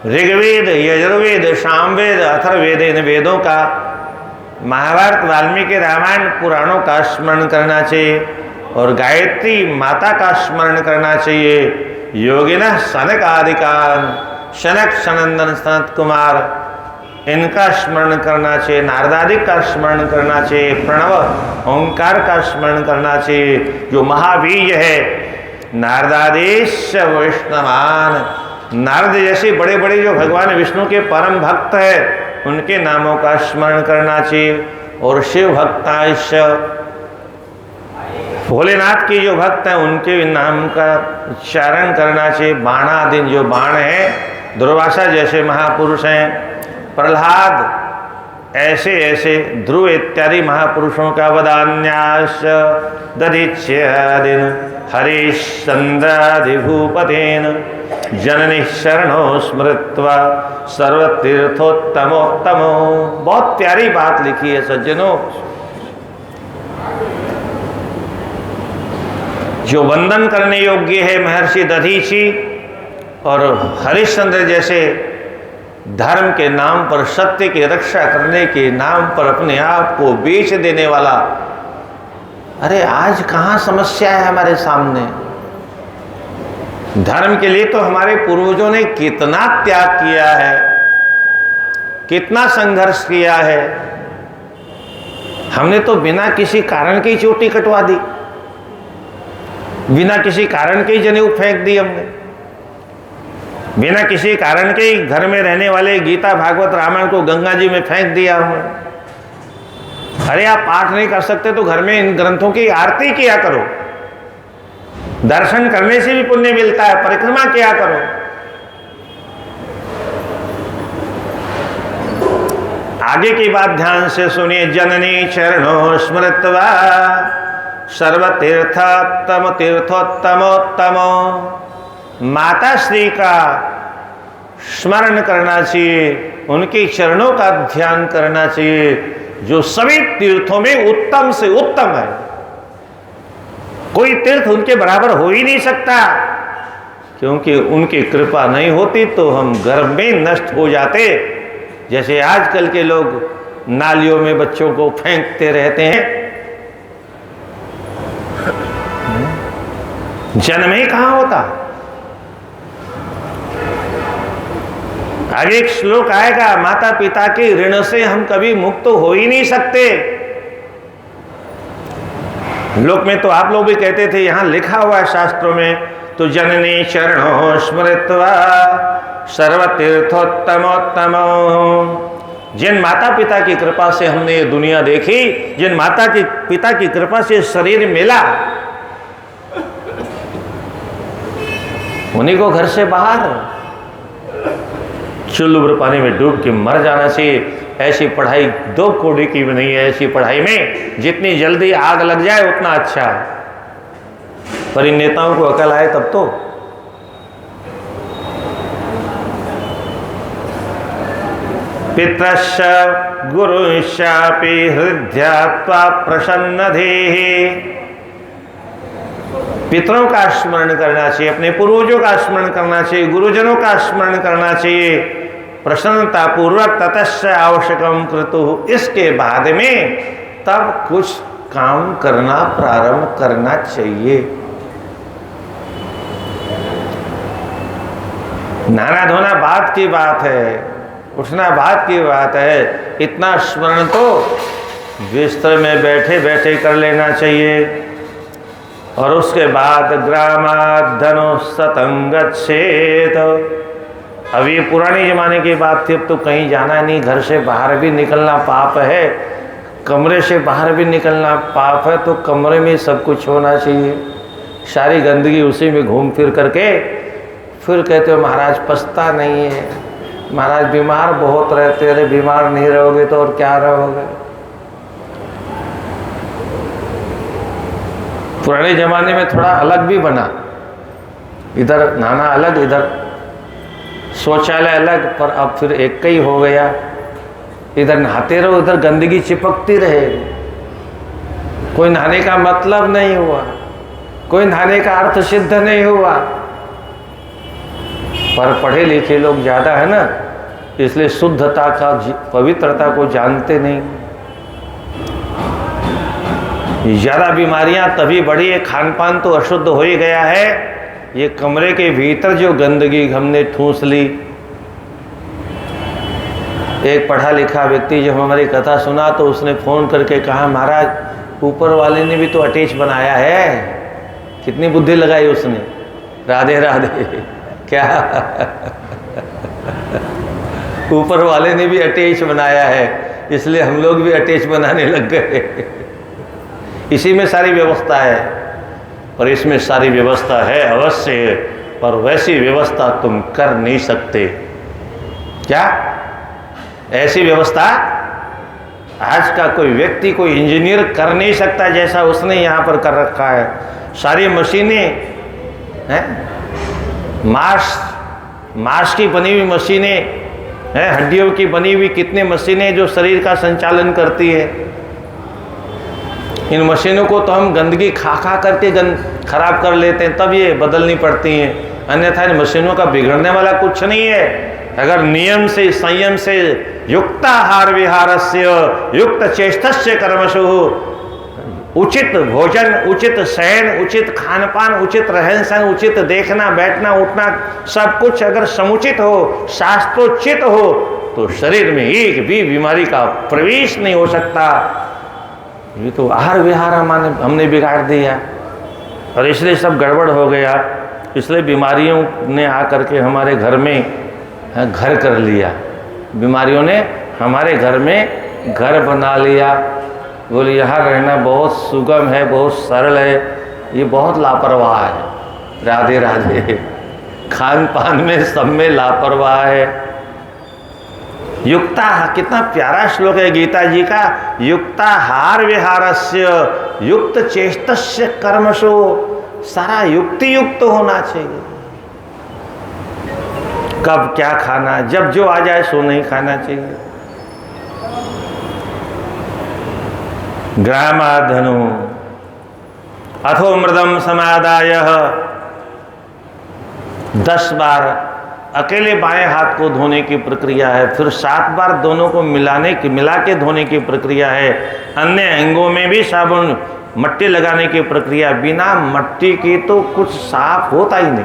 ऋग्वेद, यजुर्वेद, सामवेद, अथर्ववेद, इन वेदों का, महाभारत, वाल्मीकि रामायण पुराणों का स्मरण करना चाहिए। और गायत्री माता का स्मरण करना चाहिए। योगिनः सनक आदिकान, शनक सनंदन सनत कुमार, इनका स्मरण करना चाहिए। नारदादिक का स्मरण करना चाहिए। प्रणव ओंकार का स्मरण करना चाहिए। जो महावीर है नारदादेश वैष्णवान, नारद जैसे बड़े बड़े जो भगवान विष्णु के परम भक्त है उनके नामों का स्मरण करना चाहिए। और शिव भक्ताइश, भोलेनाथ के जो भक्त हैं उनके नाम का उच्चारण करना चाहिए। बाणादि जो बाण है, दुर्वासा जैसे महापुरुष हैं, प्रहलाद ऐसे ऐसे ध्रुव इत्यादि महापुरुषों का वदान्यास दधीच्यदिन हरिश्चंद्राधिभूपतेन जननी शरणो स्मृत्वा सर्वतीर्थोत्तमोत्तमो। बहुत प्यारी बात लिखी है सज्जनों। जो वंदन करने योग्य है महर्षि दधीची और हरिश्चंद्र जैसे धर्म के नाम पर, सत्य की रक्षा करने के नाम पर अपने आप को बेच देने वाला, अरे आज कहाँ समस्या है हमारे सामने। धर्म के लिए तो हमारे पूर्वजों ने कितना त्याग किया है, कितना संघर्ष किया है। हमने तो बिना किसी कारण की चोटी कटवा दी, बिना किसी कारण के जनेऊ फेंक दी हमने, बिना किसी कारण के घर में रहने वाले गीता भागवत रामायण को गंगा जी में फेंक दिया हमने। अरे आप पाठ नहीं कर सकते तो घर में इन ग्रंथों की आरती किया करो, दर्शन करने से भी पुण्य मिलता है, परिक्रमा किया करो। आगे की बात ध्यान से सुनिए। जननी चरणों स्मृत्वा सर्वतीर्थोत्तम तीर्थोत्तमोत्तमो। माता श्री का स्मरण करना चाहिए, उनके चरणों का ध्यान करना चाहिए, जो सभी तीर्थों में उत्तम से उत्तम है। कोई तीर्थ उनके बराबर हो ही नहीं सकता, क्योंकि उनकी कृपा नहीं होती तो हम गर्भ में नष्ट हो जाते। जैसे आजकल के लोग नालियों में बच्चों को फेंकते रहते हैं, जन्म ही कहां होता। आगे एक श्लोक आएगा, माता पिता के ऋण से हम कभी मुक्त हो ही नहीं सकते। लोक में तो आप लोग भी कहते थे, यहां लिखा हुआ है शास्त्रों में, तो जननी चरणों स्मृत्वा सर्वतीर्थोत्तमोत्तमो। जिन माता पिता की कृपा से हमने ये दुनिया देखी, जिन माता की पिता की कृपा से शरीर मिला, उन्हीं को घर से बाहर चुल्लुब्र पानी में डूब के मर जाना चाहिए। ऐसी पढ़ाई दो कौड़ी की भी नहीं है। ऐसी पढ़ाई में जितनी जल्दी आग लग जाए उतना अच्छा है, पर इन नेताओं को अकल आए तब तो। पितृश्च गुरुश्चापि हृदयात्वा प्रसन्नधेहि। पितरों का स्मरण करना चाहिए, अपने पूर्वजों का स्मरण करना चाहिए, गुरुजनों का स्मरण करना चाहिए, प्रसन्नता पूर्वक ततश्च आवश्यकम कृतु। इसके बाद में तब कुछ काम करना प्रारंभ करना चाहिए। नहाना धोना बात की बात है, उठना बात की बात है। इतना स्मरण तो बिस्तर में बैठे बैठे कर लेना चाहिए। और उसके बाद ग्रामात् धनुस्ततं गच्छेत्। अब ये पुराने ज़माने की बात थी, अब तो कहीं जाना नहीं, घर से बाहर भी निकलना पाप है, कमरे से बाहर भी निकलना पाप है, तो कमरे में सब कुछ होना चाहिए। सारी गंदगी उसी में घूम फिर करके फिर कहते हो महाराज पछता नहीं है, महाराज बीमार बहुत रहते। अरे बीमार नहीं रहोगे तो और क्या रहोगे। पुराने जमाने में थोड़ा अलग भी बना, इधर नहाना अलग, इधर शौचालय अलग, पर अब फिर एक ही हो गया। इधर नहाते रहो, इधर गंदगी चिपकती रहे। कोई नहाने का मतलब नहीं हुआ, कोई नहाने का अर्थ सिद्ध नहीं हुआ। पर पढ़े लिखे लोग ज़्यादा है ना, इसलिए शुद्धता का, पवित्रता को जानते नहीं। ज़्यादा बीमारियां तभी बढ़ी है, खान पान तो अशुद्ध हो ही गया है। ये कमरे के भीतर जो गंदगी हमने ठूंस ली। एक पढ़ा लिखा व्यक्ति जब हमारी कथा सुना तो उसने फ़ोन करके कहा, महाराज ऊपर वाले ने भी तो अटैच बनाया है। कितनी बुद्धि लगाई उसने। राधे राधे। क्या ऊपर वाले ने भी अटैच बनाया है, इसलिए हम लोग भी अटैच बनाने लग गए। इसी में सारी व्यवस्था है, और इसमें सारी व्यवस्था है अवश्य है, पर वैसी व्यवस्था तुम कर नहीं सकते। क्या ऐसी व्यवस्था आज का कोई व्यक्ति कोई इंजीनियर कर नहीं सकता जैसा उसने यहाँ पर कर रखा है। सारी मशीनें हैं, मांस की बनी हुई मशीनें हैं, हड्डियों की बनी हुई कितने मशीनें जो शरीर का संचालन करती है। इन मशीनों को तो हम गंदगी खा खा करके खराब कर लेते हैं, तब ये बदलनी पड़ती हैं, अन्यथा इन मशीनों का बिगड़ने वाला कुछ नहीं है। अगर नियम से संयम से युक्ताहार विहारस्य युक्त चेष्टस्य कर्मसु, उचित भोजन, उचित शयन, उचित खान पान, उचित रहन सहन, उचित देखना बैठना उठना सब कुछ अगर समुचित हो, शास्त्रोचित हो, तो शरीर में एक भी बीमारी का प्रवेश नहीं हो सकता। ये तो आहार विहार हमने बिगाड़ दिया और इसलिए सब गड़बड़ हो गया। इसलिए बीमारियों ने आकर के हमारे घर में घर कर लिया, बीमारियों ने हमारे घर में घर बना लिया। बोले यहाँ रहना बहुत सुगम है, बहुत सरल है, ये बहुत लापरवाह है। राधे राधे। खान पान में सब में लापरवाह है। युक्ता, कितना प्यारा श्लोक है गीता जी का, युक्ताहार विहारस्य युक्त चेष्टस्य कर्मसु, सारा युक्ति युक्त होना चाहिए। कब क्या खाना, जब जो आ जाए सो नहीं खाना चाहिए। ग्रामाधनु अथो मृदम समादाय, 10 बार अकेले बाएं हाथ को धोने की प्रक्रिया है, फिर 7 बार दोनों को मिला के धोने की प्रक्रिया है। अन्य अंगों में भी साबुन मट्टी लगाने की प्रक्रिया, बिना मट्टी की तो कुछ साफ होता ही नहीं।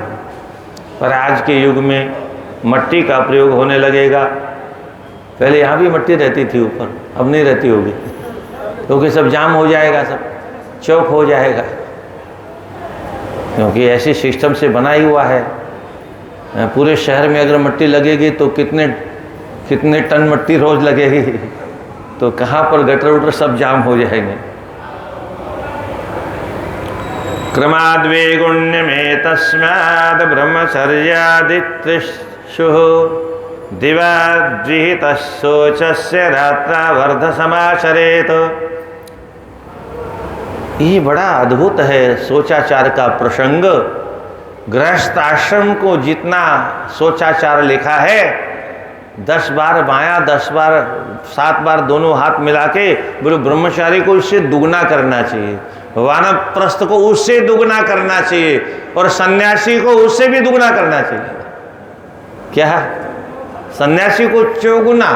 पर आज के युग में मट्टी का प्रयोग होने लगेगा। पहले यहाँ भी मट्टी रहती थी ऊपर, अब नहीं रहती होगी, क्योंकि सब जाम हो जाएगा, सब चौक हो जाएगा, क्योंकि ऐसी सिस्टम से बना ही हुआ है। पूरे शहर में अगर मट्टी लगेगी तो कितने टन मट्टी रोज लगेगी, तो कहाँ पर गटर उटर सब जाम हो जाएंगे। क्रमाद्वेगुण्य में तस्माद ब्रह्मचर्यादित्रिषु दिवाद्विहित शोचस्य रात्रावर्ध समाचरेत। ये बड़ा अद्भुत है शोचाचार का प्रसंग। गृहस्थ आश्रम को जितना शोचाचार लिखा है, 10 बार बायां, 7 बार दोनों हाथ मिला के, बोले ब्रह्मचारी को इससे दुगना करना चाहिए, वानप्रस्थ को उससे दुगना करना चाहिए, और सन्यासी को उससे भी दुगना करना चाहिए। क्या सन्यासी को चौगुना,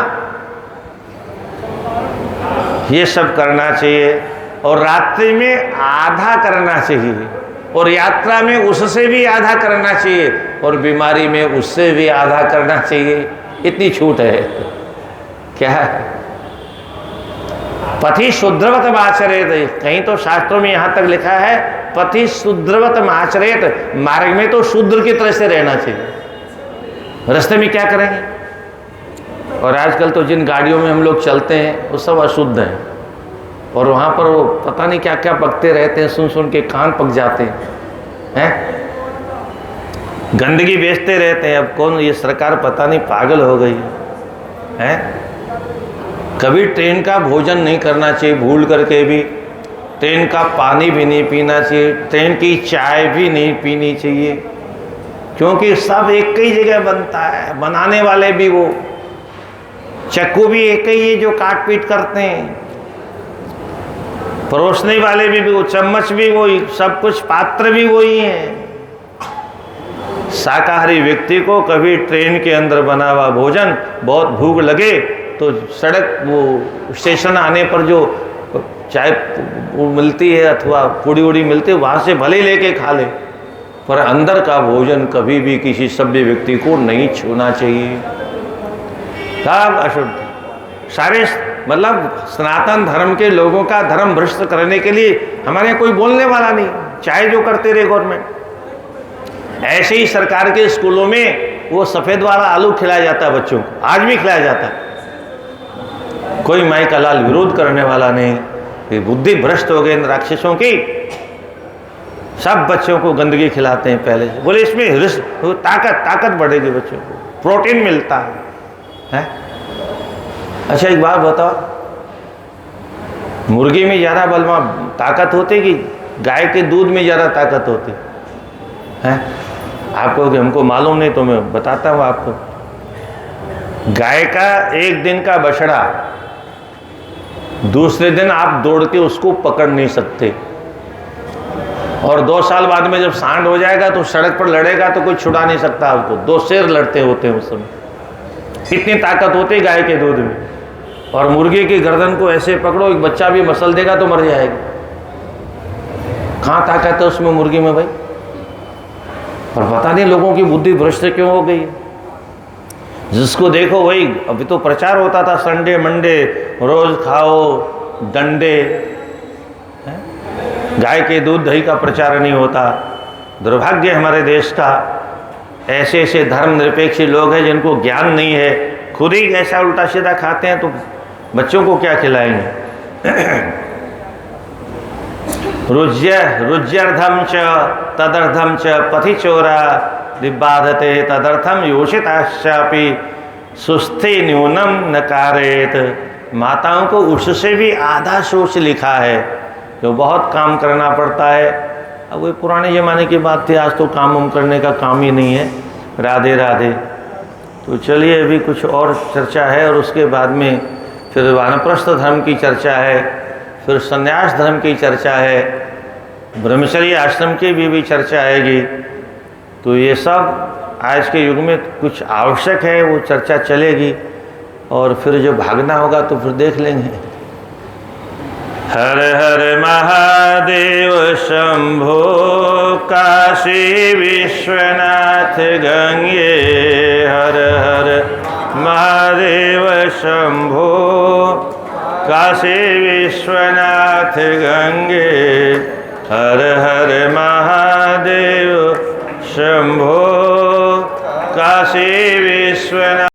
ये सब करना चाहिए, और रात्रि में आधा करना चाहिए, और यात्रा में उससे भी आधा करना चाहिए, और बीमारी में उससे भी आधा करना चाहिए। इतनी छूट है। क्या है? पथि शुद्रवत आचरेत। कहीं तो शास्त्रों में यहां तक लिखा है पथि शुद्रवत आचरेत, मार्ग में तो शूद्र की तरह से रहना चाहिए, रास्ते में क्या करेंगे। और आजकल तो जिन गाड़ियों में हम लोग चलते हैं वो सब अशुद्ध हैं, और वहाँ पर वो पता नहीं क्या क्या पकते रहते हैं, सुन सुन के कान पक जाते हैं, गंदगी बेचते रहते हैं। अब कौन, ये सरकार पता नहीं पागल हो गई है। कभी ट्रेन का भोजन नहीं करना चाहिए, भूल करके भी ट्रेन का पानी भी नहीं पीना चाहिए, ट्रेन की चाय भी नहीं पीनी चाहिए, क्योंकि सब एक ही जगह बनता है, बनाने वाले भी वो, चक्कू भी एक ही है जो काट पीट करते हैं, परोसने वाले भी वो, चम्मच भी वही, सब कुछ पात्र भी वही हैं। शाकाहारी व्यक्ति को कभी ट्रेन के अंदर बना हुआ भोजन, बहुत भूख लगे तो सड़क वो स्टेशन आने पर जो चाय वो मिलती है अथवा पूड़ी उड़ी मिलती है, वहाँ से भले लेके खा ले, पर अंदर का भोजन कभी भी किसी सभ्य व्यक्ति को नहीं छूना चाहिए। सब अशुद्ध। सारे मतलब सनातन धर्म के लोगों का धर्म भ्रष्ट करने के लिए हमारे यहाँ कोई बोलने वाला नहीं, चाहे जो करते रहे गवर्नमेंट। ऐसे ही सरकार के स्कूलों में वो सफ़ेद वाला आलू खिलाया जाता है बच्चों को, आज भी खिलाया जाता है। कोई माई का लाल विरोध करने वाला नहीं। ये बुद्धि भ्रष्ट हो गई इन राक्षसों की, सब बच्चों को गंदगी खिलाते हैं पहले से। बोले इसमें ताकत बढ़ेगी, बच्चों को प्रोटीन मिलता है। अच्छा एक बात बताओ, मुर्गी में ज़्यादा बलवा ताकत होती कि गाय के दूध में ज़्यादा ताकत होती है? आपको कि हमको मालूम नहीं, तो मैं बताता हूँ आपको। गाय का एक दिन का बछड़ा दूसरे दिन आप दौड़ के उसको पकड़ नहीं सकते, और 2 साल बाद में जब सांड हो जाएगा तो सड़क पर लड़ेगा तो कोई छुड़ा नहीं सकता आपको। 2 शेर लड़ते होते हैं उस समय, इतनी ताकत होती है गाय के दूध में। और मुर्गी की गर्दन को ऐसे पकड़ो, एक बच्चा भी मसल देगा तो मर जाएगा। कहाँ ताकत है उसमें मुर्गी में भाई? और पता नहीं लोगों की बुद्धि भ्रष्ट क्यों हो गई है। जिसको देखो वही, अभी तो प्रचार होता था संडे मंडे रोज खाओ डंडे, गाय के दूध दही का प्रचार नहीं होता। दुर्भाग्य हमारे देश का, ऐसे ऐसे धर्मनिरपेक्ष लोग हैं जिनको ज्ञान नहीं है, खुद ही ऐसा उल्टा सीधा खाते हैं तो बच्चों को क्या खिलाएंगे। रुज्यर्धम च तदर्थम च पथि चोरा दिबाधते तदर्थम योषिताश्चापि सुस्थे न्यूनम न कारेत। माताओं को उससे भी आधा सोच लिखा है, जो बहुत काम करना पड़ता है। अब वो पुराने ज़माने की बात थी, आज तो काम वाम करने का काम ही नहीं है। राधे राधे। तो चलिए अभी कुछ और चर्चा है, और उसके बाद में फिर वानप्रस्थ धर्म की चर्चा है, फिर संन्यास धर्म की चर्चा है, ब्रह्मचर्य आश्रम की भी चर्चा आएगी। तो ये सब आज के युग में कुछ आवश्यक है, वो चर्चा चलेगी। और फिर जो भागना होगा तो फिर देख लेंगे। हर हर महादेव शंभो काशी विश्वनाथ गंगे। हर हर महादेव शंभो काशी विश्वनाथ गंगे। हर हर महादेव शंभो काशी विश्वनाथ।